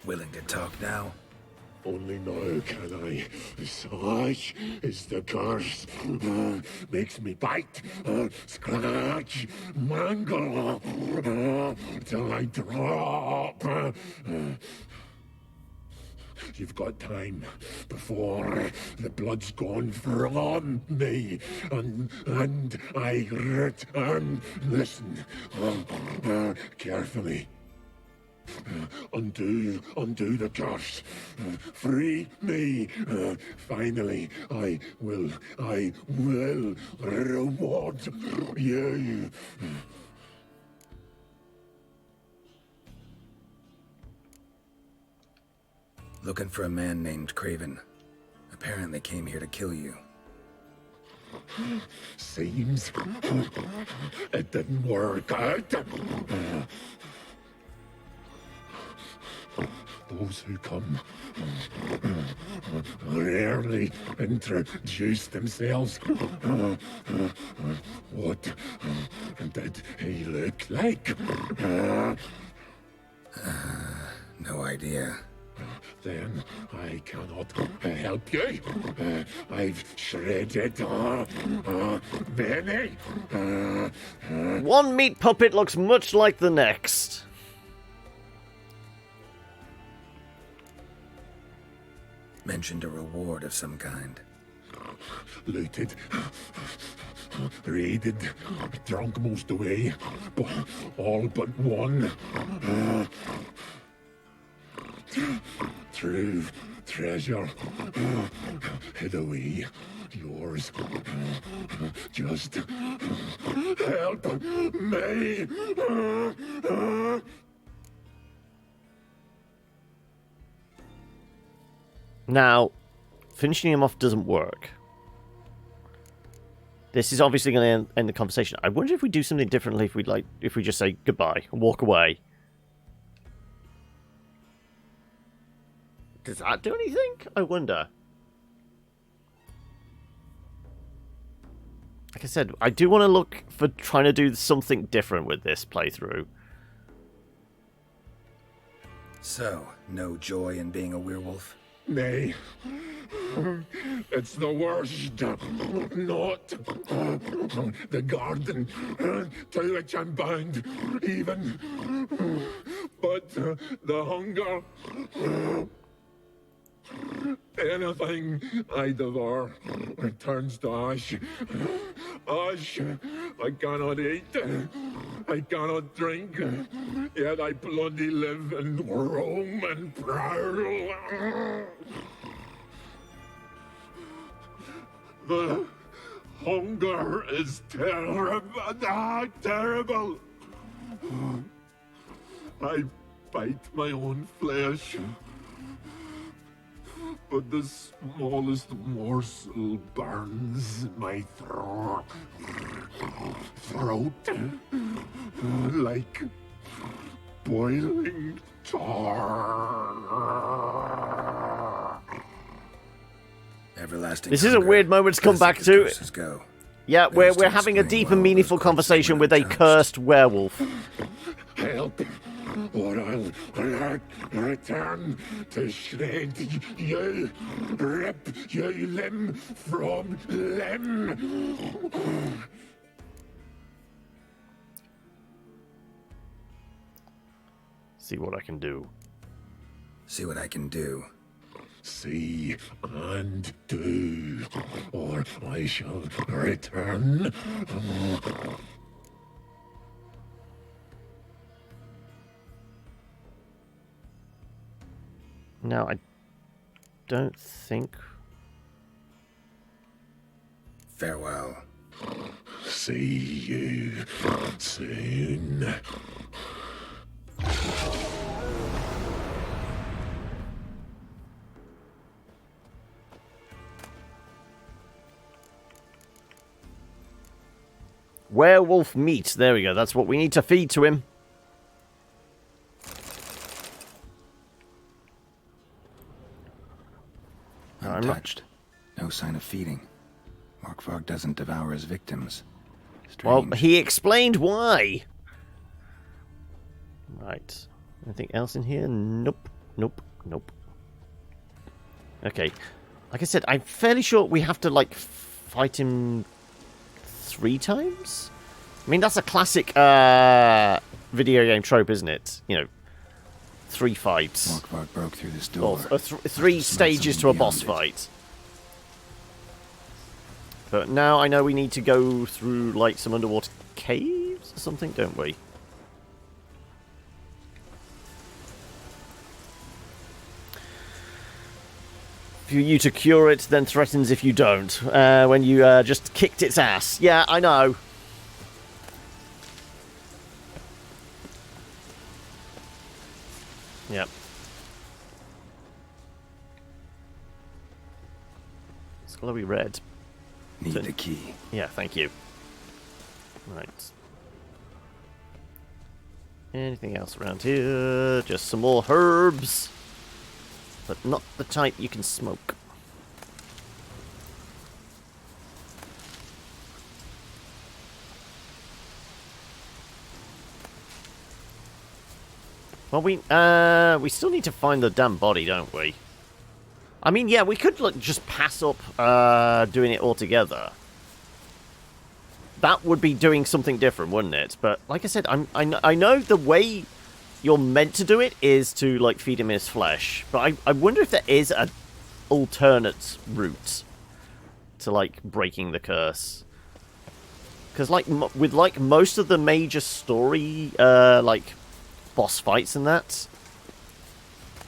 Willing to talk now? Only now can I. Such is the curse. Makes me bite, scratch, mangle, till I drop. You've got time before the blood's gone from me, and I return. Listen, carefully. Undo the curse. Free me. Finally, I will reward you. Looking for a man named Craven. Apparently came here to kill you. Seems it didn't work out. Those who come rarely introduce themselves. What did he look like? No idea. Then I cannot help you. I've shredded many. One meat puppet looks much like the next. Mentioned a reward of some kind. Looted, raided, drunk most away, but all but one. True treasure hid away. Yours. Just help me. Now, finishing him off doesn't work. This is obviously going to end the conversation. I wonder if we do something differently if we just say goodbye and walk away. Does that do anything? I wonder. Like I said, I do want to look for trying to do something different with this playthrough. So, no joy in being a werewolf? Nay. It's the worst. Not the garden to which I'm bound, even. But the hunger. Anything I devour turns to ash. Ash. I cannot eat. I cannot drink. Yet I bloody live and roam and prowl. The hunger is terrible. I bite my own flesh. But the smallest morsel burns my throat like boiling tar. Everlasting. This is a weird moment to come back to. Go. Yeah, we're having a deep and meaningful conversation with a cursed werewolf. Help, or I'll return to shred you, rip you limb from limb. See what I can do. See what I can do. See and do, or I shall return. No, I don't think. Farewell. See you soon. Werewolf meat. There we go. That's what we need to feed to him. Untouched. No sign of feeding. Morkvarg doesn't devour his victims. Strange. Well, he explained why. Right. Anything else in here? Nope. Nope. Nope. Okay. Like I said, I'm fairly sure we have to, like, fight him 3 times? I mean, that's a classic video game trope, isn't it? You know, 3 fights. Morkvark broke through this door. Or 3 stages to a boss fight. But now I know we need to go through, like, some underwater caves or something, don't we? For you to cure it, then threatens if you don't. When you just kicked its ass. Yeah, I know. Yep. Skellige RED. Need the key. Yeah, thank you. Right. Anything else around here? Just some more herbs. But not the type you can smoke. Well, we still need to find the damn body, don't we? I mean, yeah, we could like, just pass up doing it altogether. That would be doing something different, wouldn't it? But like I said, I know the way you're meant to do it is to like feed him his flesh. But I wonder if there is an alternate route to like breaking the curse. Because like with like most of the major story like boss fights and that,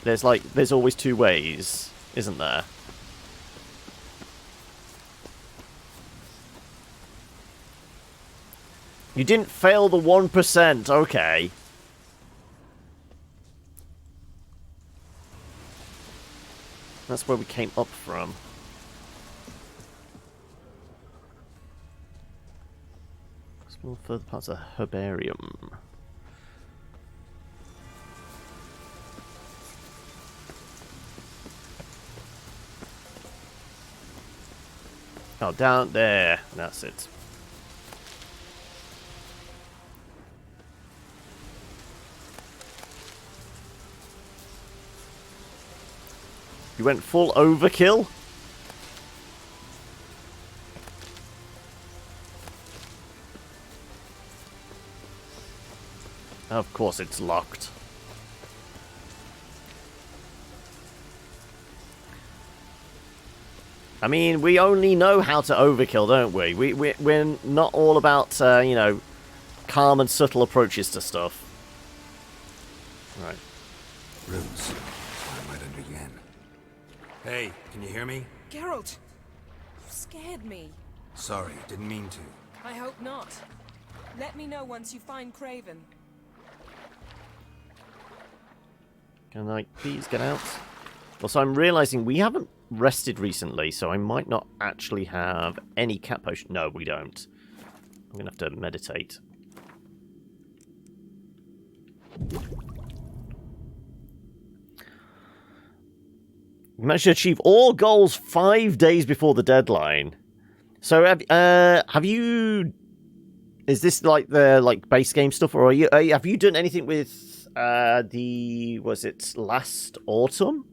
there's always 2 ways, isn't there? You didn't fail the 1%, okay. That's where we came up from. Explore further parts of the herbarium. Oh, down there. That's it. You went full overkill? Of course it's locked. I mean, we only know how to overkill, don't we? We're not all about, you know, calm and subtle approaches to stuff. Right. Roots. I'm right under Yen. Hey, can you hear me? Geralt! You scared me. Sorry, didn't mean to. I hope not. Let me know once you find Craven. Can I please get out? Also, I'm realizing we haven't rested recently, so I might not actually have any cat potion. No, we don't. I'm gonna have to meditate. We managed to achieve all goals 5 days before the deadline. So have you? Is this like the base game stuff, or have you done anything with was it last autumn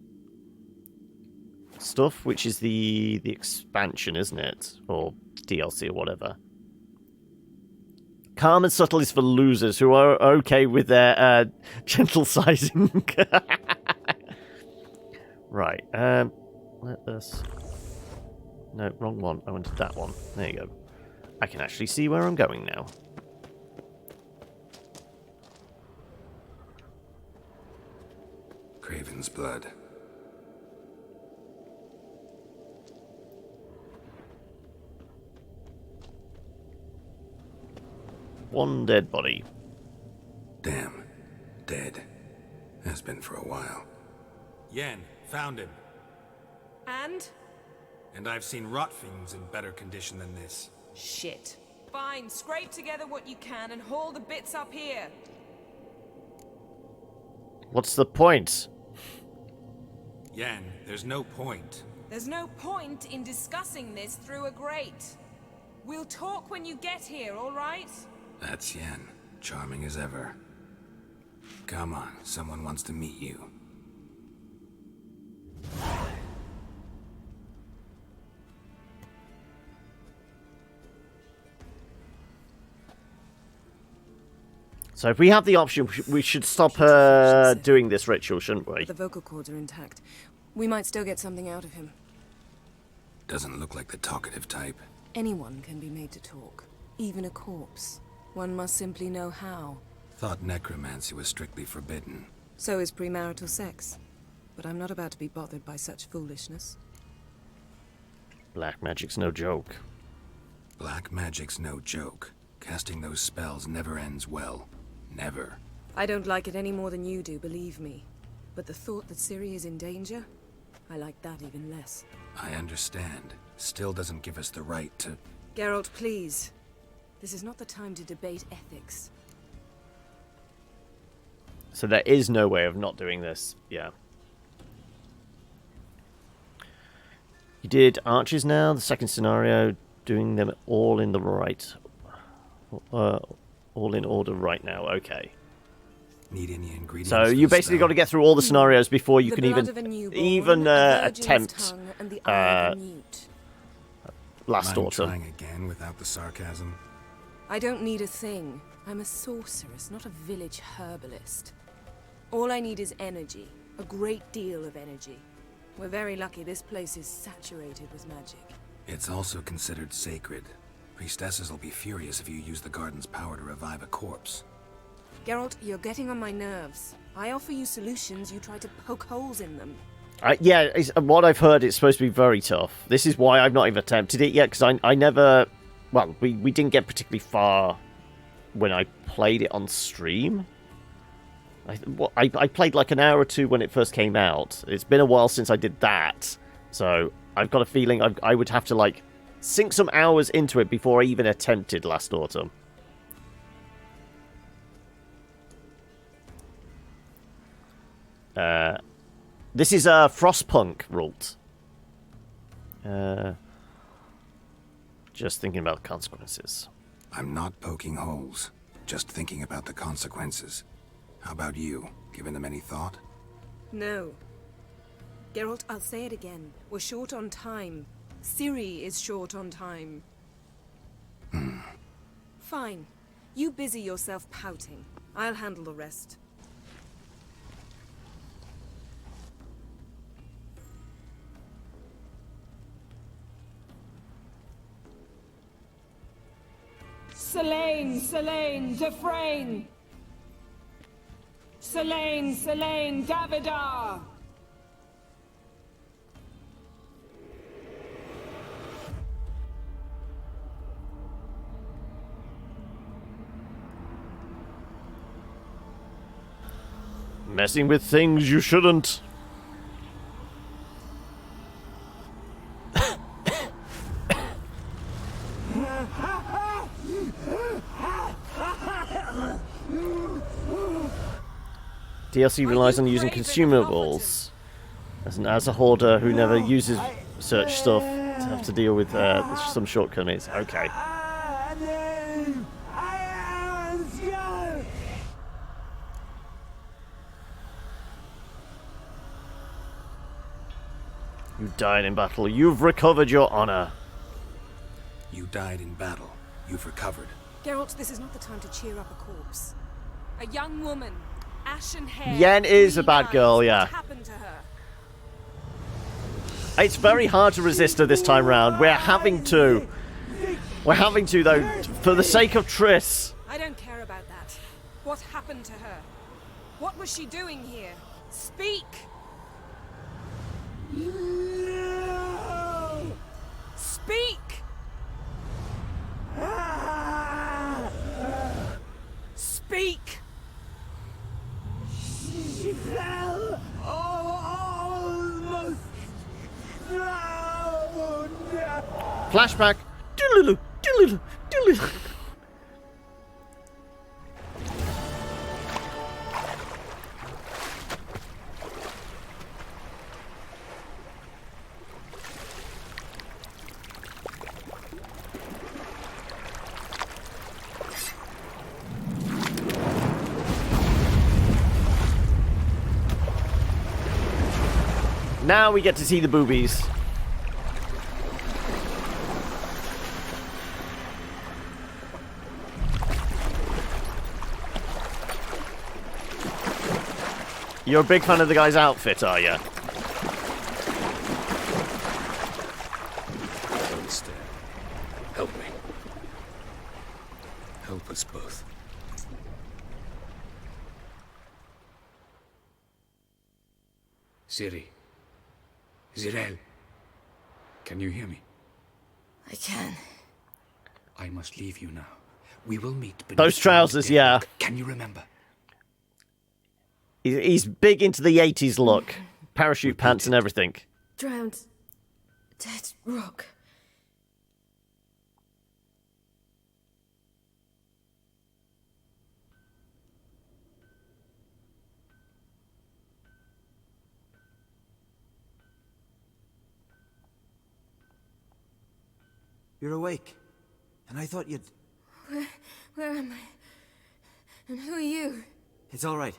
stuff, which is the expansion, isn't it, or DLC or whatever? Calm and subtle is for losers who are okay with their gentle sizing. Right. Let us. No, wrong one. I wanted that one. There you go. I can actually see where I'm going now. Craven's blood. One dead body. Damn. Dead. Has been for a while. Yen, found him. And? And I've seen rot fiends in better condition than this. Shit. Fine, scrape together what you can and haul the bits up here. What's the point? Yen, there's no point. There's no point in discussing this through a grate. We'll talk when you get here, all right? That's Yen. Charming as ever. Come on, someone wants to meet you. So if we have the option, we should stop doing this ritual, shouldn't we? The vocal cords are intact. We might still get something out of him. Doesn't look like the talkative type. Anyone can be made to talk. Even a corpse. One must simply know how. Thought necromancy was strictly forbidden. So is premarital sex. But I'm not about to be bothered by such foolishness. Black magic's no joke. Black magic's no joke. Casting those spells never ends well. Never. I don't like it any more than you do, believe me. But the thought that Ciri is in danger? I like that even less. I understand. Still doesn't give us the right to... Geralt, please. This is not the time to debate ethics. So there is no way of not doing this. Yeah. You did archers now, the second scenario, doing them all in the right... all in order right now, okay. Need any ingredients? So you basically got to get through all the scenarios before you can even attempt Last Autumn. Trying again without the sarcasm. I don't need a thing. I'm a sorceress, not a village herbalist. All I need is energy, a great deal of energy. We're very lucky this place is saturated with magic. It's also considered sacred. Priestesses will be furious if you use the garden's power to revive a corpse. Geralt, you're getting on my nerves. I offer you solutions, you try to poke holes in them. Yeah, what I've heard, it's supposed to be very tough. This is why I've not even attempted it yet, because I never... Well, we didn't get particularly far when I played it on stream. I played like an hour or two when it first came out. It's been a while since I did that. So I've got a feeling I would have to, like, sink some hours into it before I even attempted Last Autumn. This is a Frostpunk Rult. Just thinking about the consequences. I'm not poking holes, just thinking about the consequences. How about you? Given them any thought? No. Geralt, I'll say it again. We're short on time. Ciri is short on time. Fine. You busy yourself pouting. I'll handle the rest. Selene, Selene, Defrain! Selene, Selene, Davidar! Messing with things you shouldn't. DLC relies on using consumables. As a hoarder who never uses such stuff, to have to deal with some shortcomings. Okay. You died in battle. You've recovered your honor. You died in battle. You've recovered. Geralt, this is not the time to cheer up a corpse. A young woman, ashen hair. Yen is a bad girl, yeah. What happened to her? It's very hard to resist her this time round. We're having to. We're having to, though, for the sake of Triss. I don't care about that. What happened to her? What was she doing here? Speak! Speak! Speak! She fell almost drowned. Flashback. Doodaloo, doodaloo, doodaloo. Now we get to see the boobies. You're a big fan of the guy's outfit, are you? Don't stare. Help me. Help us both. Ciri. Zirel. Can you hear me? I can. I must leave you now. We will meet beneath Those trousers, the yeah. rock. Can you remember? He's big into the 80s look. Parachute pants and everything. Drowned. Dead rock. You're awake. And I thought you'd... Where am I? And who are you? It's all right.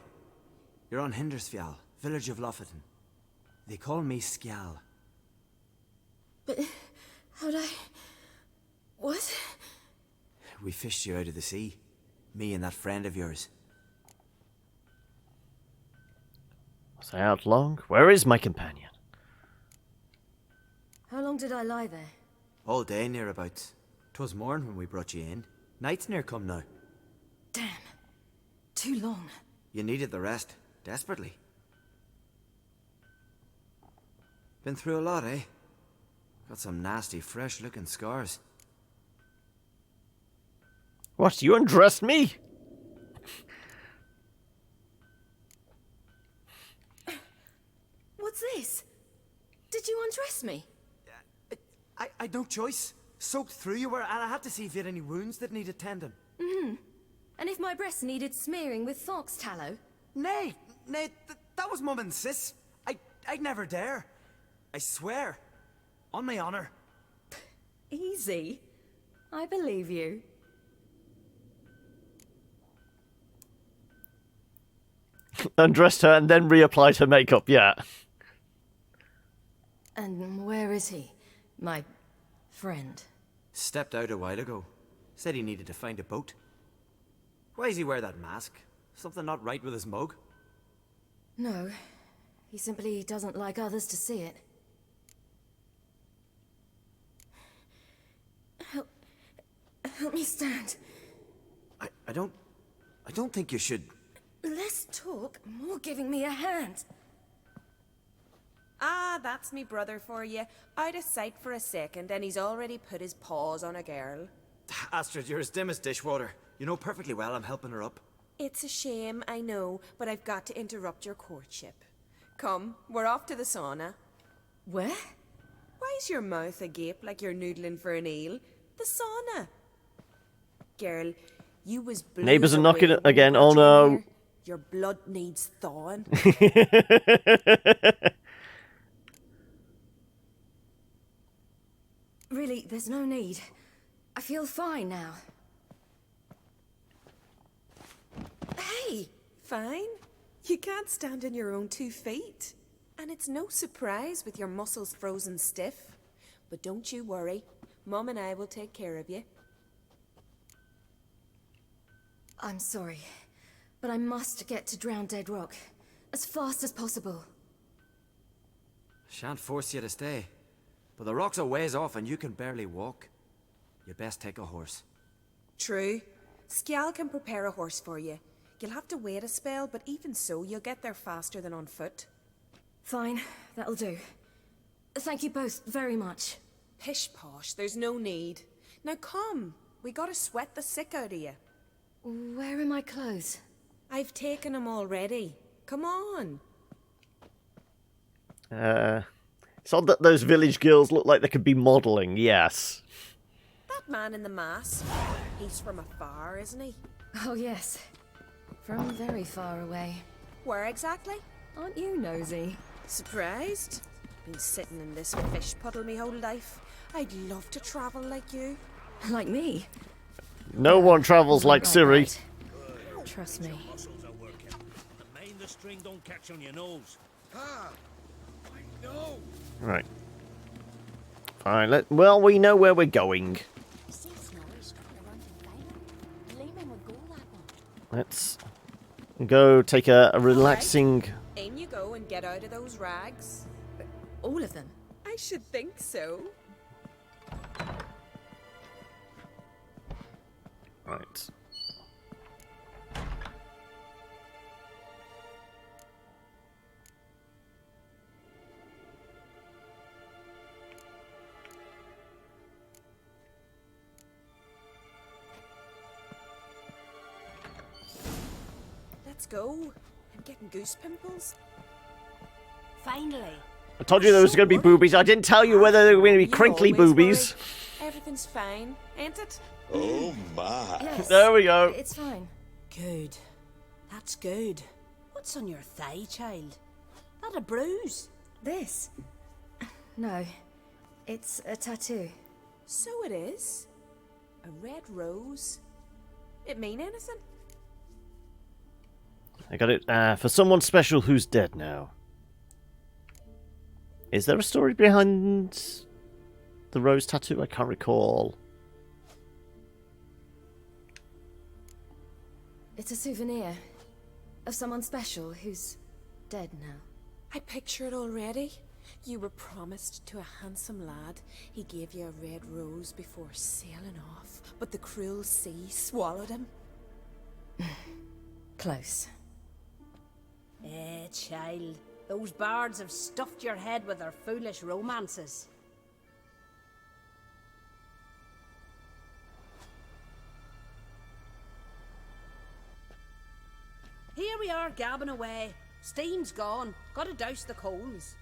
You're on Hindersfjall, village of Lofoten. They call me Skjal. But how'd I... What? We fished you out of the sea. Me and that friend of yours. Was I out long? Where is my companion? How long did I lie there? All day nearabouts. 'Twas morn when we brought you in. Night's near come now. Damn. Too long. You needed the rest. Desperately. Been through a lot, eh? Got some nasty, fresh-looking scars. What, you undressed me? What's this? Did you undress me? I had no choice. Soaked through you were, and I had to see if you had any wounds that needed tending. Mm-hmm. And if my breasts needed smearing with fox tallow? Nay, that was Mum and Sis. I'd never dare. I swear. On my honor. Easy. I believe you. Undressed her and then reapplied her makeup, yeah. And where is he? My friend. Stepped out a while ago. Said he needed to find a boat. Why does he wear that mask? Something not right with his mug? No. He simply doesn't like others to see it. Help me stand. I don't think you should... Less talk, more giving me a hand. Ah, that's me brother for you. Out of sight for a second, and he's already put his paws on a girl. Astrid, you're as dim as dishwater. You know perfectly well I'm helping her up. It's a shame, I know, but I've got to interrupt your courtship. Come, we're off to the sauna. Where? Why's your mouth agape like you're noodling for an eel? The sauna. Girl, you was blue. Neighbours are knocking it again. Oh no. Your blood needs thawing. Really, there's no need. I feel fine now. Hey, fine. You can't stand on your own 2 feet. And it's no surprise with your muscles frozen stiff. But don't you worry. Mum and I will take care of you. I'm sorry, but I must get to Drowned Dead Rock as fast as possible. Shan't force you to stay. But the rock's a ways off and you can barely walk. You best take a horse. True. Skjal can prepare a horse for you. You'll have to wait a spell, but even so, you'll get there faster than on foot. Fine, that'll do. Thank you both very much. Pish-posh, there's no need. Now come, we gotta sweat the sick out of you. Where are my clothes? I've taken them already. Come on. It's odd that those village girls look like they could be modelling, yes. That man in the mask, he's from afar, isn't he? Oh yes, from very far away. Where exactly? Aren't you nosy? Surprised? Been sitting in this fish puddle me whole life. I'd love to travel like you. Like me? No one travels like Ciri. Trust me. Mind the string don't catch on your nose. Ah, I know. Right. Fine, well, we know where we're going. Let's go take a relaxing In you go and get out of those rags. All of them? I should think so. Right. Let's go. I'm getting goose pimples. Finally. I told you there was going to be boobies. I didn't tell you whether they were going to be crinkly boobies. Everything's fine, ain't it? Oh my. Yes. There we go. It's fine. Good. That's good. What's on your thigh, child? Not a bruise. This? No. It's a tattoo. So it is. A red rose. It mean anything? I got it for someone special who's dead now. Is there a story behind the rose tattoo? I can't recall. It's a souvenir of someone special who's dead now. I picture it already. You were promised to a handsome lad. He gave you a red rose before sailing off, but the cruel sea swallowed him. Close. Child. Those bards have stuffed your head with their foolish romances. Here we are, gabbing away. Steam's gone. Gotta douse the coals.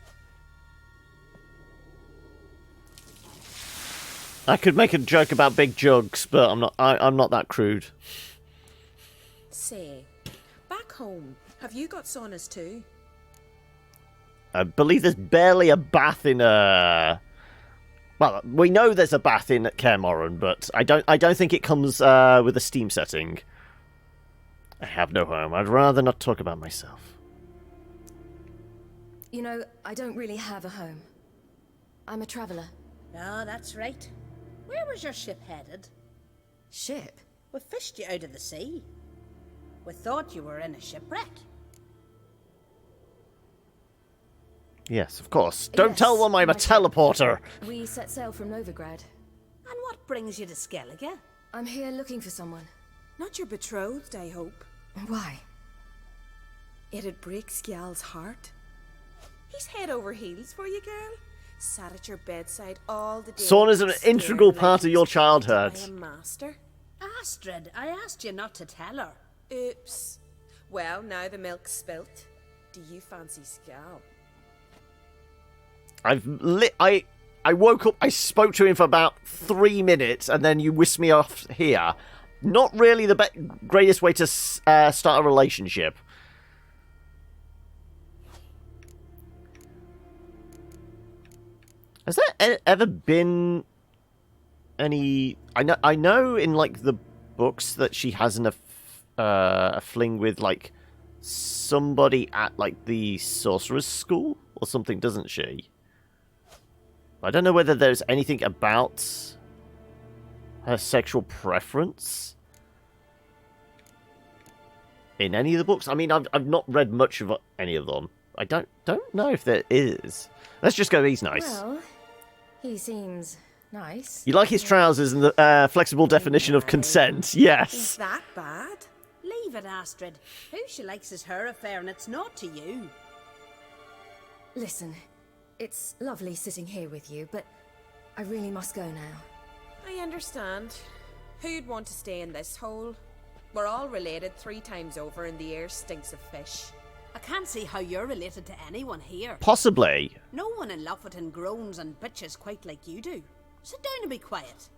I could make a joke about big jugs, but I'm not that crude. Say, back home, have you got saunas too? I believe there's barely a bath in well, we know there's a bath in Kaer Morhen, but I don't think it comes with a steam setting. I have no home. I'd rather not talk about myself. You know, I don't really have a home. I'm a traveller. Oh, that's right. Where was your ship headed? Ship? We fished you out of the sea. We thought you were in a shipwreck. Yes, of course. Don't tell them I'm a teleporter. We set sail from Novigrad. And what brings you to Skellige? I'm here looking for someone. Not your betrothed, I hope. Why? It'd break Skjal's heart. He's head over heels for you, girl. Sat at your bedside all the day. Sauna's an integral part of your childhood. I am master. Astrid, I asked you not to tell her. Oops. Well, now the milk's spilt. Do you fancy Skjal? I woke up, I spoke to him for about 3 minutes, and then you whisked me off here. Not really the greatest way to start a relationship. Has there ever been any... I know in, like, the books that she has a fling with, like, somebody at, like, the sorcerer's school or something, doesn't she? I don't know whether there's anything about her sexual preference in any of the books. I mean, I've not read much of any of them. I don't know if there is. Let's just go, he's nice. Well, he seems nice. You like his trousers and the flexible definition of consent, yes. Is that bad? Leave it, Astrid. Who she likes is her affair, and it's not to you. Listen, it's lovely sitting here with you, but I really must go now. I understand. Who'd want to stay in this hole? We're all related 3 times over, and the air stinks of fish. I can't see how you're related to anyone here. Possibly. No one in Lofferton groans and bitches quite like you do. Sit down and be quiet.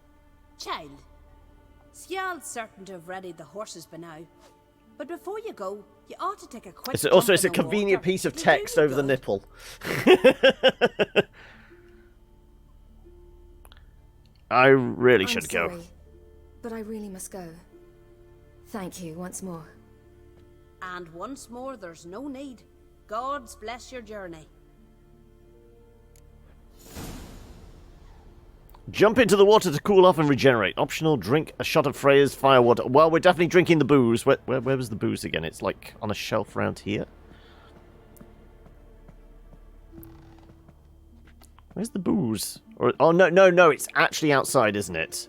Child, Skjal's certain to have readied the horses by now. But before you go, you ought to take a quick It's also, jump it's a in the convenient water. piece of It'll text do you over the good. nipple. I really should go. Sorry, but I really must go. Thank you once more. And once more, there's no need. Gods bless your journey. Jump into the water to cool off and regenerate. Optional, drink a shot of Freya's firewater. Well, we're definitely drinking the booze. Where was the booze again? It's like on a shelf around here. Where's the booze? Or oh no, it's actually outside, isn't it?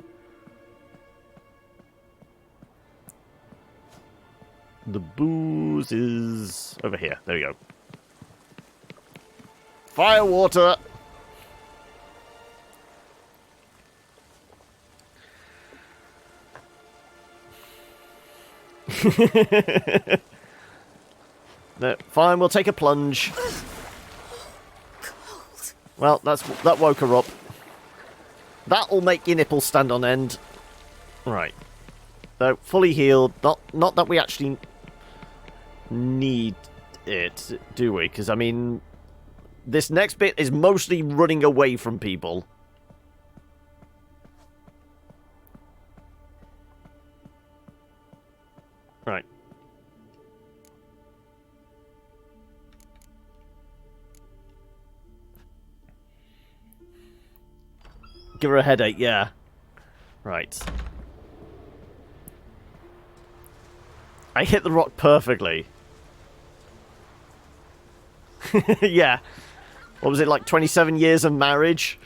The booze is over here. There we go. Fire water. No, fine, we'll take a plunge. Well, that woke her up. That'll make your nipples stand on end. Right. So, fully healed. Not that we actually need it, do we? Because, I mean, this next bit is mostly running away from people. Right. Give her a headache, yeah. Right. I hit the rock perfectly. Yeah. What was it, like 27 years of marriage?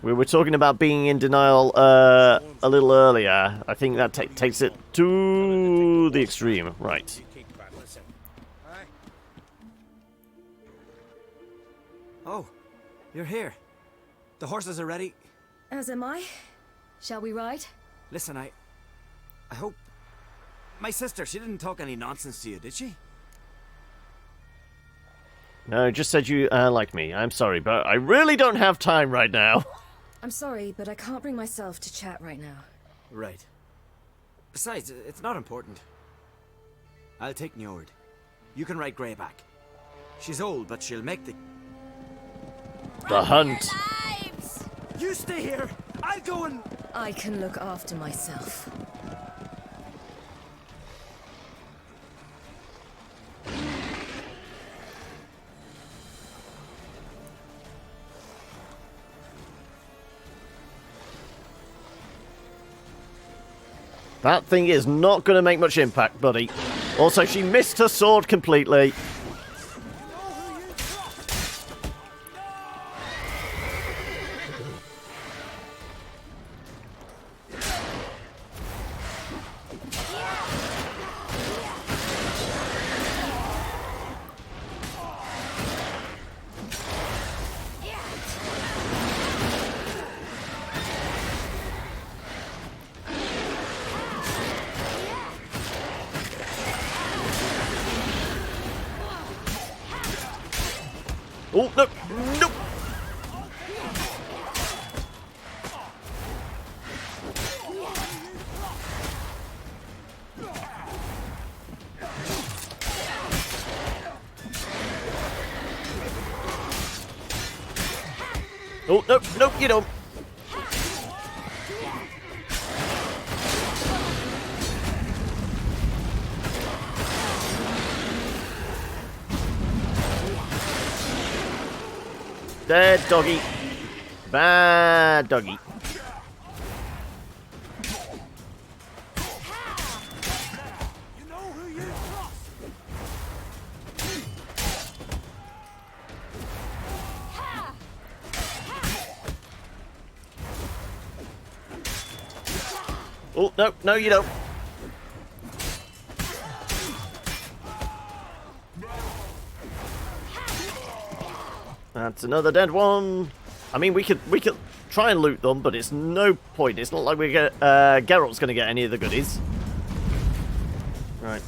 We were talking about being in denial a little earlier. I think that takes it to the extreme. Right. Oh, you're here. The horses are ready. As am I. Shall we ride? Listen, I hope... My sister, she didn't talk any nonsense to you, did she? No, just said you liked me. I'm sorry, but I really don't have time right now. I'm sorry, but I can't bring myself to chat right now. Right. Besides, it's not important. I'll take Njord. You can ride Greyback. She's old, but she'll make the... The hunt. You stay here! I'll go and... I can look after myself. That thing is not going to make much impact, buddy. Also, she missed her sword completely. Oh, no! No! Oh, no, no, you don't. Dead doggy. Bad doggy. Oh, no, no, you don't. That's another dead one. I mean, we could try and loot them, but it's no point. It's not like we get Geralt's going to get any of the goodies. Right.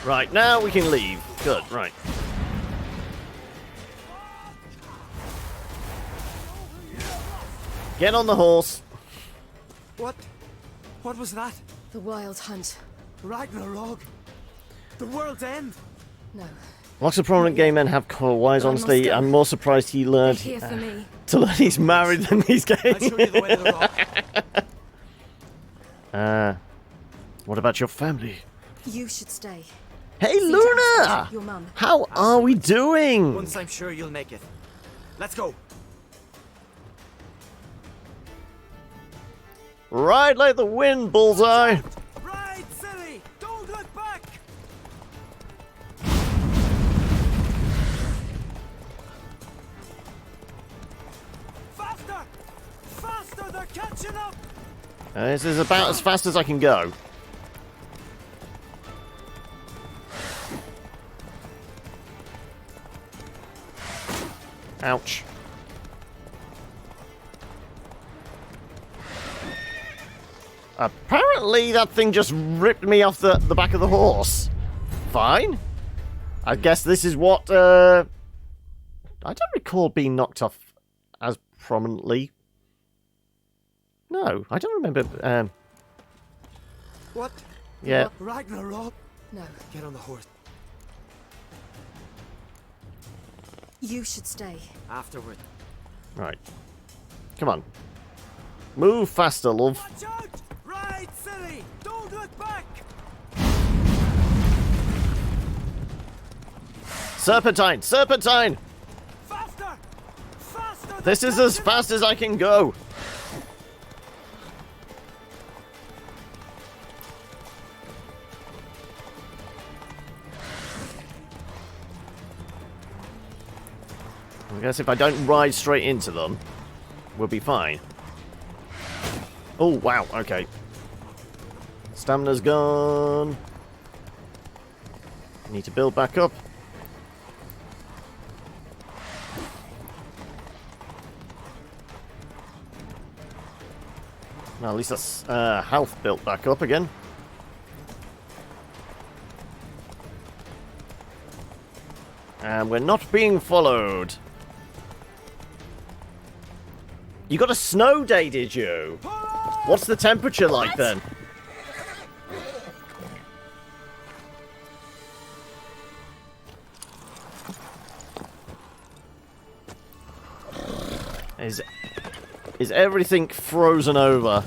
Right, now we can leave. Good, right. Get on the horse. What? What was that? The Wild Hunt. Ragnarok? The world's end? No. Lots of prominent gay men have core wise, I must honestly. go. I'm more surprised he learned They're here for me. to learn he's married than he's gay. I'll show you the way to the rock. What about your family? You should stay. Hey, See to Luna! Aspen, your mum. How are we doing? Once I'm sure you'll make it. Let's go. Ride like the wind, Bullseye! Ride, Ciri! Don't look back! Faster! Faster! They're catching up! This is about as fast as I can go. Ouch. Apparently that thing just ripped me off the back of the horse. Fine. I guess this is what, I don't recall being knocked off as prominently. No, I don't remember, What? Yeah. Ragnarok? No. Get on the horse. You should stay. Afterward. Right. Come on. Move faster, love. Watch out! Ride, Ciri! Don't look back! Serpentine! Serpentine! Faster! Faster! This is as fast as I can go. I guess if I don't ride straight into them, we'll be fine. Oh, wow, okay. Stamina's gone. Need to build back up. Well, at least that's health built back up again. And we're not being followed. You got a snow day, did you? What's the temperature like then? Is everything frozen over?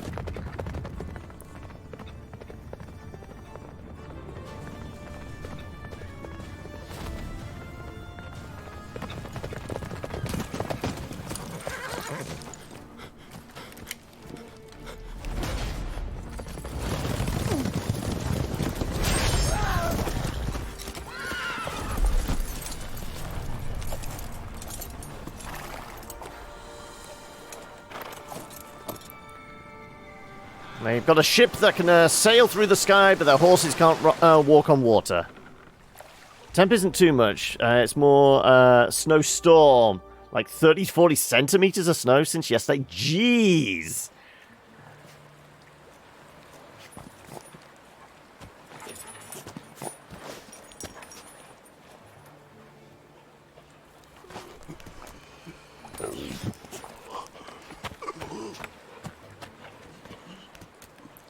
They've got a ship that can sail through the sky, but their horses can't walk on water. Temp isn't too much. It's more snowstorm. Like 30 to 40 centimeters of snow since yesterday. Jeez!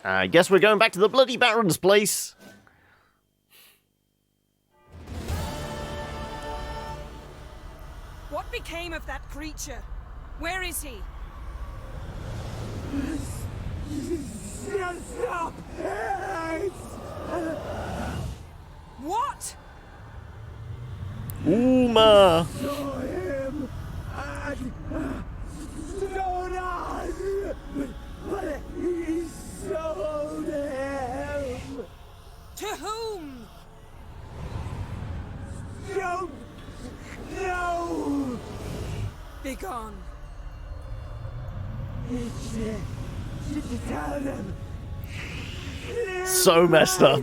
I guess we're going back to the bloody Baron's place. What became of that creature? Where is he? Stop! What? Uma! Saw him! Stone on! But he sold him! To whom? Don't know! Begone. Tell them! So messed up.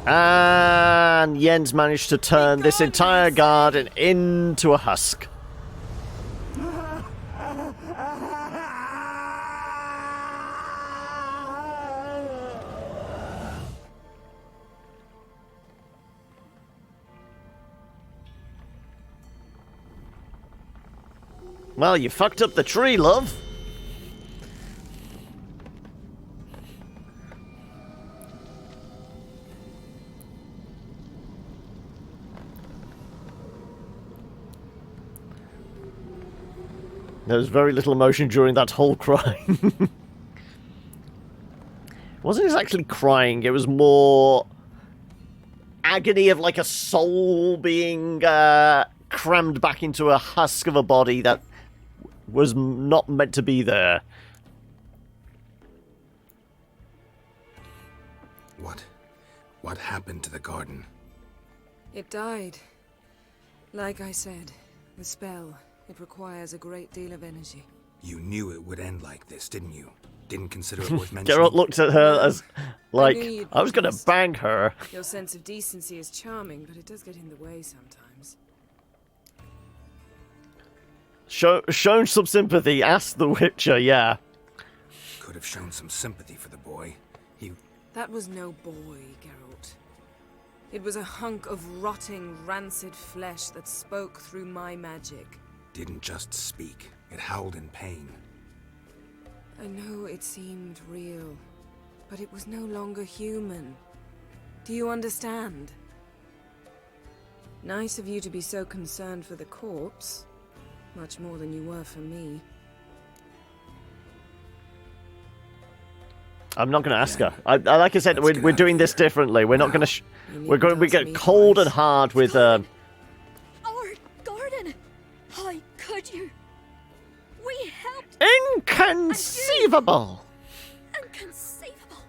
And Jens managed to turn this entire garden into a husk. Well, you fucked up the tree, love. There was very little emotion during that whole crying. Wasn't exactly crying, it was more agony of like a soul being crammed back into a husk of a body that was not meant to be there. What happened to the garden? It died. Like I said, the spell, it requires a great deal of energy. You knew it would end like this, didn't you? Didn't consider it worth mentioning? Geralt looked at her as, like, you'd I was gonna noticed. bang her. Your sense of decency is charming, but it does get in the way sometimes. Shown some sympathy, asked the Witcher, yeah. Could have shown some sympathy for the boy. That was no boy, Geralt. It was a hunk of rotting, rancid flesh that spoke through my magic. Didn't just speak. It howled in pain. I know it seemed real, but it was no longer human. Do you understand? Nice of you to be so concerned for the corpse. Much more than you were for me. I'm not going to ask her. Like I said, we're doing this differently. We're not going to. We get cold and hard with. Our garden. How could you? We helped. Inconceivable. Inconceivable.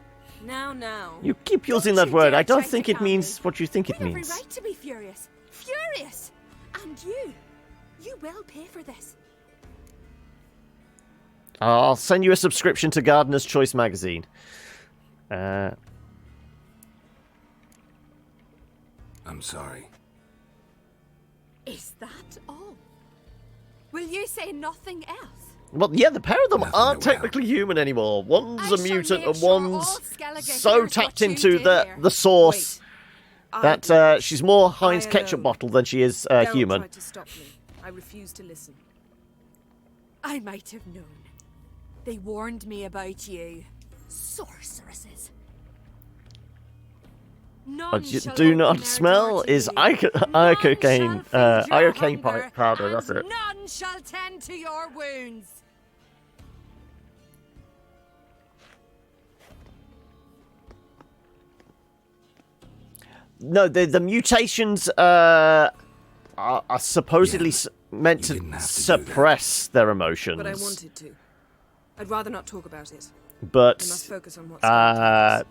Now. You keep using that word. I don't think it means what you think it We have means. every right to be furious. Furious! And you will pay for this. I'll send you a subscription to Gardener's Choice magazine. I'm sorry. Is that all? Will you say nothing else? Well, yeah, the pair of them aren't technically human anymore. One's a mutant and one's so tapped into the source that she's more Heinz ketchup bottle than she is human. Tried to stop me. I refused to listen. I might have known. They warned me about you. Sorceresses. None What you shall do open not their smell door to is you. iocane, None shall feed your iocane hunger, powder, that's and it. None shall tend to your wounds. No, the mutations are supposedly meant to suppress their emotions. But I wanted to. I'd rather not talk about it. But We must focus on what's going to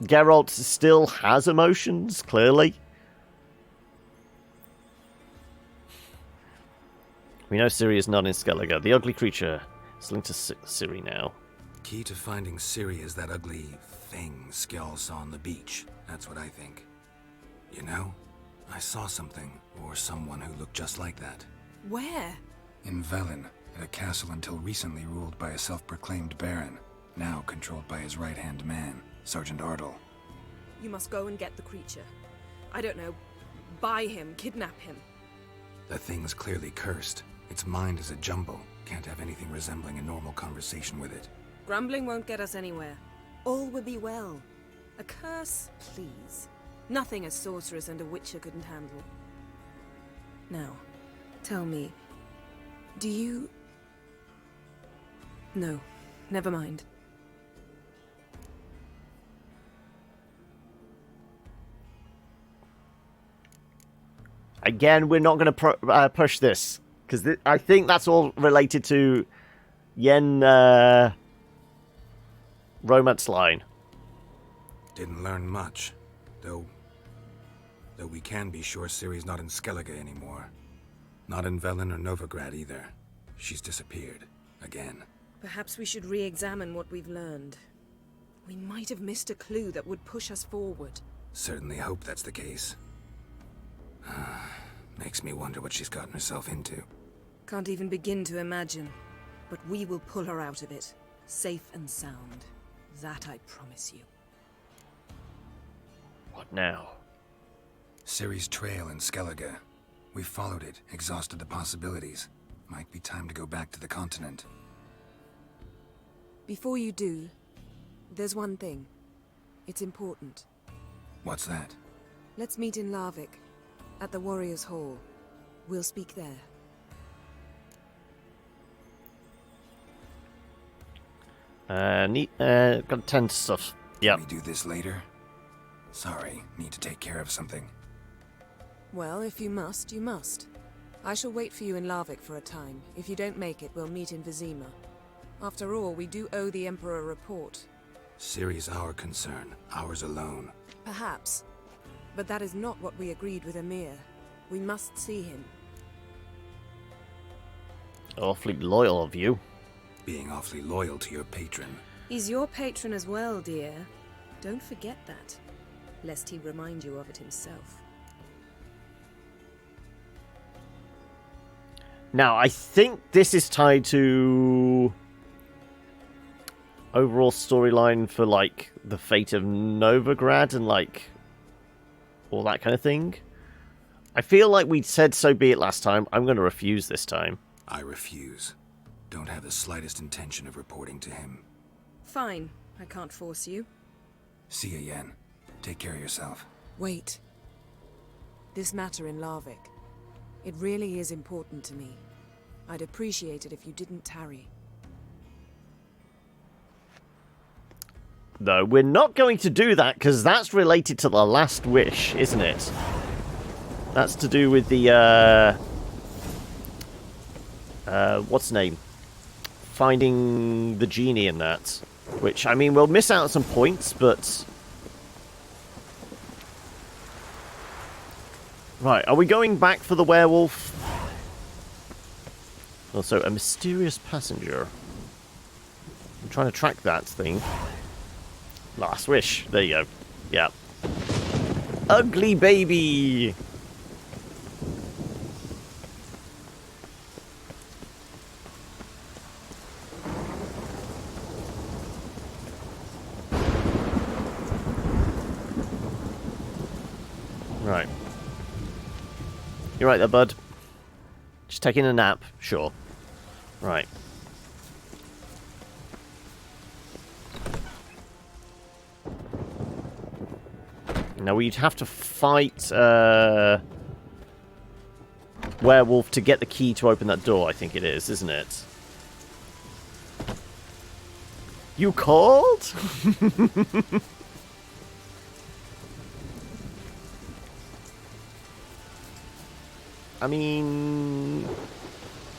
Geralt still has emotions, clearly. We know Ciri is not in Skellige. The ugly creature is linked to Ciri now. Key to finding Ciri is that ugly thing Skjall saw on the beach. That's what I think. You know, I saw something, or someone who looked just like that. Where? In Velen, in a castle until recently ruled by a self-proclaimed baron, now controlled by his right-hand man, Sergeant Ardle. You must go and get the creature. I don't know. Buy him, kidnap him. The thing's clearly cursed. Its mind is a jumble. Can't have anything resembling a normal conversation with it. Grumbling won't get us anywhere. All will be well. A curse, please. Nothing a sorceress and a witcher couldn't handle. Now, tell me, do you... No, never mind. Again, we're not going to push this, because I think that's all related to Yen romance line. Didn't learn much, though we can be sure Ciri's not in Skellige anymore. Not in Velen or Novigrad either. She's disappeared. Again. Perhaps we should re-examine what we've learned. We might have missed a clue that would push us forward. Certainly hope that's the case. Makes me wonder what she's gotten herself into. Can't even begin to imagine. But we will pull her out of it. Safe and sound. That I promise you. What now? Ciri's trail in Skellige. We followed it, exhausted the possibilities. Might be time to go back to the continent. Before you do, there's one thing. It's important. What's that? Let's meet in Larvik, at the Warriors' Hall. We'll speak there. Got 10 stuff. Yep. Can we do this later? Sorry, need to take care of something. Well, if you must, you must. I shall wait for you in Larvik for a time. If you don't make it, we'll meet in Vizima. After all, we do owe the Emperor a report. Ciri's our concern, ours alone. Perhaps. But that is not what we agreed with Emir. We must see him. Awfully loyal of you. Being awfully loyal to your patron. He's your patron as well, dear. Don't forget that, lest he remind you of it himself. Now, I think this is tied to overall storyline for, like, the fate of Novigrad and, like, all that kind of thing. I feel like we said so be it last time. I'm going to refuse this time. I refuse. Don't have the slightest intention of reporting to him. Fine. I can't force you. See ya, Yen. Take care of yourself. Wait. This matter in Larvik. It really is important to me. I'd appreciate it if you didn't tarry. No, we're not going to do that, because that's related to the last wish, isn't it? That's to do with the, what's the name? Finding the genie in that. Which, I mean, we'll miss out on some points, but... Right, are we going back for the werewolf? Also, a mysterious passenger. I'm trying to track that thing. Last wish. There you go. Yeah. Ugly baby! Right. You're right there, bud. Just taking a nap. Sure. Right. Now we'd have to fight werewolf to get the key to open that door, I think it is, isn't it? You called? I mean,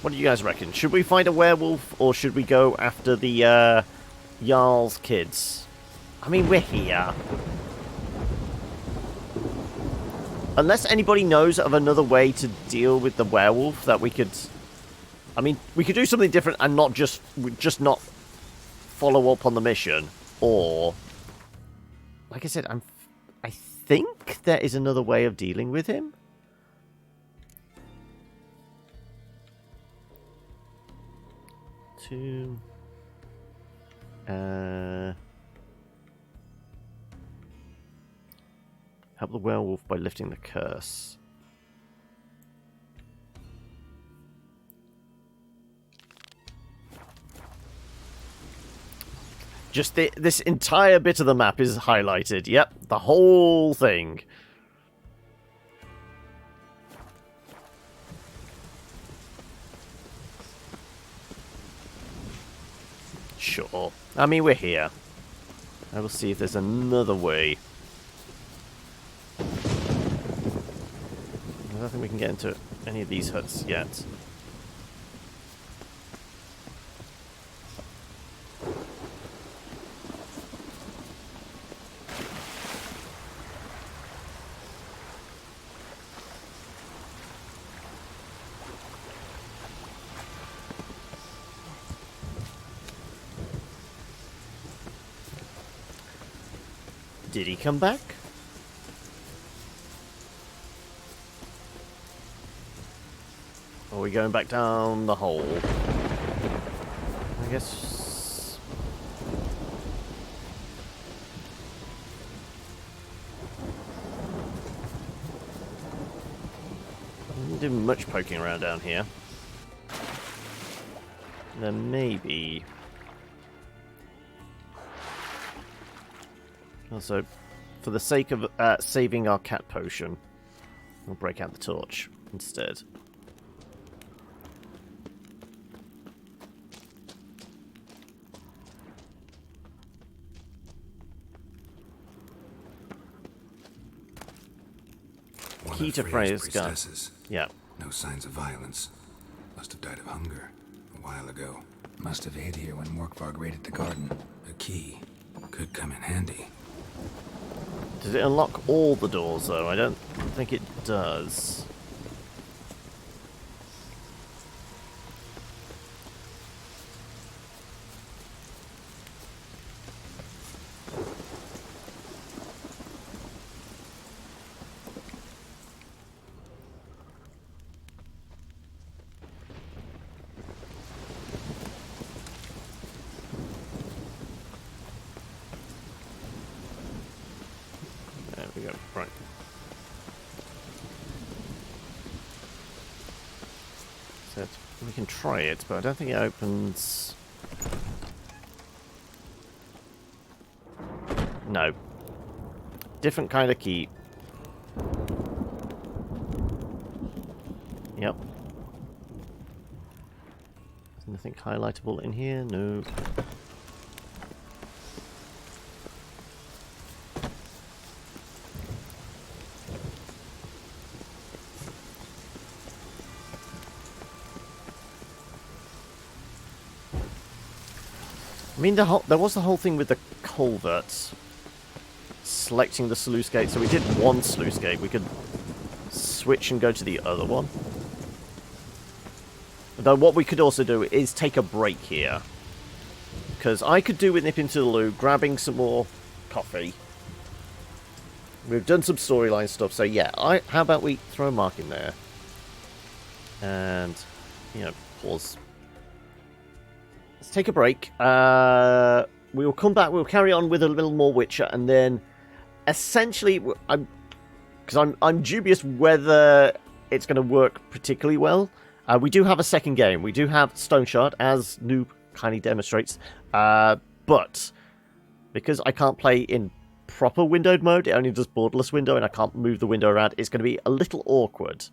what do you guys reckon? Should we find a werewolf, or should we go after the Jarl's kids? I mean, we're here. Unless anybody knows of another way to deal with the werewolf that we could... I mean, we could do something different and not just not follow up on the mission. Or, like I said, I think there is another way of dealing with him. Help the werewolf by lifting the curse. Just this entire bit of the map is highlighted. Yep, the whole thing. Sure. I mean, we're here. I will see if there's another way. I don't think we can get into any of these huts yet. Did he come back? Or are we going back down the hole? I guess... I didn't do much poking around down here. Then maybe... Also, for the sake of saving our cat potion, we'll break out the torch instead. key to Freya's Freya's gun. priestesses. Yeah. No signs of violence. Must have died of hunger a while ago. Must have hid here when Morkvarg raided the garden. A key could come in handy. Does it unlock all the doors, though? I don't think it does. There we go. Right. So we can try it, but I don't think it opens. No. Different kind of key. Yep. There's nothing highlightable in here. No. I mean, there was the whole thing with the culverts. Selecting the sluice gate. So we did one sluice gate. We could switch and go to the other one. Though what we could also do is take a break here. Because I could do with nipping to the loo, grabbing some more coffee. We've done some storyline stuff. So yeah, how about we throw a mark in there. And, you know, pause. Let's take a break. We'll come back. We'll carry on with a little more Witcher, and then essentially, I'm dubious whether it's going to work particularly well. We do have a second game. We do have Stone Shard, as Noob kindly demonstrates, but because I can't play in proper windowed mode, it only does borderless window, and I can't move the window around. It's going to be a little awkward.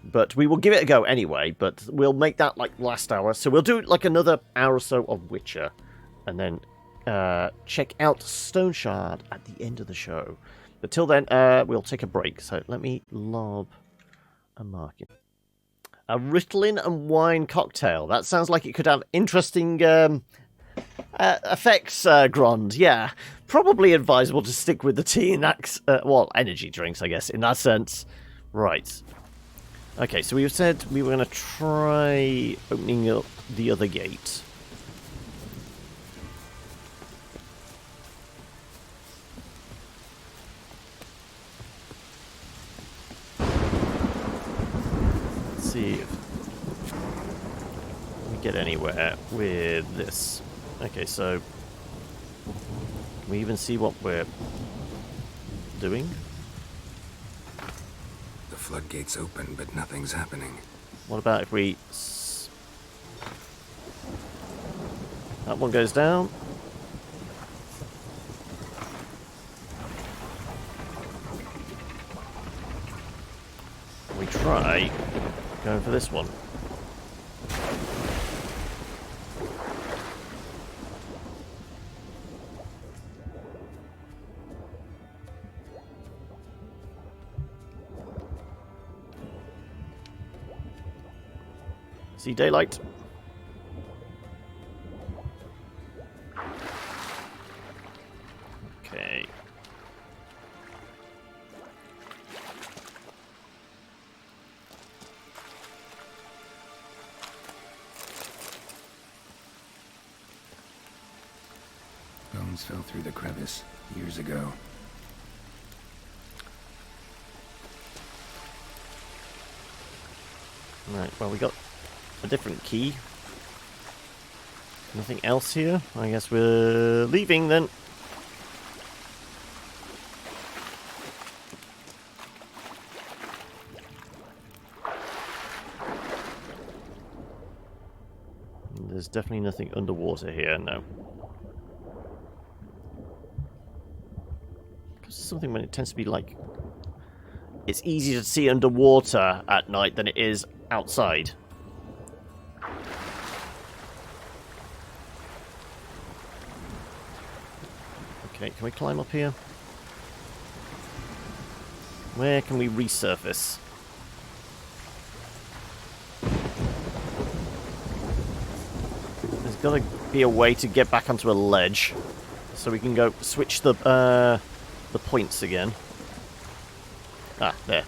But we will give it a go anyway, but we'll make that like last hour. So we'll do like another hour or so of Witcher. And then check out Stone Shard at the end of the show. But till then, we'll take a break. So let me lob a mark in. A Ritalin and wine cocktail. That sounds like it could have interesting effects, Grond. Yeah, probably advisable to stick with the tea in that... well, energy drinks, I guess, in that sense. Right. Okay, so we said we were going to try opening up the other gate. Let's see if we get anywhere with this. Okay, so can we even see what we're doing? The floodgate's open, but nothing's happening. What about if we... That one goes down. We try going for this one. See daylight. Okay. Bones fell through the crevice years ago. Right, well, we got a different key. Nothing else here. I guess we're leaving then. There's definitely nothing underwater here, no. Because something when it tends to be like... It's easier to see underwater at night than it is outside. Okay, can we climb up here? Where can we resurface? There's got to be a way to get back onto a ledge, so we can go switch the points again. Ah, there.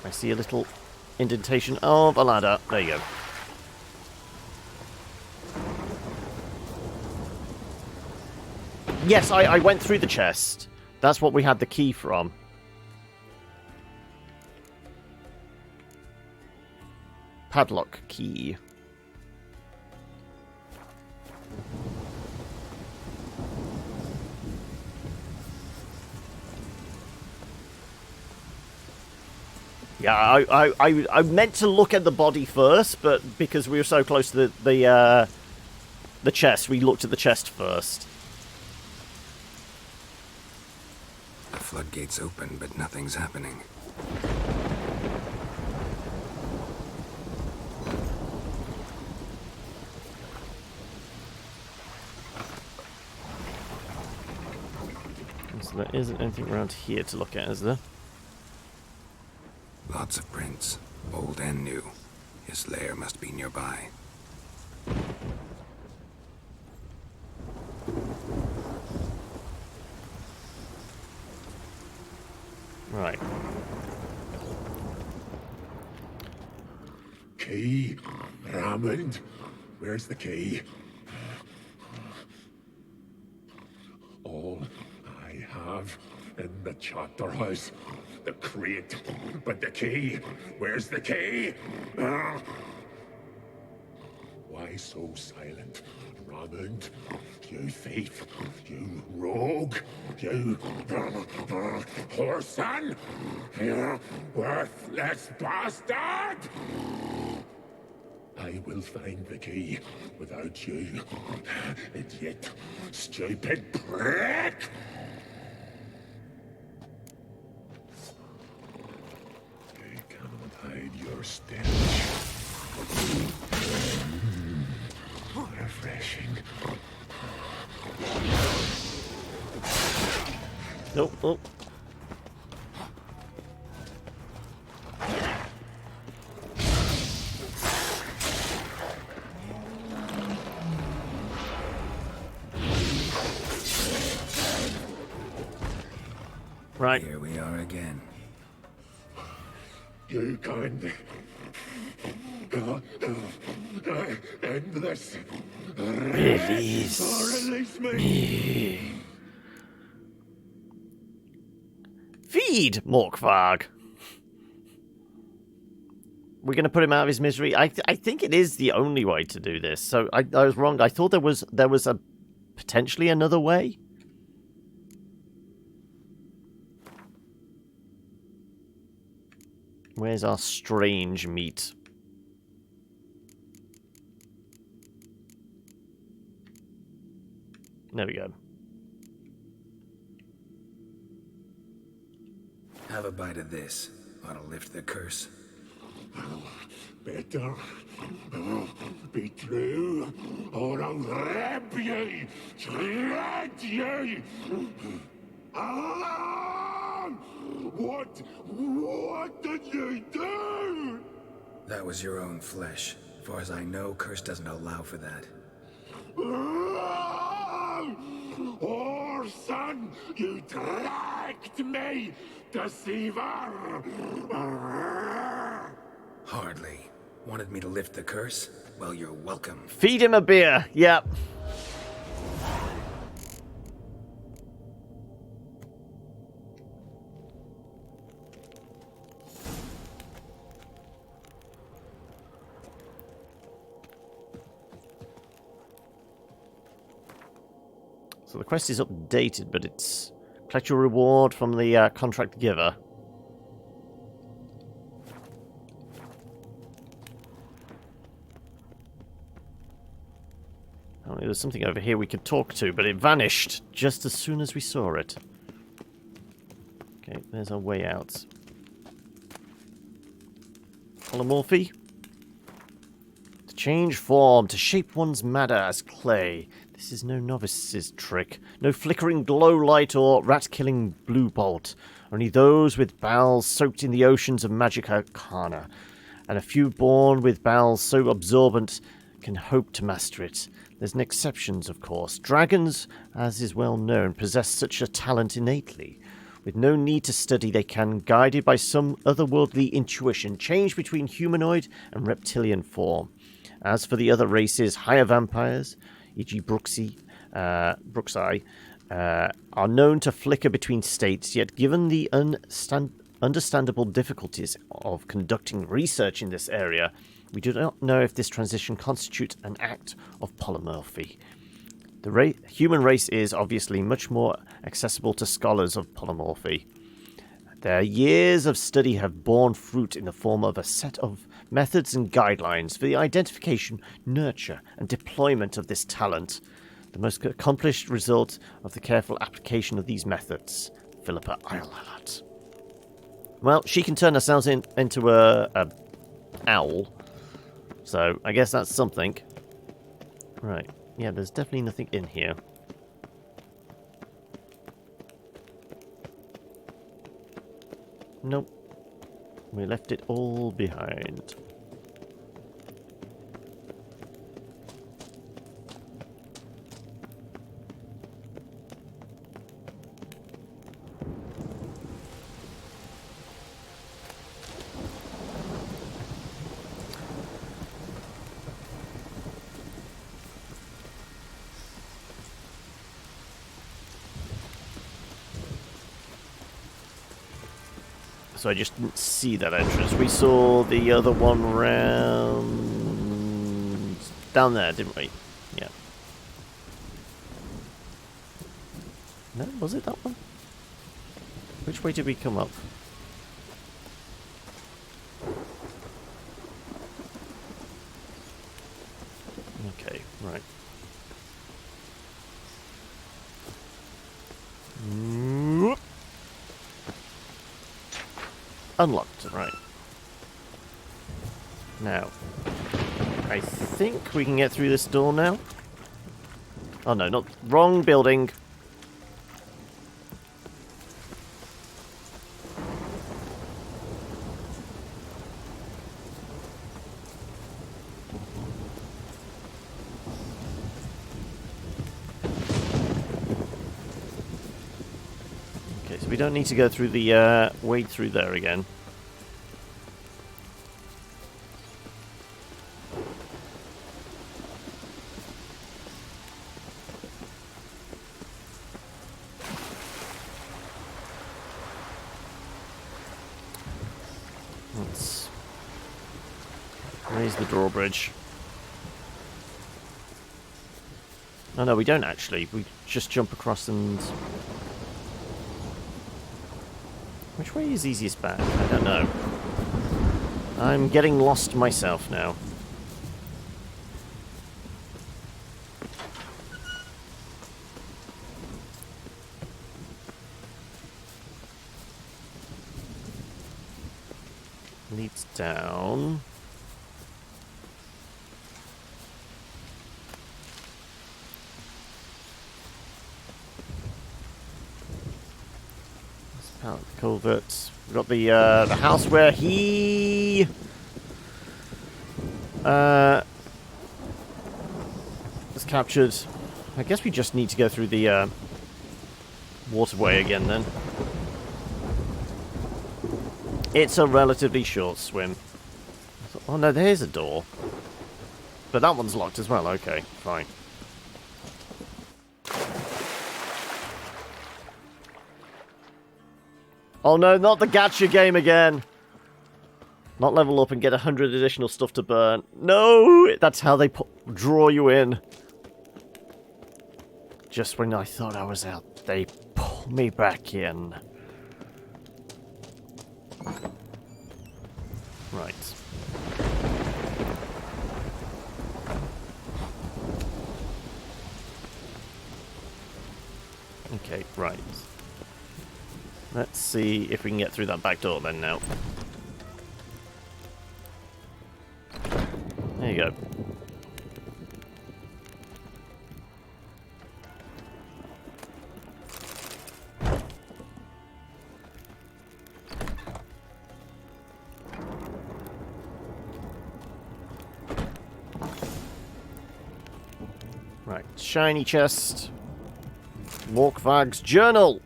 I see a little indentation of a ladder. There you go. Yes, I went through the chest. That's what we had the key from. Padlock key. Yeah, I meant to look at the body first, but because we were so close to the chest, we looked at the chest first. The floodgate's open, but nothing's happening. So there isn't anything around here to look at, is there? Lots of prints, old and new. His lair must be nearby. Right. Key? Raymond? Where's the key? All I have in the chapter house. The crate. But the key? Where's the key? Why so silent, Raymond? You thief, you rogue, you whoreson, you worthless bastard! I will find the key without you, idiot, stupid prick! You cannot hide your stench. Refreshing. Nope, nope. Right. Here we are again. You can end this. Release me. Feed Morkvarg. We're going to put him out of his misery. I think it is the only way to do this. So I was wrong. I thought there was a potentially another way. Where's our strange meat? There we go. Have a bite of this. Ought to lift the curse. Better be true, or I'll rip you, shred you. What did you do? That was your own flesh. As far as I know, curse doesn't allow for that. Orson, you tracked me, deceiver! Hardly. Wanted me to lift the curse? Well, you're welcome. Feed him a beer. Yep. So the quest is updated, but it's collect your reward from the contract giver. Oh, there's something over here we could talk to, but it vanished just as soon as we saw it. Okay, there's our way out. Polymorphy. To change form, to shape one's matter as clay. This This is no novice's trick. No flickering glow light or rat-killing blue bolt. Only those with bowels soaked in the oceans of magic arcana. And a few born with bowels so absorbent can hope to master it. There's an exceptions, of course. Dragons, as is well known, possess such a talent innately. With no need to study, they can, guided by some otherworldly intuition, change between humanoid and reptilian form. As for the other races, higher vampires, e.g. Bruxi, are known to flicker between states, yet given the understandable difficulties of conducting research in this area, we do not know if this transition constitutes an act of polymorphy. The human race is obviously much more accessible to scholars of polymorphy. Their years of study have borne fruit in the form of a set of methods and guidelines for the identification, nurture, and deployment of this talent. The most accomplished result of the careful application of these methods. Philippa Eilhart. Well, she can turn herself into a owl. So, I guess that's something. Right. Yeah, there's definitely nothing in here. Nope. We left it all behind. So I just didn't see that entrance. We saw the other one round down there, didn't we? Yeah. No, was it that one? Which way did we come up? Okay, right. Unlocked, right. Now, I think we can get through this door now. Oh no, not wrong building. Okay, so we don't need to go through the wade through there again. Let's raise the drawbridge. Oh no, we don't actually. We just jump across and... Which way is easiest back? I don't know. I'm getting lost myself now. Leads down. Culverts. We've got the house where he was captured. I guess we just need to go through the waterway again then. It's a relatively short swim. Oh no, there's a door. But that one's locked as well. Okay, fine. Oh no, not the gacha game again! Not level up and get 100 additional stuff to burn. No! That's how they draw you in. Just when I thought I was out, they pull me back in. Right. Okay, right. Let's see if we can get through that back door then now. There you go. Right, shiny chest. Morkvag's journal.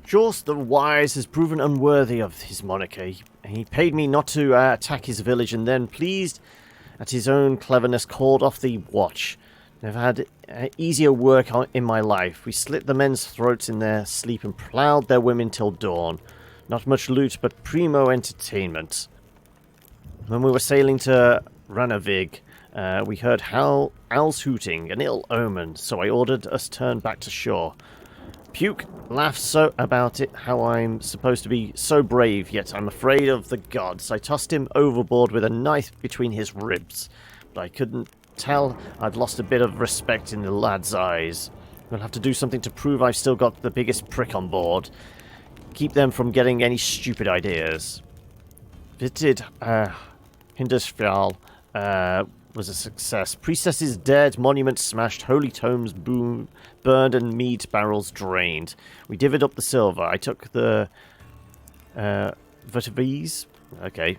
Jorst the Wise has proven unworthy of his monarchy. He paid me not to attack his village, and then, pleased at his own cleverness, called off the watch. Never had easier work in my life. We slit the men's throats in their sleep and ploughed their women till dawn. Not much loot, but primo entertainment. When we were sailing to Ranavig, we heard owls hooting, an ill omen, so I ordered us turned back to shore. Puke laughs so about it, how I'm supposed to be so brave, yet I'm afraid of the gods. I tossed him overboard with a knife between his ribs, but I couldn't tell I'd lost a bit of respect in the lad's eyes. We'll have to do something to prove I've still got the biggest prick on board. Keep them from getting any stupid ideas. Visited Hindersfjall was a success. Priestess is dead, monuments smashed, holy tomes burned, and mead barrels drained. We divvied up the silver. I took the Vertives. Okay.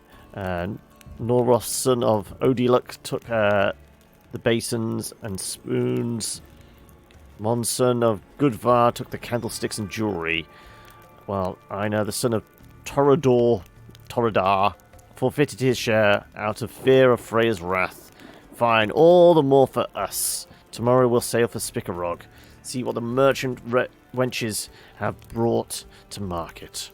Norroth, son of Odiluk, took the basins and spoons. Monson of Gudvar took the candlesticks and jewelry. While Einar, the son of Toradar, forfeited his share out of fear of Freya's wrath. Fine, all the more for us. Tomorrow we'll sail for Spikarog. See what the merchant wenches have brought to market.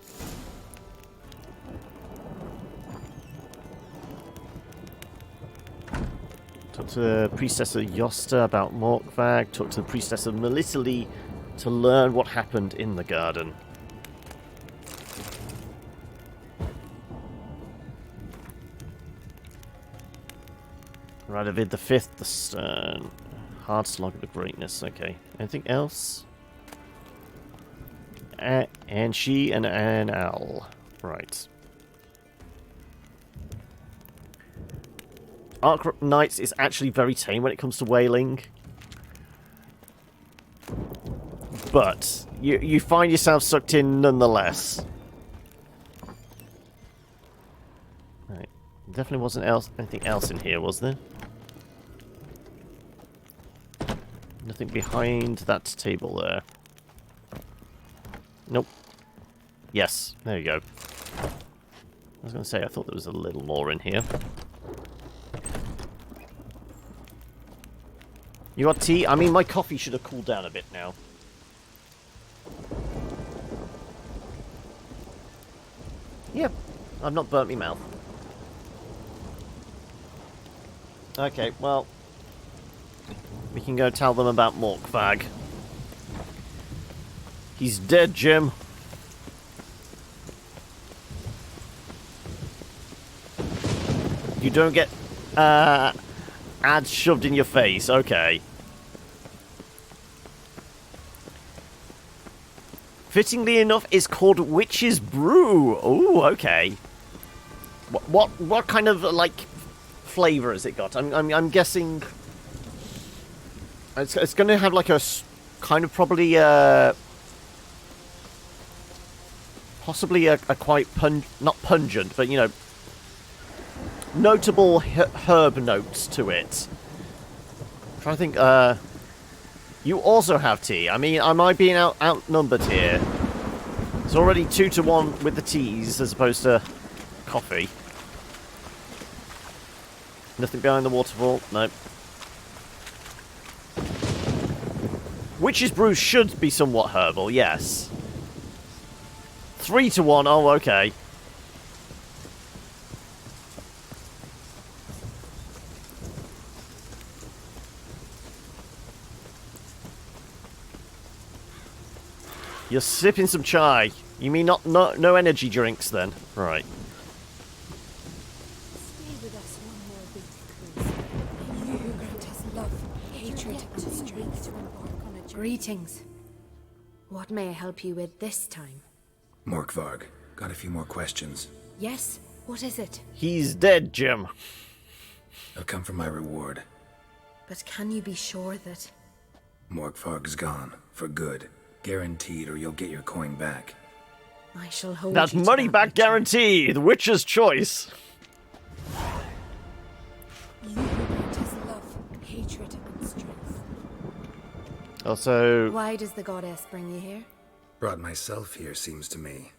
Talk to the priestess of Yosta about Morkvag. Talk to the priestess of Melitali to learn what happened in the garden. Radovid the Fifth, the Stern. Hard slog of the greatness. Okay. Anything else? And she and an owl. Right. Ark Knights is actually very tame when it comes to whaling. But you find yourself sucked in nonetheless. Right. Definitely wasn't anything else in here, was there? Nothing behind that table there. Nope. Yes, there you go. I was going to say, I thought there was a little more in here. You got tea? I mean, my coffee should have cooled down a bit now. Yep, I've not burnt my mouth. Okay, well, we can go tell them about Morkvag. He's dead, Jim. You don't get ads shoved in your face, okay. Fittingly enough, it's called Witch's Brew. Oh, okay. What kind of like flavor has it got? I'm guessing it's going to have like a kind of probably possibly a quite not pungent, but you know, notable herb notes to it. I'm trying to think. You also have tea. I mean, am I being outnumbered here? It's already 2-to-1 with the teas as opposed to coffee. Nothing behind the waterfall. Nope. Witch's Brew should be somewhat herbal, yes. 3-to-1. Oh, okay. You're sipping some chai. You mean no energy drinks then? Right. Stay with us one more big cruise. You who grant us love, hatred, and strength to embark on a journey. Greetings. What may I help you with this time? Morkvag, got a few more questions. Yes? What is it? He's dead, Jim. I've come for my reward. But can you be sure that... Morkvag's gone. For good. Guaranteed, or you'll get your coin back. I shall hold That's you to money that, back Witcher. guarantee. The Witcher's choice. You who grant us love, hatred, Also... Why does the goddess bring you here? Brought myself here, seems to me.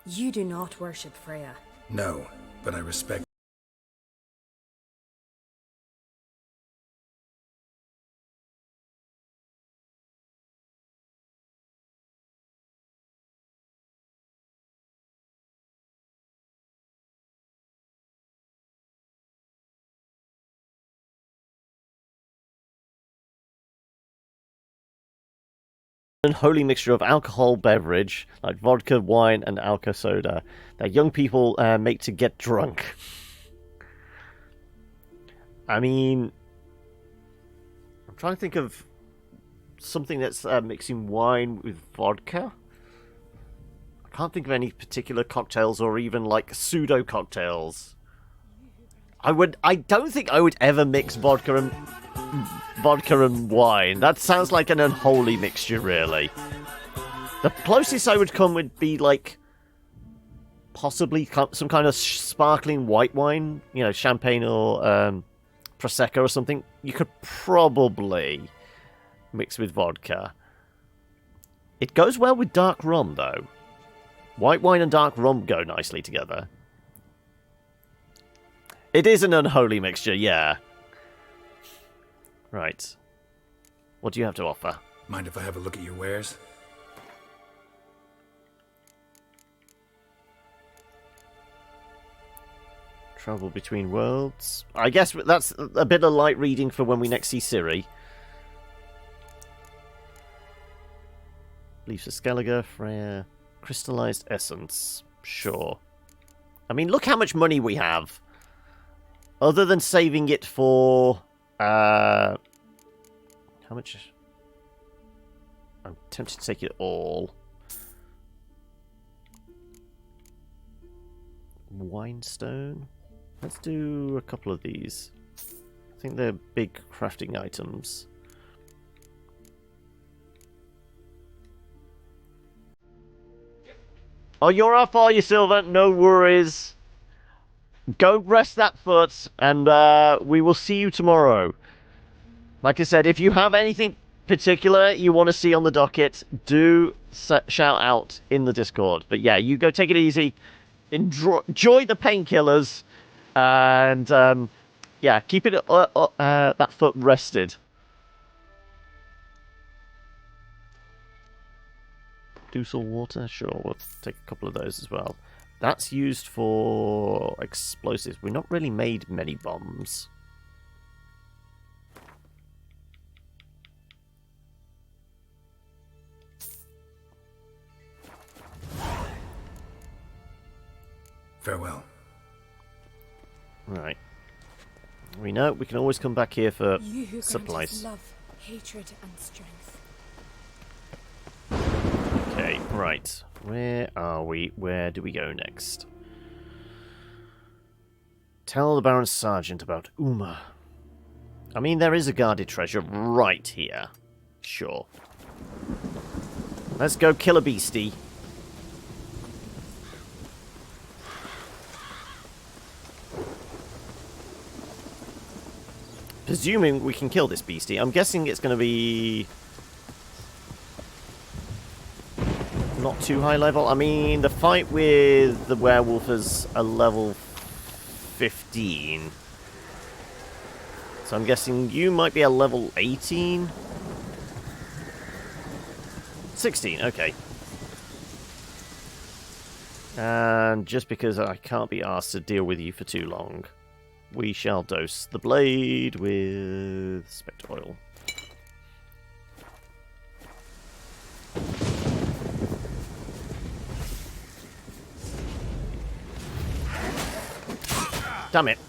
You do not worship Freya. No, but I respect... unholy mixture of alcohol beverage, like vodka, wine, and alka soda, that young people make to get drunk. I mean, I'm trying to think of something that's mixing wine with vodka. I can't think of any particular cocktails or even like pseudo cocktails. I don't think I would ever mix vodka and wine. That sounds like an unholy mixture, really. The closest I would come would be like possibly some kind of sparkling white wine, you know, champagne or prosecco or something. You could probably mix with vodka. It goes well with dark rum, though. White wine and dark rum go nicely together. It is an unholy mixture, yeah. Right. What do you have to offer? Mind if I have a look at your wares? Travel between worlds. I guess that's a bit of light reading for when we next see Ciri. Leaves of Skellige, Freya, crystallized essence. Sure. I mean, look how much money we have. Other than saving it for... how much? I'm tempted to take it all. Winestone. Let's do a couple of these. I think they're big crafting items. Oh, you're off, are you, Silver? No worries. Go rest that foot, and we will see you tomorrow. Like I said, if you have anything particular you want to see on the docket, do shout out in the Discord. But yeah, you go take it easy. Enjoy the painkillers. And yeah, keep it that foot rested. Dusel water? Sure, we'll take a couple of those as well. That's used for explosives. We've not really made many bombs. Farewell. Right. We know we can always come back here for You who supplies. grant us love, hatred, and strength. Okay, right. Where are we? Where do we go next? Tell the Baron Sergeant about Uma. I mean, there is a guarded treasure right here. Sure. Let's go kill a beastie. Presuming we can kill this beastie. I'm guessing it's going to be... not too high level. I mean, the fight with the werewolf is a level 15. So I'm guessing you might be a level 18? 16, okay. And just because I can't be asked to deal with you for too long, we shall dose the blade with spectre oil. Damn it.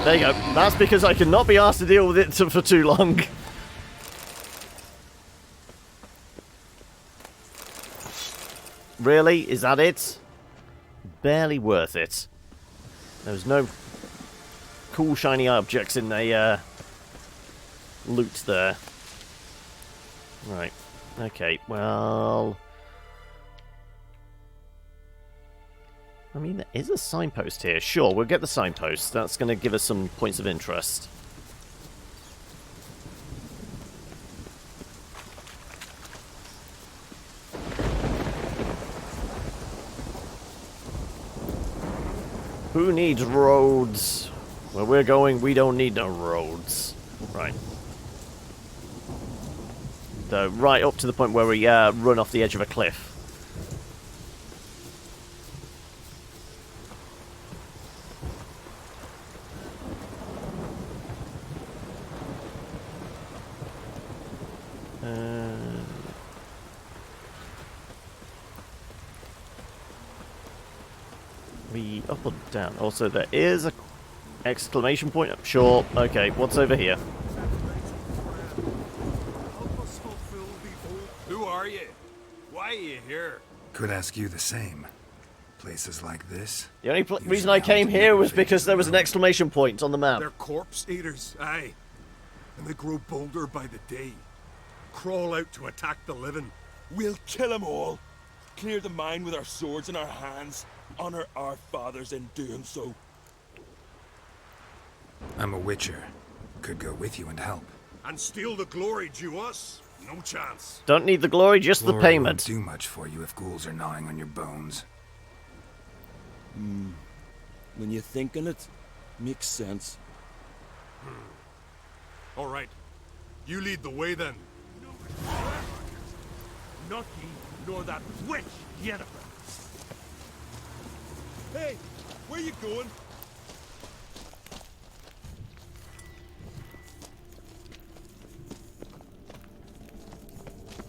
There you go. That's because I cannot be asked to deal with it for too long. Really? Is that it? Barely worth it. There's no cool shiny objects in the loot there. Right. Okay, well... I mean, there is a signpost here. Sure, we'll get the signpost. That's going to give us some points of interest. Who needs roads? Where we're going, we don't need no roads. Right. So, right up to the point where we run off the edge of a cliff. We up or down? Also, there is a exclamation point. Sure. Okay, what's over here? Who are you? Why are you here? Could ask you the same. Places like this. The only reason I came here was because there was an exclamation point on the map. They're corpse eaters, aye. And they grow bolder by the day. Crawl out to attack the living. We'll kill them all. Clear the mine with our swords in our hands. Honor our fathers in doing so. I'm a witcher. Could go with you and help. And steal the glory due us? No chance. Don't need the glory, just the payment. Won't do much for you if ghouls are gnawing on your bones. When you think on it, makes sense. All right. You lead the way then. Not ye, nor that witch, Yennefer. Hey, where you going?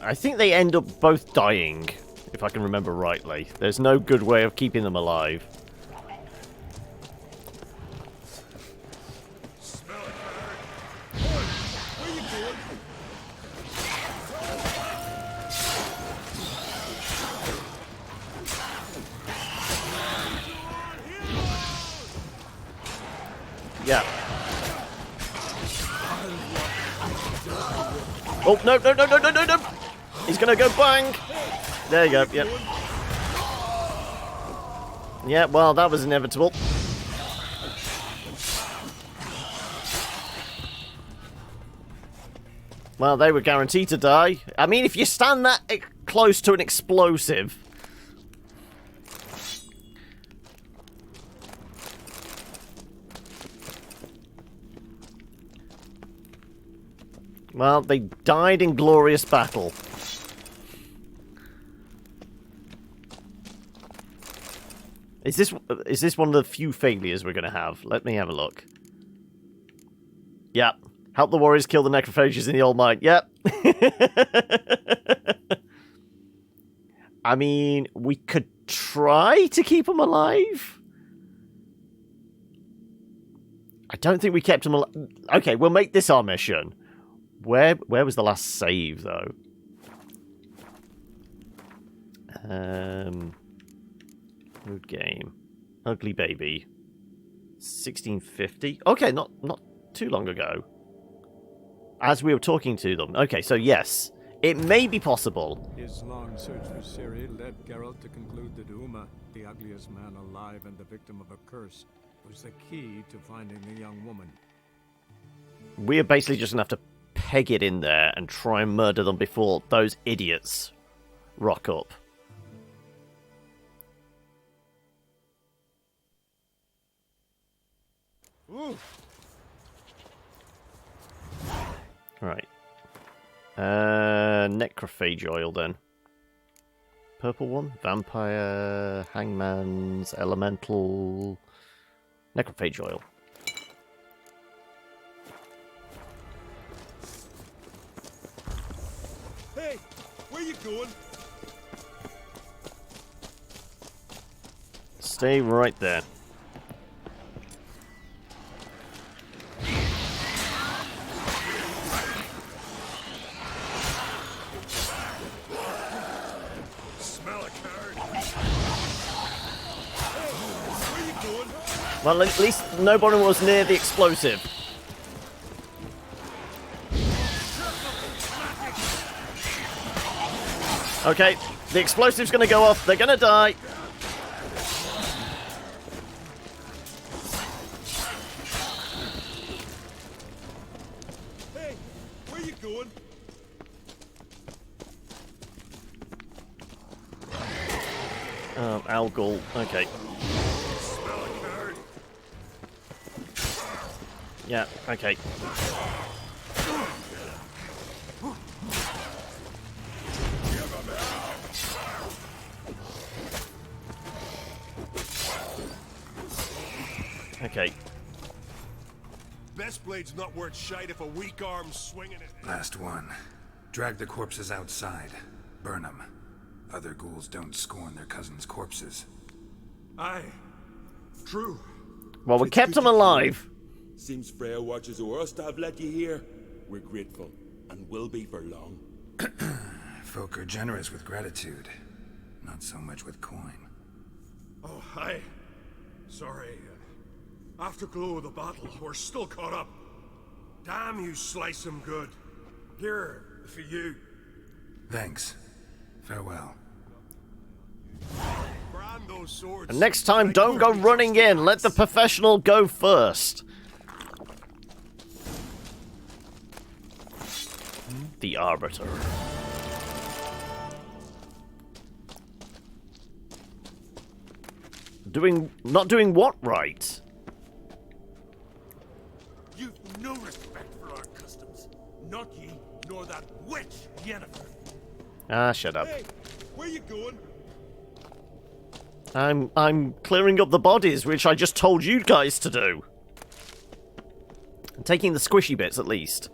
I think they end up both dying, if I can remember rightly. There's no good way of keeping them alive. Where you going? Yeah. Oh, no, no, no, no, no, no, no! He's gonna go bang! There you go, yep. Yeah, well, that was inevitable. Well, they were guaranteed to die. I mean, if you stand that close to an explosive... Well, they died in glorious battle. Is this one of the few failures we're going to have? Let me have a look. Yep. Help the warriors kill the necrophages in the old mine. Yep. I mean, we could try to keep them alive. I don't think we kept them alive. Okay, we'll make this our mission. Where was the last save, though? Road game. Ugly Baby. 1650. Okay, not too long ago. As we were talking to them. Okay, so yes. It may be possible. His long search for Ciri led Geralt to conclude that Uma, the ugliest man alive and the victim of a curse, was the key to finding the young woman. We're basically just going to have to peg it in there and try and murder them before those idiots rock up. Ooh. Right. Necrophage oil then. Purple one? Vampire, Hangman's, Elemental... Necrophage oil. Hey, where you going? Stay right there. Well, at least nobody was near the explosive. Okay, the explosive's gonna go off. They're gonna die. Hey, where you going? Oh, Algol. Okay. Yeah, okay. Okay. Best blade's not worth shite if a weak arm's swinging it. Last one. Drag the corpses outside. Burn them. Other ghouls don't scorn their cousins' corpses. Aye. True. Well, we kept them alive. Seems Freya watches over us to have let you here. We're grateful, and will be for long. Folk are generous with gratitude. Not so much with coin. Oh, aye. Sorry. Afterglow of the battle, we're still caught up. Damn, you slice them good. Here, for you. Thanks. Farewell. Brand those swords. And next time, don't go running in. Let the professional go first. The Arbiter. Not doing what right? You've no respect for our customs. Not ye, nor that witch, Yennefer. Ah, shut up. Hey, where you going? I'm clearing up the bodies, which I just told you guys to do. I'm taking the squishy bits, at least.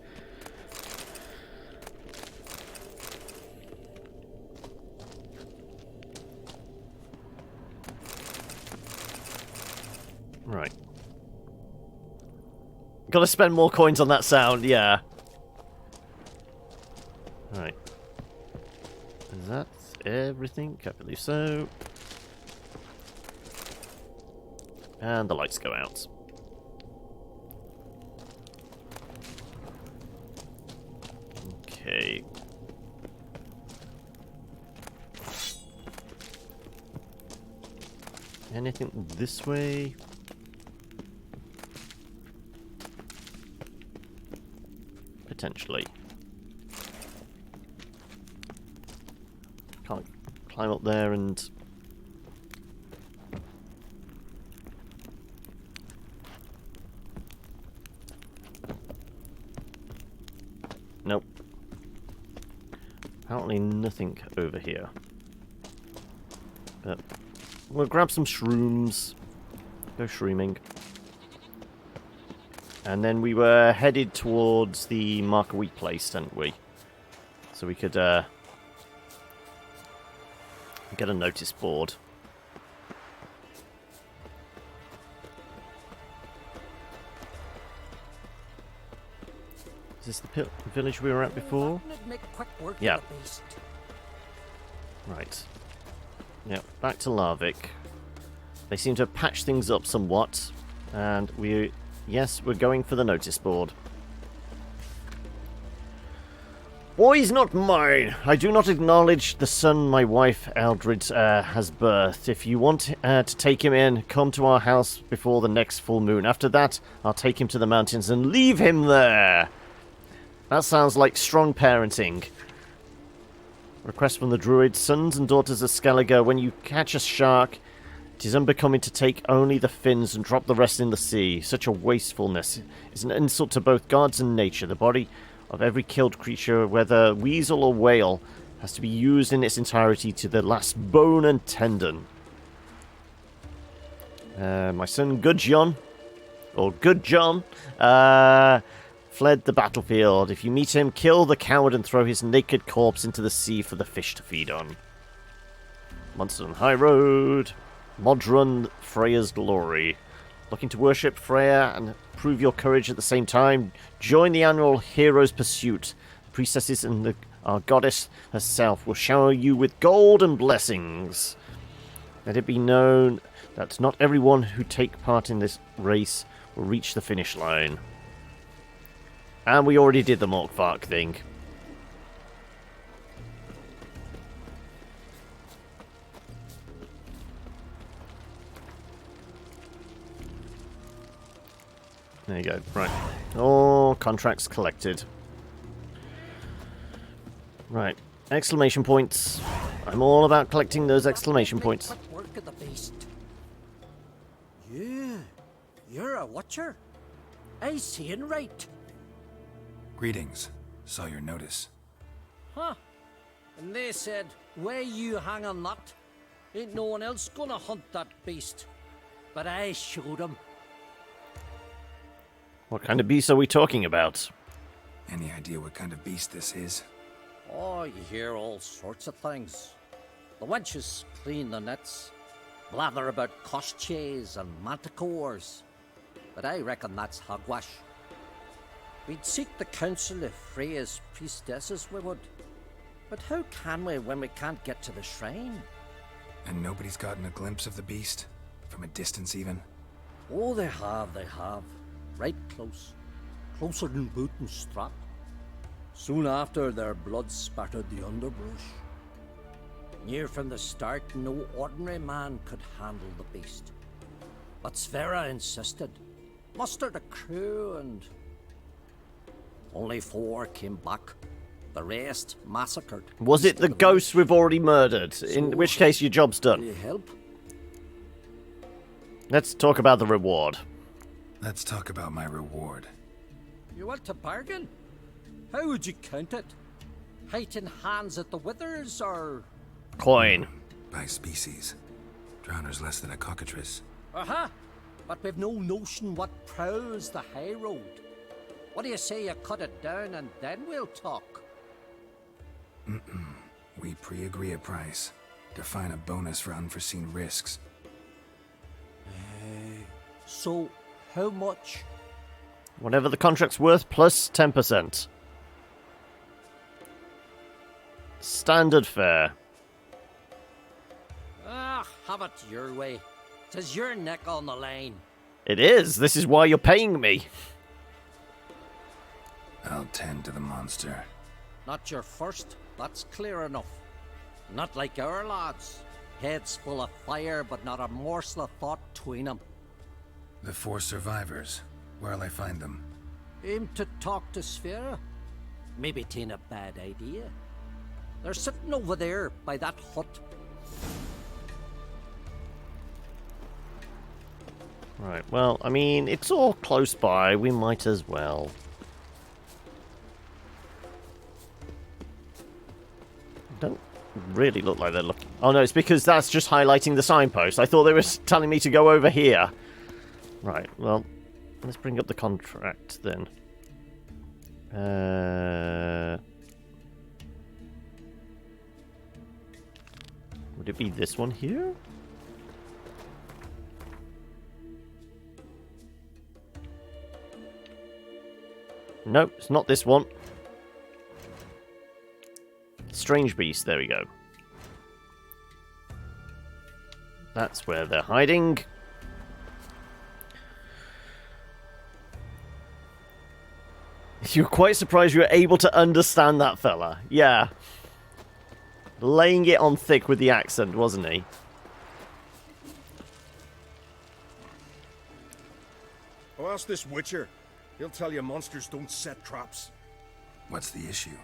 Right. Gotta spend more coins on that sound, yeah. Right. And that's everything, I believe so. And the lights go out. Okay. Anything this way? Potentially. Can't climb up there and... Nope. Apparently nothing over here. But we'll grab some shrooms. Go shrooming. And then we were headed towards the marker we placed, didn't we? So we could get a notice board. Is this the village we were at before? Yeah. Right. Yep, back to Larvik. They seem to have patched things up somewhat. And yes, we're going for the notice board. Boys not mine. I do not acknowledge the son my wife Eldred has birthed. If you want to take him in, come to our house before the next full moon. After that, I'll take him to the mountains and leave him there. That sounds like strong parenting. Request from the druid. Sons and daughters of Skellige, when you catch a shark, it is unbecoming to take only the fins and drop the rest in the sea. Such a wastefulness is an insult to both gods and nature. The body of every killed creature, whether weasel or whale, has to be used in its entirety to the last bone and tendon. My son Gudjon, or Good John, fled the battlefield. If you meet him, kill the coward and throw his naked corpse into the sea for the fish to feed on. Monster on High Road. Modron, Freya's glory. Looking to worship Freya and prove your courage at the same time? Join the annual Hero's Pursuit. The priestesses and our goddess herself will shower you with gold and blessings. Let it be known that not everyone who take part in this race will reach the finish line. And we already did the Morkvark thing. There you go. Right. All contracts collected. Right. Exclamation points. I'm all about collecting those exclamation points. Work of the beast. Yeah, you're a watcher. I seeing right. Greetings. Saw your notice. Huh. And they said, where you hang on that? Ain't no one else gonna hunt that beast. But I showed 'em. What kind of beast are we talking about? Any idea what kind of beast this is? Oh, you hear all sorts of things. The wenches clean the nets, blather about koshches and manticores. But I reckon that's hogwash. We'd seek the counsel of Freya's priestesses, we would. But how can we when we can't get to the shrine? And nobody's gotten a glimpse of the beast? From a distance even? Oh, they have. Right close. Closer than boot and strap. Soon after, their blood spattered the underbrush. Near from the start, no ordinary man could handle the beast. But Sverre insisted. Mustered a crew and... only 4 came back. The rest massacred. Was it the ghosts we've already murdered? In which case your job's done. Will you help? Let's talk about the reward. Let's talk about my reward. You want to bargain? How would you count it? Height in hands at the withers, or...? Coin. By species. Drowner's less than a cockatrice. Aha! But we've no notion what prowls the high road. What do you say you cut it down and then we'll talk? We pre-agree a price. Define a bonus for unforeseen risks. So, how much? Whatever the contract's worth, plus 10%. Standard fare. Ah, have it your way. 'Tis your neck on the line. It is. This is why you're paying me. I'll tend to the monster. Not your first, that's clear enough. Not like our lads. Heads full of fire, but not a morsel of thought between them. The 4 survivors. Where'll I find them? Aim to talk to Sverre. Maybe 'tain't a bad idea. They're sitting over there by that hut. Right, well, I mean, it's all close by. We might as well. Don't really look like they're looking... Oh, no, it's because that's just highlighting the signpost. I thought they were telling me to go over here. Right, well, let's bring up the contract then. Would it be this one here? Nope, it's not this one. Strange beast, there we go. That's where they're hiding. You were quite surprised you were able to understand that fella. Yeah. Laying it on thick with the accent, wasn't he? Oh, ask this Witcher. He'll tell you monsters don't set traps. What's the issue?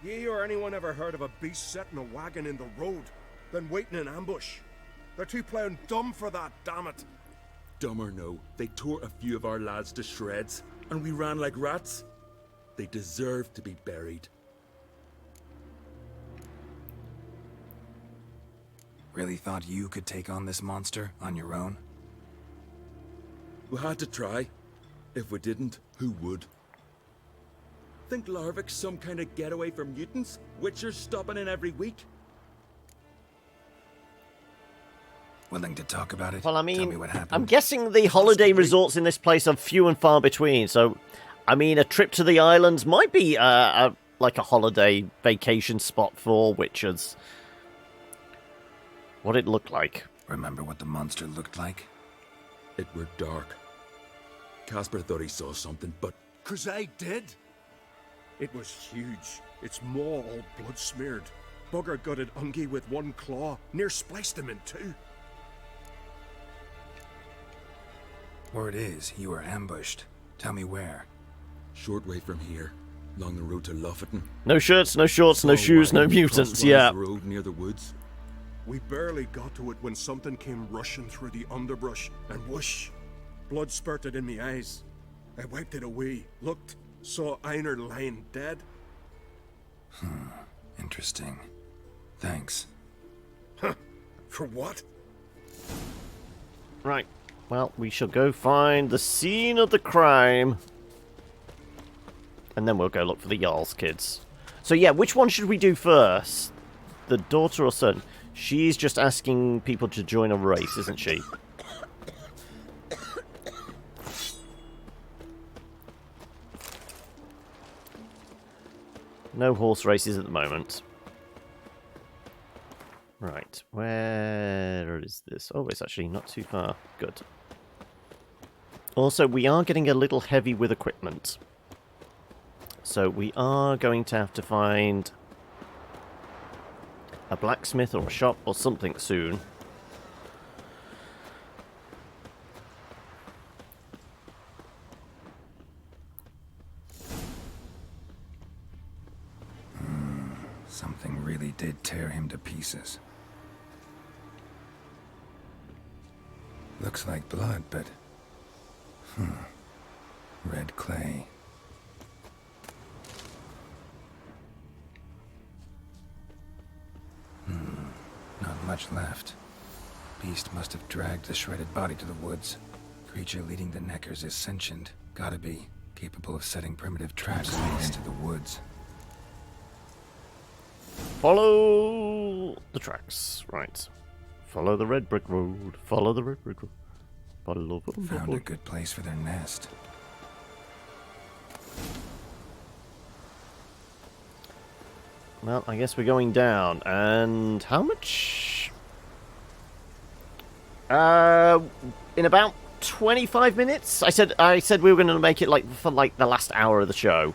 Ye or anyone ever heard of a beast setting a wagon in the road, then waiting in ambush? They're too plowing dumb for that, damn it. Dumb or no, they tore a few of our lads to shreds, and we ran like rats. They deserve to be buried. Really thought you could take on this monster on your own? We had to try. If we didn't, who would? Think Larvik's some kind of getaway for mutants? Witchers stopping in every week? Willing to talk about it? Well, I Tell me mean, what happened. I'm guessing the holiday resorts in this place are few and far between, so, I mean, a trip to the islands might be like a holiday vacation spot for witchers. What it looked like. Remember what the monster looked like? It were dark. Casper thought he saw something, but... 'Cause I did. It was huge. Its maw all blood smeared. Bugger gutted Ungi with one claw, near spliced him in 2. Word is, you were ambushed. Tell me where. Short way from here, along the road to Lofferton. No shirts, no shorts, no shoes, no mutants, yeah. Road near the woods. We barely got to it when something came rushing through the underbrush, and whoosh! Blood spurted in me eyes. I wiped it away, looked, saw Einar lying dead. Interesting. Thanks. Huh. For what? Right. Well, we shall go find the scene of the crime. And then we'll go look for the Jarl's kids. So yeah, which one should we do first? The daughter or son? She's just asking people to join a race, isn't she? No horse races at the moment. Right, where is this? Oh, it's actually not too far. Good. Also, we are getting a little heavy with equipment. So we are going to have to find a blacksmith or a shop or something soon. Something really did tear him to pieces. Looks like blood, but... red clay. Not much left. Beast must have dragged the shredded body to the woods. Creature leading the Neckers is sentient. Gotta be. Capable of setting primitive traps into the woods. Follow the tracks. Right. Follow the red brick road. Follow the red brick road. Found a good place for their nest. Well, I guess we're going down. And how much? In about 25 minutes. I said we were going to make it for the last hour of the show.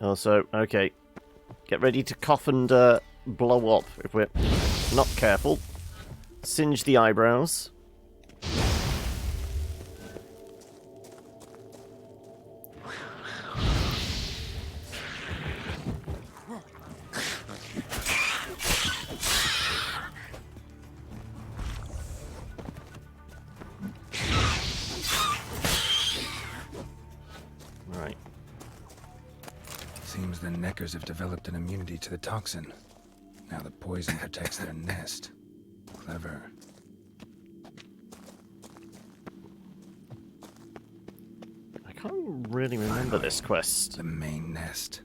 Also, okay, get ready to cough and blow up if we're not careful. Singe the eyebrows. Right. Seems the Neckers have developed an immunity to the toxin. Now the poison protects their nest. Clever. I can't really remember this quest. The main nest.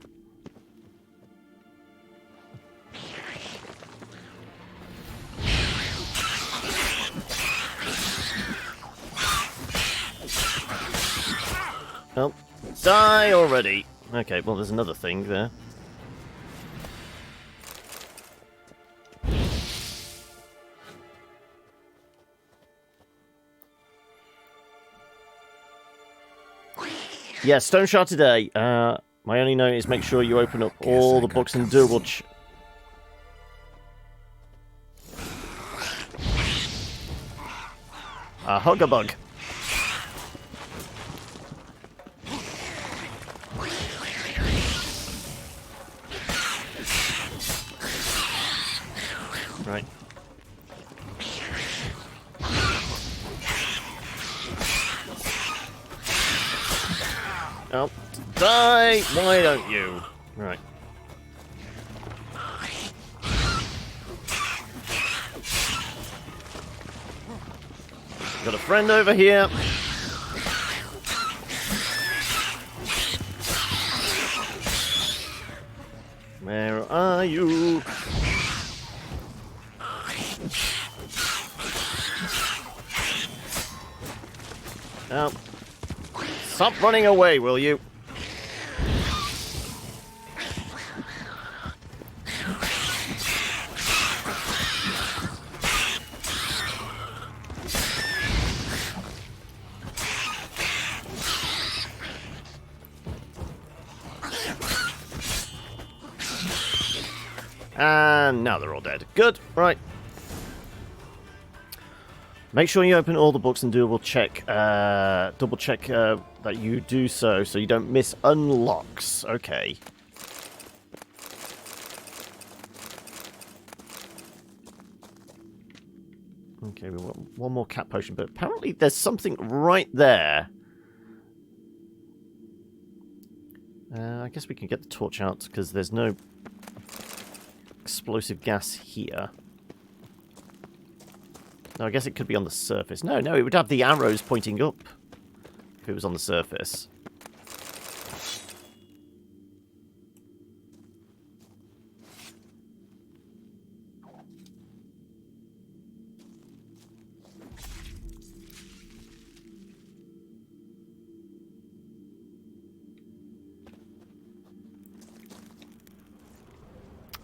Oh, die already. Okay, well, there's another thing there. Yeah, Stone Shard today. My only note is make sure you open up all the books and do a hug-a-bug. Right. Oh, die! Why don't you? Right. Got a friend over here. Where are you? Oh. Stop running away, will you? And now they're all dead. Good, right. Make sure you open all the books and double check that you do so you don't miss unlocks. Okay. Okay, we want one more cat potion, but apparently there's something right there. I guess we can get the torch out because there's no explosive gas here. No, I guess it could be on the surface. No, it would have the arrows pointing up if it was on the surface.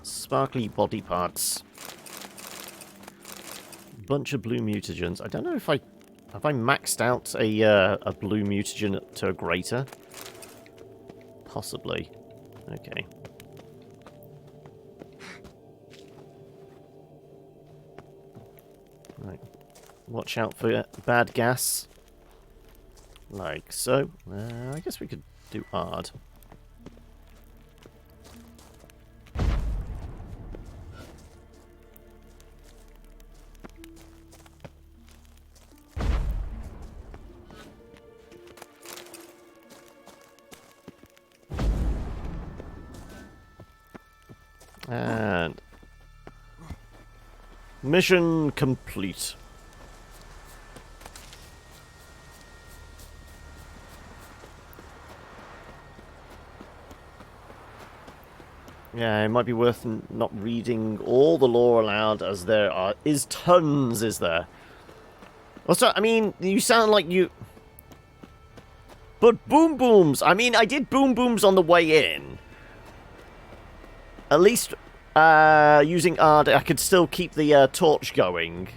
Sparkly body parts. Bunch of blue mutagens. I don't know if have I maxed out a blue mutagen to a greater? Possibly. Okay. Right. Watch out for bad gas. Like so. I guess we could do hard. And mission complete. Yeah, it might be worth not reading all the lore aloud, as there is tons, is there? Also, I mean, you sound like you... But boom booms! I mean, I did boom booms on the way in. At least, using Ard, I could still keep the torch going.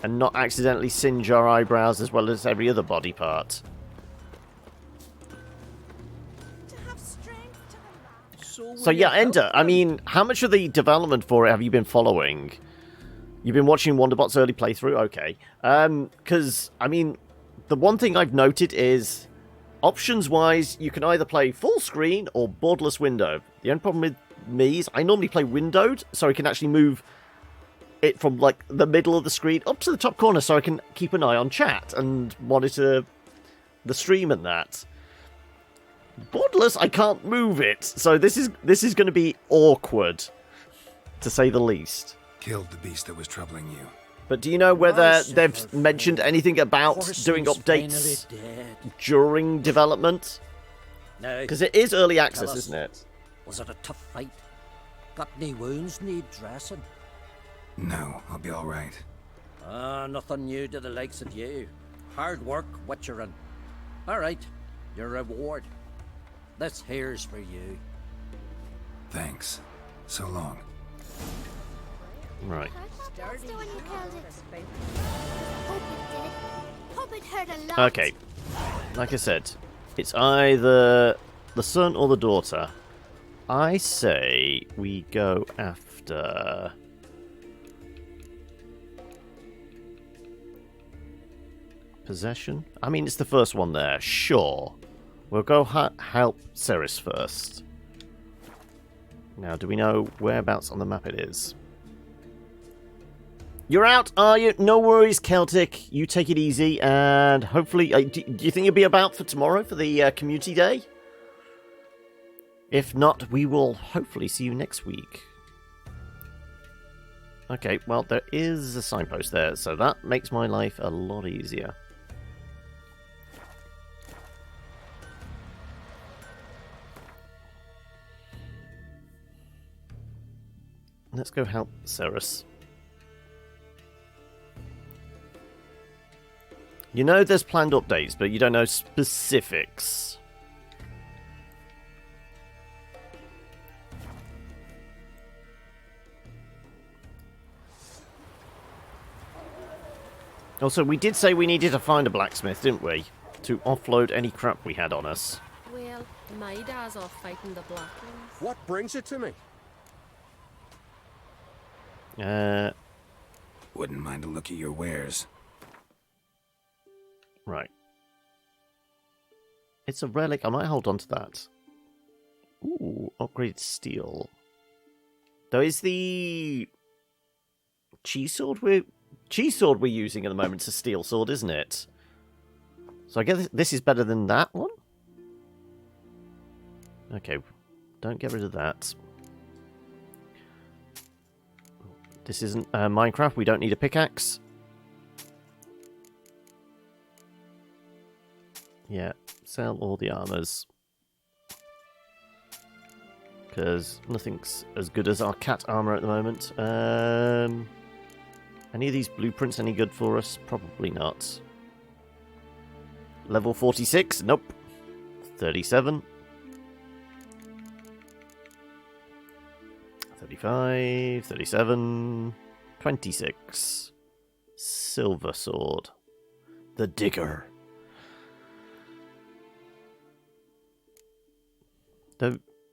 And not accidentally singe our eyebrows as well as every other body part. So yeah, Ender, I mean, how much of the development for it have you been following? You've been watching Wonderbot's early playthrough? Okay. Because, I mean, the one thing I've noted is... Options-wise, you can either play full screen or borderless window. The only problem with me is I normally play windowed, so I can actually move it from, like, the middle of the screen up to the top corner so I can keep an eye on chat and monitor the stream and that. Borderless, I can't move it, so this is going to be awkward, to say the least. Killed the beast that was troubling you. But do you know whether they've mentioned anything about doing updates during development? No. Because it is early access, isn't it? Was it a tough fight? Got any wounds need dressing? No, I'll be all right. Nothing new to the likes of you. Hard work, Witcherin. All right, your reward. This here's for you. Thanks. So long. Right. Okay. Like I said, it's either the son or the daughter. I say we go after... Possession? I mean, it's the first one there. Sure. We'll go help Ceres first. Now, do we know whereabouts on the map it is? You're out, are you? No worries, Celtic. You take it easy, and hopefully... do you think you'll be about for tomorrow, for the community day? If not, we will hopefully see you next week. Okay, well, there is a signpost there, so that makes my life a lot easier. Let's go help Ceres. You know there's planned updates, but you don't know specifics. Also, we did say we needed to find a blacksmith, didn't we? To offload any crap we had on us. Well, my dad's off fighting the Black Ones. What brings it to me? Wouldn't mind a look at your wares. Right. It's a relic. I might hold on to that. Ooh, upgraded steel. Though is the cheese sword we're using at the moment. It's a steel sword, isn't it? So I guess this is better than that one. Okay, don't get rid of that. This isn't Minecraft. We don't need a pickaxe. Yeah, sell all the armors. Because nothing's as good as our cat armor at the moment. Any of these blueprints any good for us? Probably not. Level 46? Nope. 37. 35, 37, 26. Silver sword. The Digger.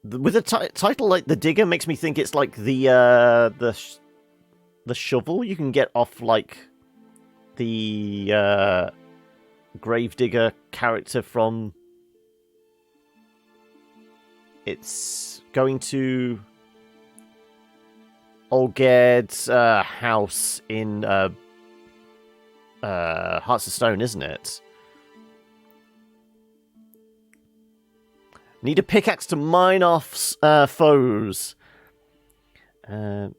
With a title like The Digger makes me think it's like the shovel you can get off like the Gravedigger character from... It's going to Olgerd's house in Hearts of Stone, isn't it? Need a pickaxe to mine off foes. Like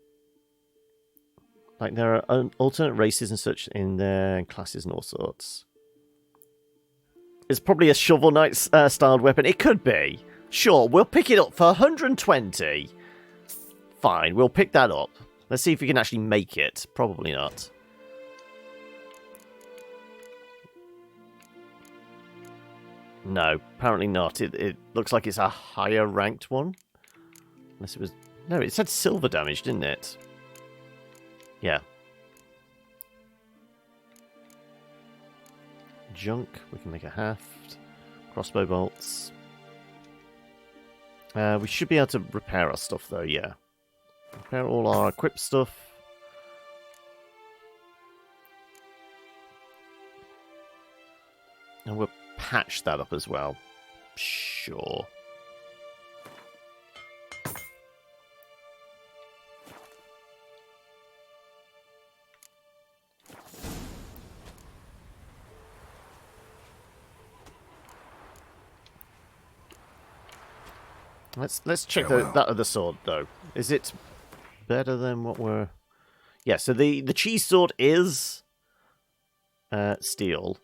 there are alternate races and such in there, classes and all sorts. It's probably a Shovel Knight styled weapon. It could be. Sure, we'll pick it up for 120. Fine, we'll pick that up. Let's see if we can actually make it. Probably not. No, apparently not. It looks like it's a higher ranked one. Unless it was... No, it said silver damage, didn't it? Yeah. Junk. We can make a haft. Crossbow bolts. We should be able to repair our stuff, though, yeah. Repair all our equipped stuff. And we'll patch that up as well. Sure. Let's check that other sword though. Is it better than what we're... Yeah, so the cheese sword is steel.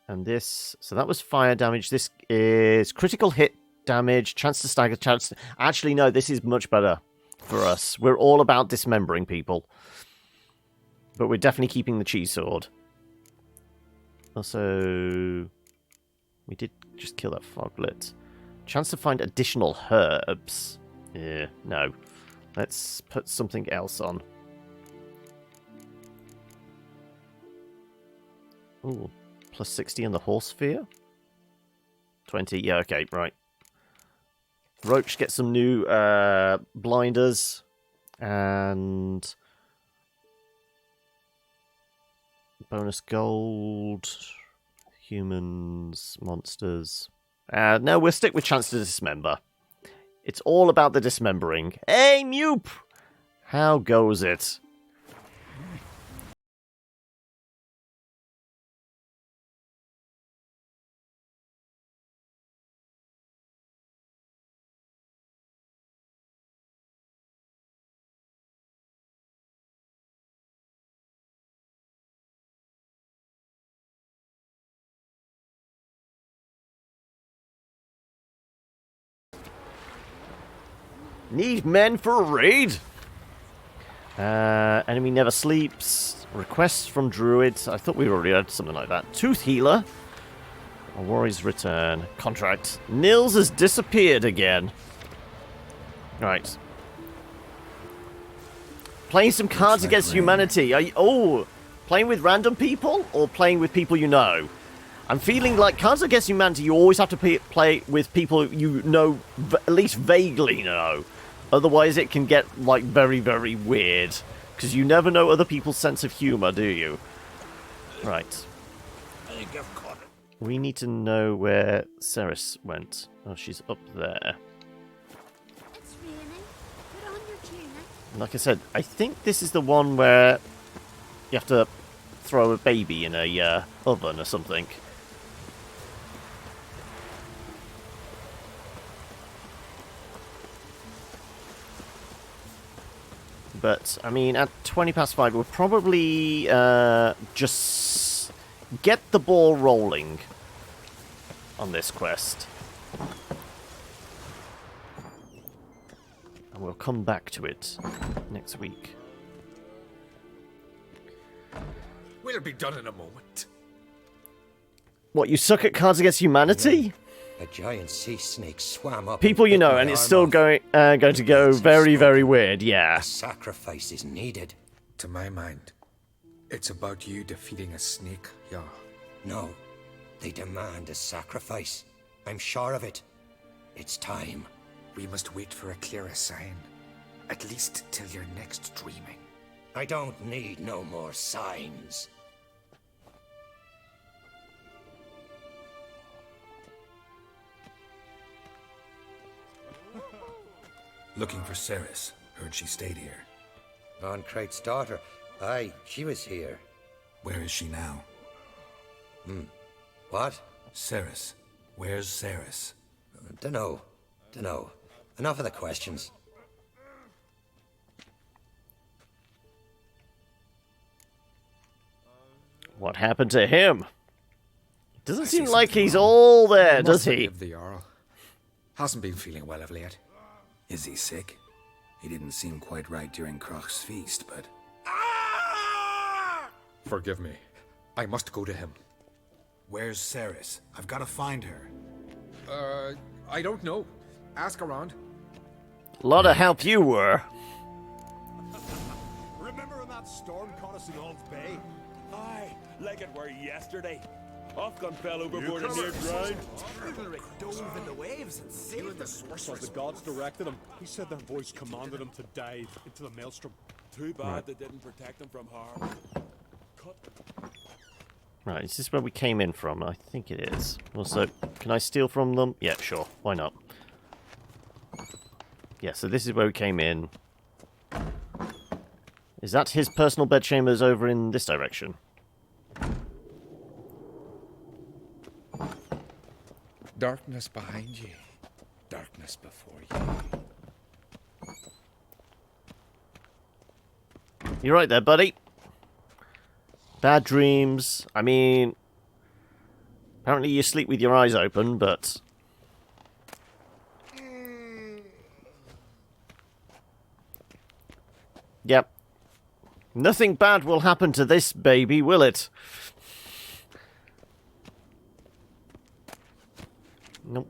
And this... So that was fire damage. This is critical hit damage, chance to stagger, chance to... Actually, no, this is much better for us. We're all about dismembering people. But we're definitely keeping the cheese sword. Also... We did just kill that foglet. Chance to find additional herbs. Yeah, no. Let's put something else on. Ooh, plus 60 on the horse sphere? 20, yeah, okay, right. Roach gets some new blinders. And... bonus gold. Humans, monsters... no, we'll stick with chance to dismember. It's all about the dismembering. Hey, Mupe! How goes it? Need men for a raid. Enemy never sleeps. Requests from druids. I thought we already had something like that. Tooth healer. A warrior's return. Contract. Nils has disappeared again. Right. Playing some Cards Against Humanity. Are you, playing with random people or playing with people you know? I'm feeling like Cards Against Humanity, you always have to play with people you know, at least vaguely know. Otherwise it can get, like, very, very weird. Because you never know other people's sense of humour, do you? Right. I think I've caught it. We need to know where Ceres went. Oh, she's up there. It's raining. Put on your tunic. Like I said, I think this is the one where you have to throw a baby in a oven or something. But, I mean, at 20 past 5, we'll probably just get the ball rolling on this quest. And we'll come back to it next week. We'll be done in a moment. What, you suck at Cards Against Humanity? A giant sea snake swam up. People you know, and it's still going to go very, very weird, yeah. A sacrifice is needed. To my mind, it's about you defeating a snake, yeah. No, they demand a sacrifice. I'm sure of it. It's time. We must wait for a clearer sign. At least till your next dreaming. I don't need no more signs. Looking for Ceres. Heard she stayed here. Von Krait's daughter. Aye, she was here. Where is she now? What? Ceres. Where's Ceres? Dunno. Enough of the questions. What happened to him? Doesn't seem like he's all there, does he? The Jarl hasn't been feeling well of late. Is he sick? He didn't seem quite right during Kroch's feast, but... Forgive me. I must go to him. Where's Ceres? I've got to find her. I don't know. Ask around. A lot of help you were. Remember when that storm caught us in Old Bay? Aye, like it were yesterday. Ofcom fell overboard and near drowned. Dove in the waves and saved the sorceress. The gods directed him. He said their voice commanded him to dive into the maelstrom. Too bad they didn't protect him from harm. Right, is this where we came in from? I think it is. Also, can I steal from them? Yeah, sure. Why not? Yeah, so this is where we came in. Is that his personal bedchambers over in this direction? Darkness behind you. Darkness before you. You're right there, buddy. Bad dreams. I mean, apparently you sleep with your eyes open, but... Yep. Nothing bad will happen to this baby, will it? Nope.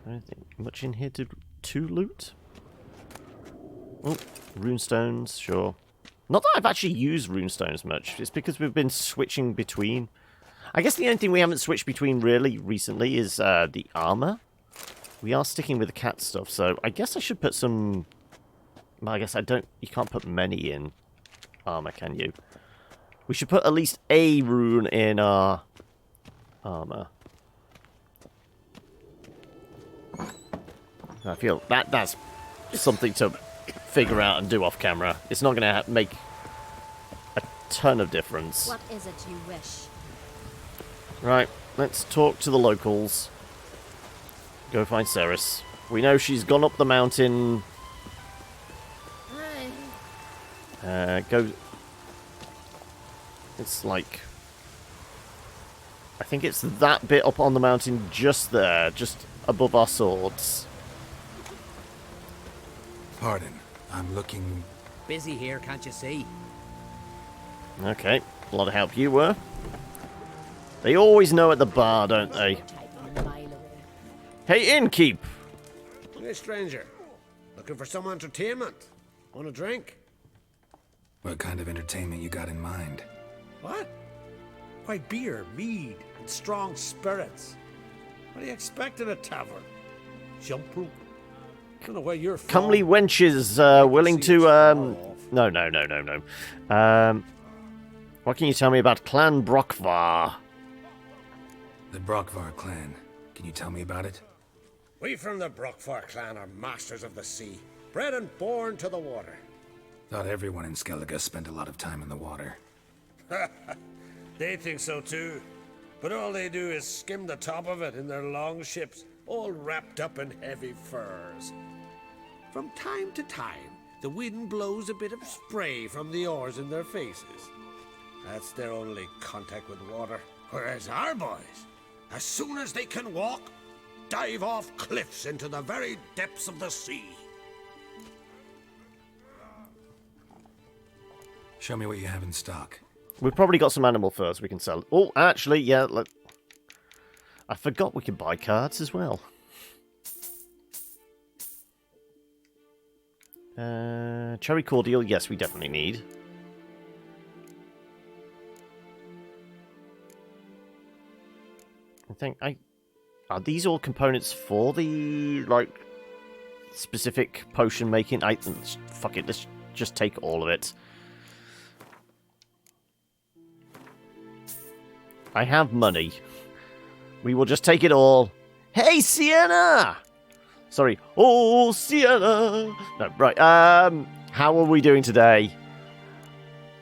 Anything much in here to loot? Oh, runestones, sure. Not that I've actually used runestones much. It's because we've been switching between. I guess the only thing we haven't switched between really recently is the armor. We are sticking with the cat stuff, so I guess I should put some... Well, I guess I don't... You can't put many in armor, can you? We should put at least a rune in our armor. I feel that's something to figure out and do off camera. It's not going to make a ton of difference. What is it you wish? Right, let's talk to the locals. Go find Ceres. We know she's gone up the mountain. Go... It's like... I think it's that bit up on the mountain just there, just above our swords. Pardon, I'm looking... Busy here, can't you see? Okay, a lot of help you were. They always know at the bar, don't they? Hey, innkeep! Hey, stranger. Looking for some entertainment? Want a drink? What kind of entertainment you got in mind? What? Why, beer, mead, and strong spirits. What do you expect in a tavern? Jump rope? I don't know where you're from. Comely wenches willing to... No. What can you tell me about Clan Brockvar? The Brockvar clan. Can you tell me about it? We from the Brockvar clan are masters of the sea. bred and born to the water. Thought everyone in Skellige spent a lot of time in the water. They think so too. But all they do is skim the top of it in their long ships, all wrapped up in heavy furs. From time to time, the wind blows a bit of spray from the oars in their faces. That's their only contact with water. Whereas our boys, as soon as they can walk, dive off cliffs into the very depths of the sea. Show me what you have in stock. We've probably got some animal furs we can sell. Oh, actually, yeah, look. I forgot we could buy cards as well. Cherry cordial, yes, we definitely need. I think are these all components for the like specific potion making? Fuck it, let's just take all of it. I have money. We will just take it all. Hey, Sienna! Sorry. Oh, Sienna! No, right. How are we doing today?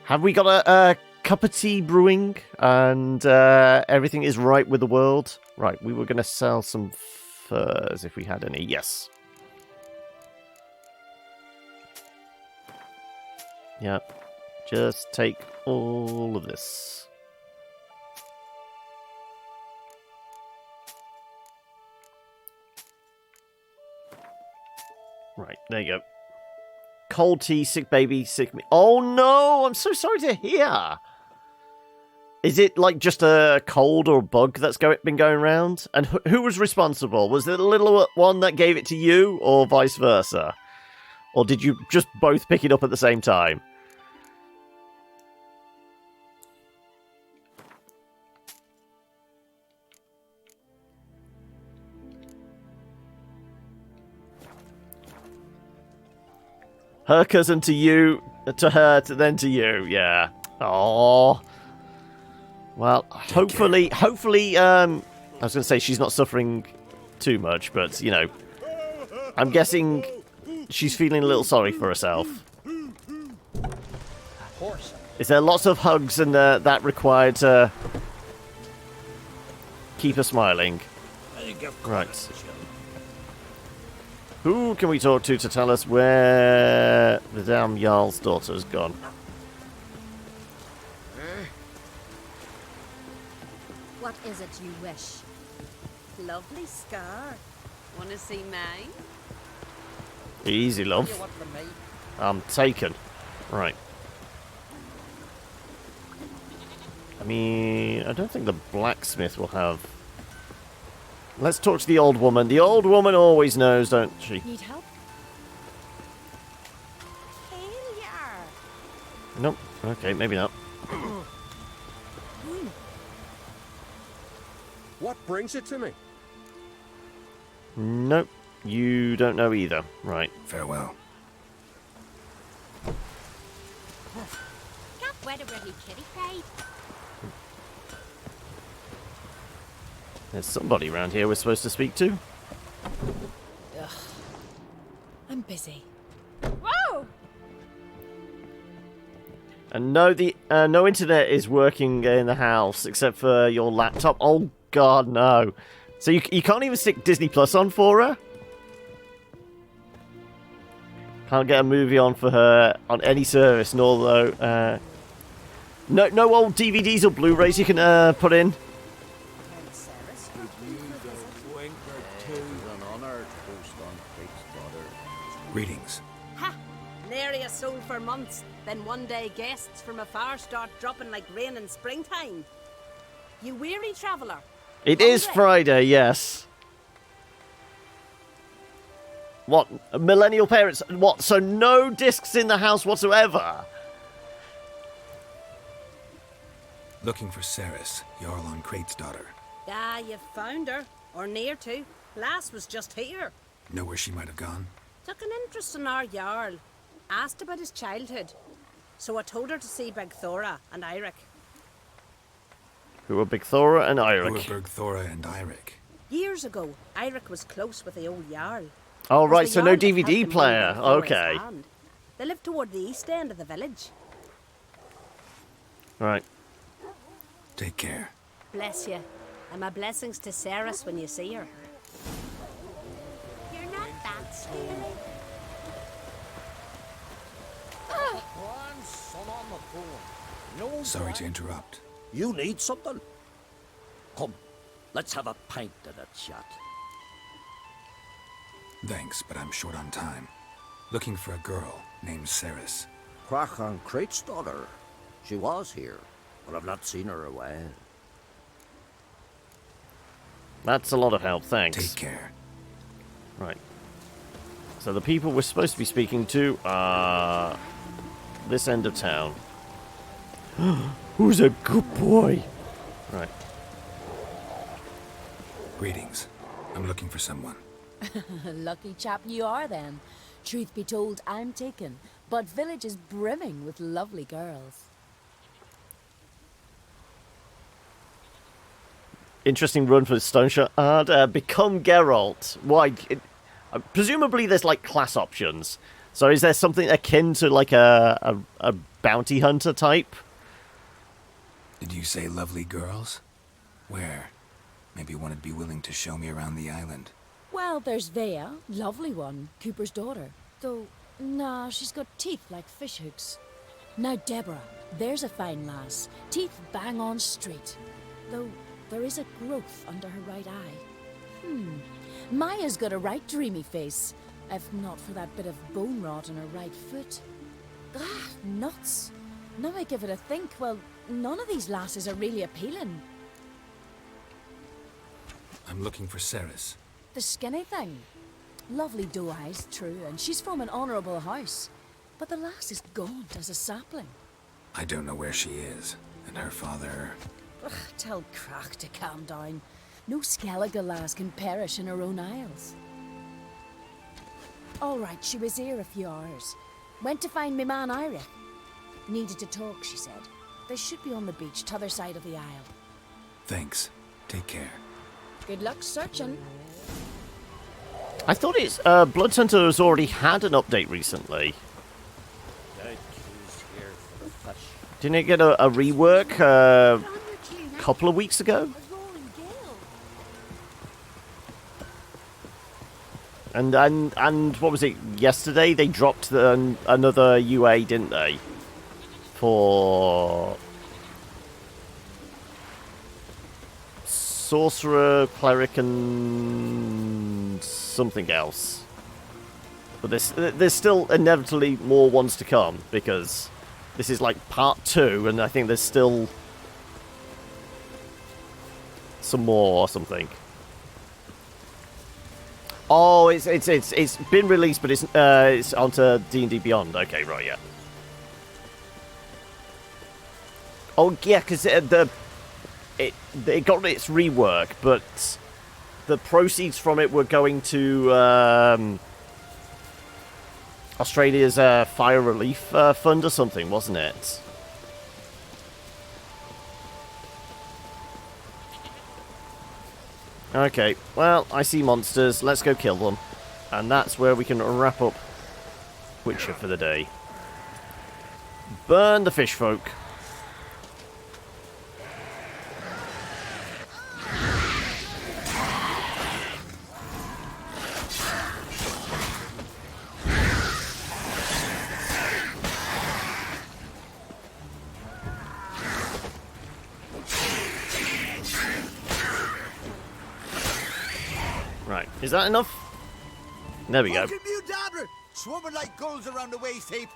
Have we got a cup of tea brewing? And everything is right with the world? Right, we were going to sell some furs if we had any. Yes. Yep. Just take all of this. Right, there you go. Cold tea, sick baby, sick me. Oh no, I'm so sorry to hear. Is it like just a cold or bug that's been going around? And who was responsible? Was it the little one that gave it to you or vice versa? Or did you just both pick it up at the same time? Her cousin to you, to her, then to you. Yeah. Oh. Well, hopefully, I was going to say she's not suffering too much, but, you know, I'm guessing she's feeling a little sorry for herself. Is there lots of hugs and that required to keep her smiling? Right. Who can we talk to tell us where the damn Jarl's daughter's gone? What is it you wish? Lovely scar. Want to see mine? Easy, love. I'm taken. Right. I mean, I don't think the blacksmith will have... Let's talk to the old woman. The old woman always knows, don't she? Need help? Failure. Nope. Okay, maybe not. What brings it to me? Nope. You don't know either. Right. Farewell. Can't wait a really kitty cried. There's somebody around here we're supposed to speak to. Ugh. I'm busy. Whoa! And no internet is working in the house except for your laptop. Oh God, no! So you can't even stick Disney Plus on for her. Can't get a movie on for her on any service, nor though no old DVDs or Blu-rays you can put in. Greetings. Ha! Nary a soul for months. Then one day guests from afar start dropping like rain in springtime. You weary traveller. It is Friday, yes. What? Millennial parents? What? So no discs in the house whatsoever? Looking for Ceres, Jarl on Crate's daughter. Ah, you've found her. Or near to. Lass was just here. Know where she might have gone? Took an interest in our Jarl. Asked about his childhood. So I told her to see Big Thora and Eirik. Who are Big Thora and Eirik? Who are Big Thora and Eirik? Years ago, Eirik was close with the old Jarl. Oh, Was right, the so no yarn that helped DVD him hold player. them for his Okay. hand. They live toward the east end of the village. Right. Take care. Bless you. And my blessings to Ceres when you see her. You're not that scary. Sorry to interrupt. You need something? Come, let's have a pint and a chat. Thanks, but I'm short on time. Looking for a girl named Ceres. Crachan Crate's daughter. She was here, but I've not seen her a while. That's a lot of help, thanks. Take care. Right. So the people we're supposed to be speaking to are this end of town. Who's a good boy? Right. Greetings. I'm looking for someone. Lucky chap you are then. Truth be told, I'm taken, but village is brimming with lovely girls. Interesting run for the stone shard. Become Geralt. Why? Presumably there's like class options. So is there something akin to like a bounty hunter type? Did you say lovely girls? Where? Maybe one would be willing to show me around the island. Well, there's Vea, lovely one, Cooper's daughter. Though, nah, she's got teeth like fishhooks. Now Deborah, there's a fine lass, teeth bang on straight. Though there is a growth under her right eye. Maya's got a right dreamy face, if not for that bit of bone rot in her right foot. Ah, nuts. Now I give it a think, well, none of these lasses are really appealing. I'm looking for Ceres. The skinny thing. Lovely doe eyes, true, and she's from an honourable house. But the lass is gaunt as a sapling. I don't know where she is, and her father... Ugh, tell Crack to calm down. No Skellige lass can perish in her own isles. All right, she was here a few hours. Went to find me man Ira. Needed to talk, she said. They should be on the beach, t'other side of the isle. Thanks. Take care. Good luck searching. I thought it's Blood Hunter has already had an update recently. Didn't it get a rework a couple of weeks ago? And what was it? Yesterday they dropped another UA, didn't they? For Sorcerer, Cleric, and something else. But there's still inevitably more ones to come, because this is like part 2, and I think there's still some more or something. Oh, it's been released, but it's onto D&D Beyond. Okay, right, yeah. Oh yeah, because it got its rework, but the proceeds from it were going to Australia's fire relief fund or something, wasn't it? Okay, well, I see monsters. Let's go kill them. And that's where we can wrap up Witcher for the day. Burn the fish folk. Right, is that enough? There we go. Swimming like gulls around the waist heap.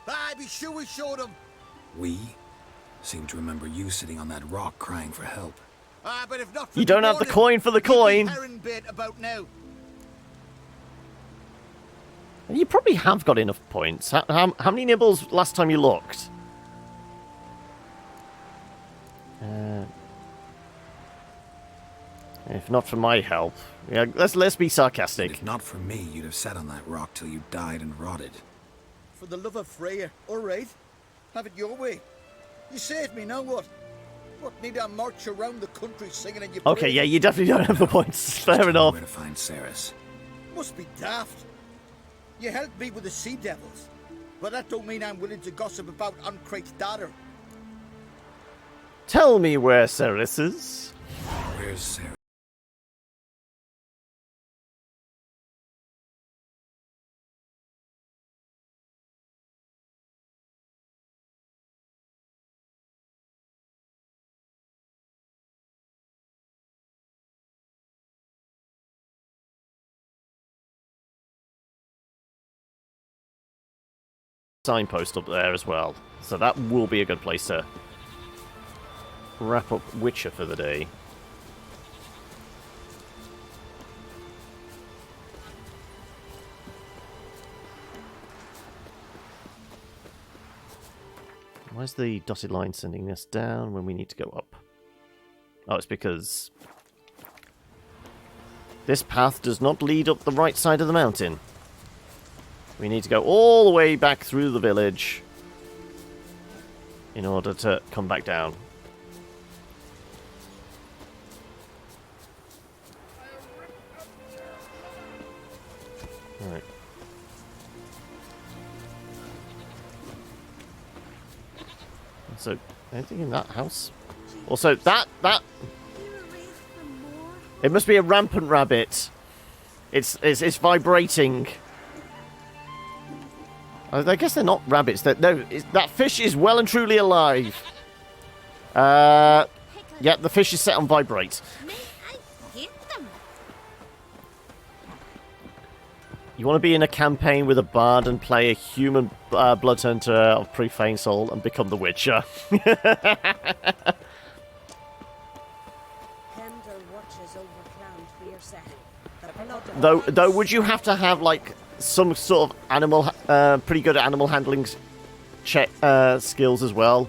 I be sure we showed them. We seem to remember you sitting on that rock crying for help. But if not for You don't have the coin for the coin. About now. You probably have got enough points. How many nibbles last time you looked? If not for my help. Yeah, let's be sarcastic. If not for me, you'd have sat on that rock till you died and rotted. For the love of Freya, all right. Have it your way. You saved me, now what? What, need I march around the country singing in your Okay, yeah, you definitely don't have the points. Fair enough. Where to find Ceres. Must be daft. You helped me with the sea devils, but that don't mean I'm willing to gossip about Uncrate's daughter. Tell me where Ceres is. Where's Sarah? Signpost up there as well, so that will be a good place to wrap up Witcher for the day. Why is the dotted line sending us down when we need to go up? Oh, it's because this path does not lead up the right side of the mountain. We need to go all the way back through the village in order to come back down. Alright. So, anything in that house? Also, that... It must be a rampant rabbit. It's vibrating. I guess they're not rabbits. No, that fish is well and truly alive. Yeah, the fish is set on vibrate. You want to be in a campaign with a bard and play a human blood hunter of profane soul and become the Witcher. Though, would you have to have like some sort of animal, pretty good animal handling check skills as well,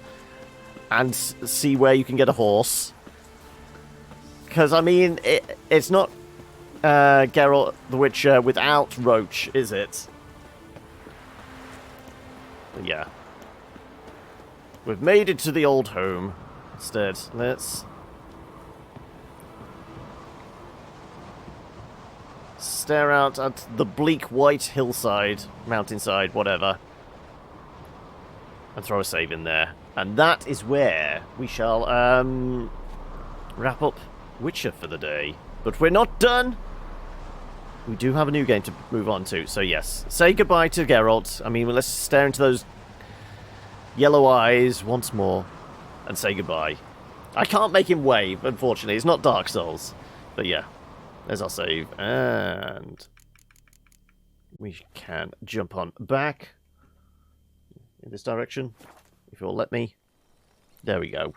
and see where you can get a horse? Because I mean, it's not Geralt the Witcher without Roach, is it? But yeah, we've made it to the old home. Instead, let's stare out at the bleak white hillside, mountainside, whatever, and throw a save in there. And that is where we shall wrap up Witcher for the day. But we're not done. We do have a new game to move on to, so yes. Say goodbye to Geralt. I mean, let's stare into those yellow eyes once more and say goodbye. I can't make him wave, unfortunately. It's not Dark Souls. But yeah. There's our save, and we can jump on back in this direction, if you'll let me. There we go.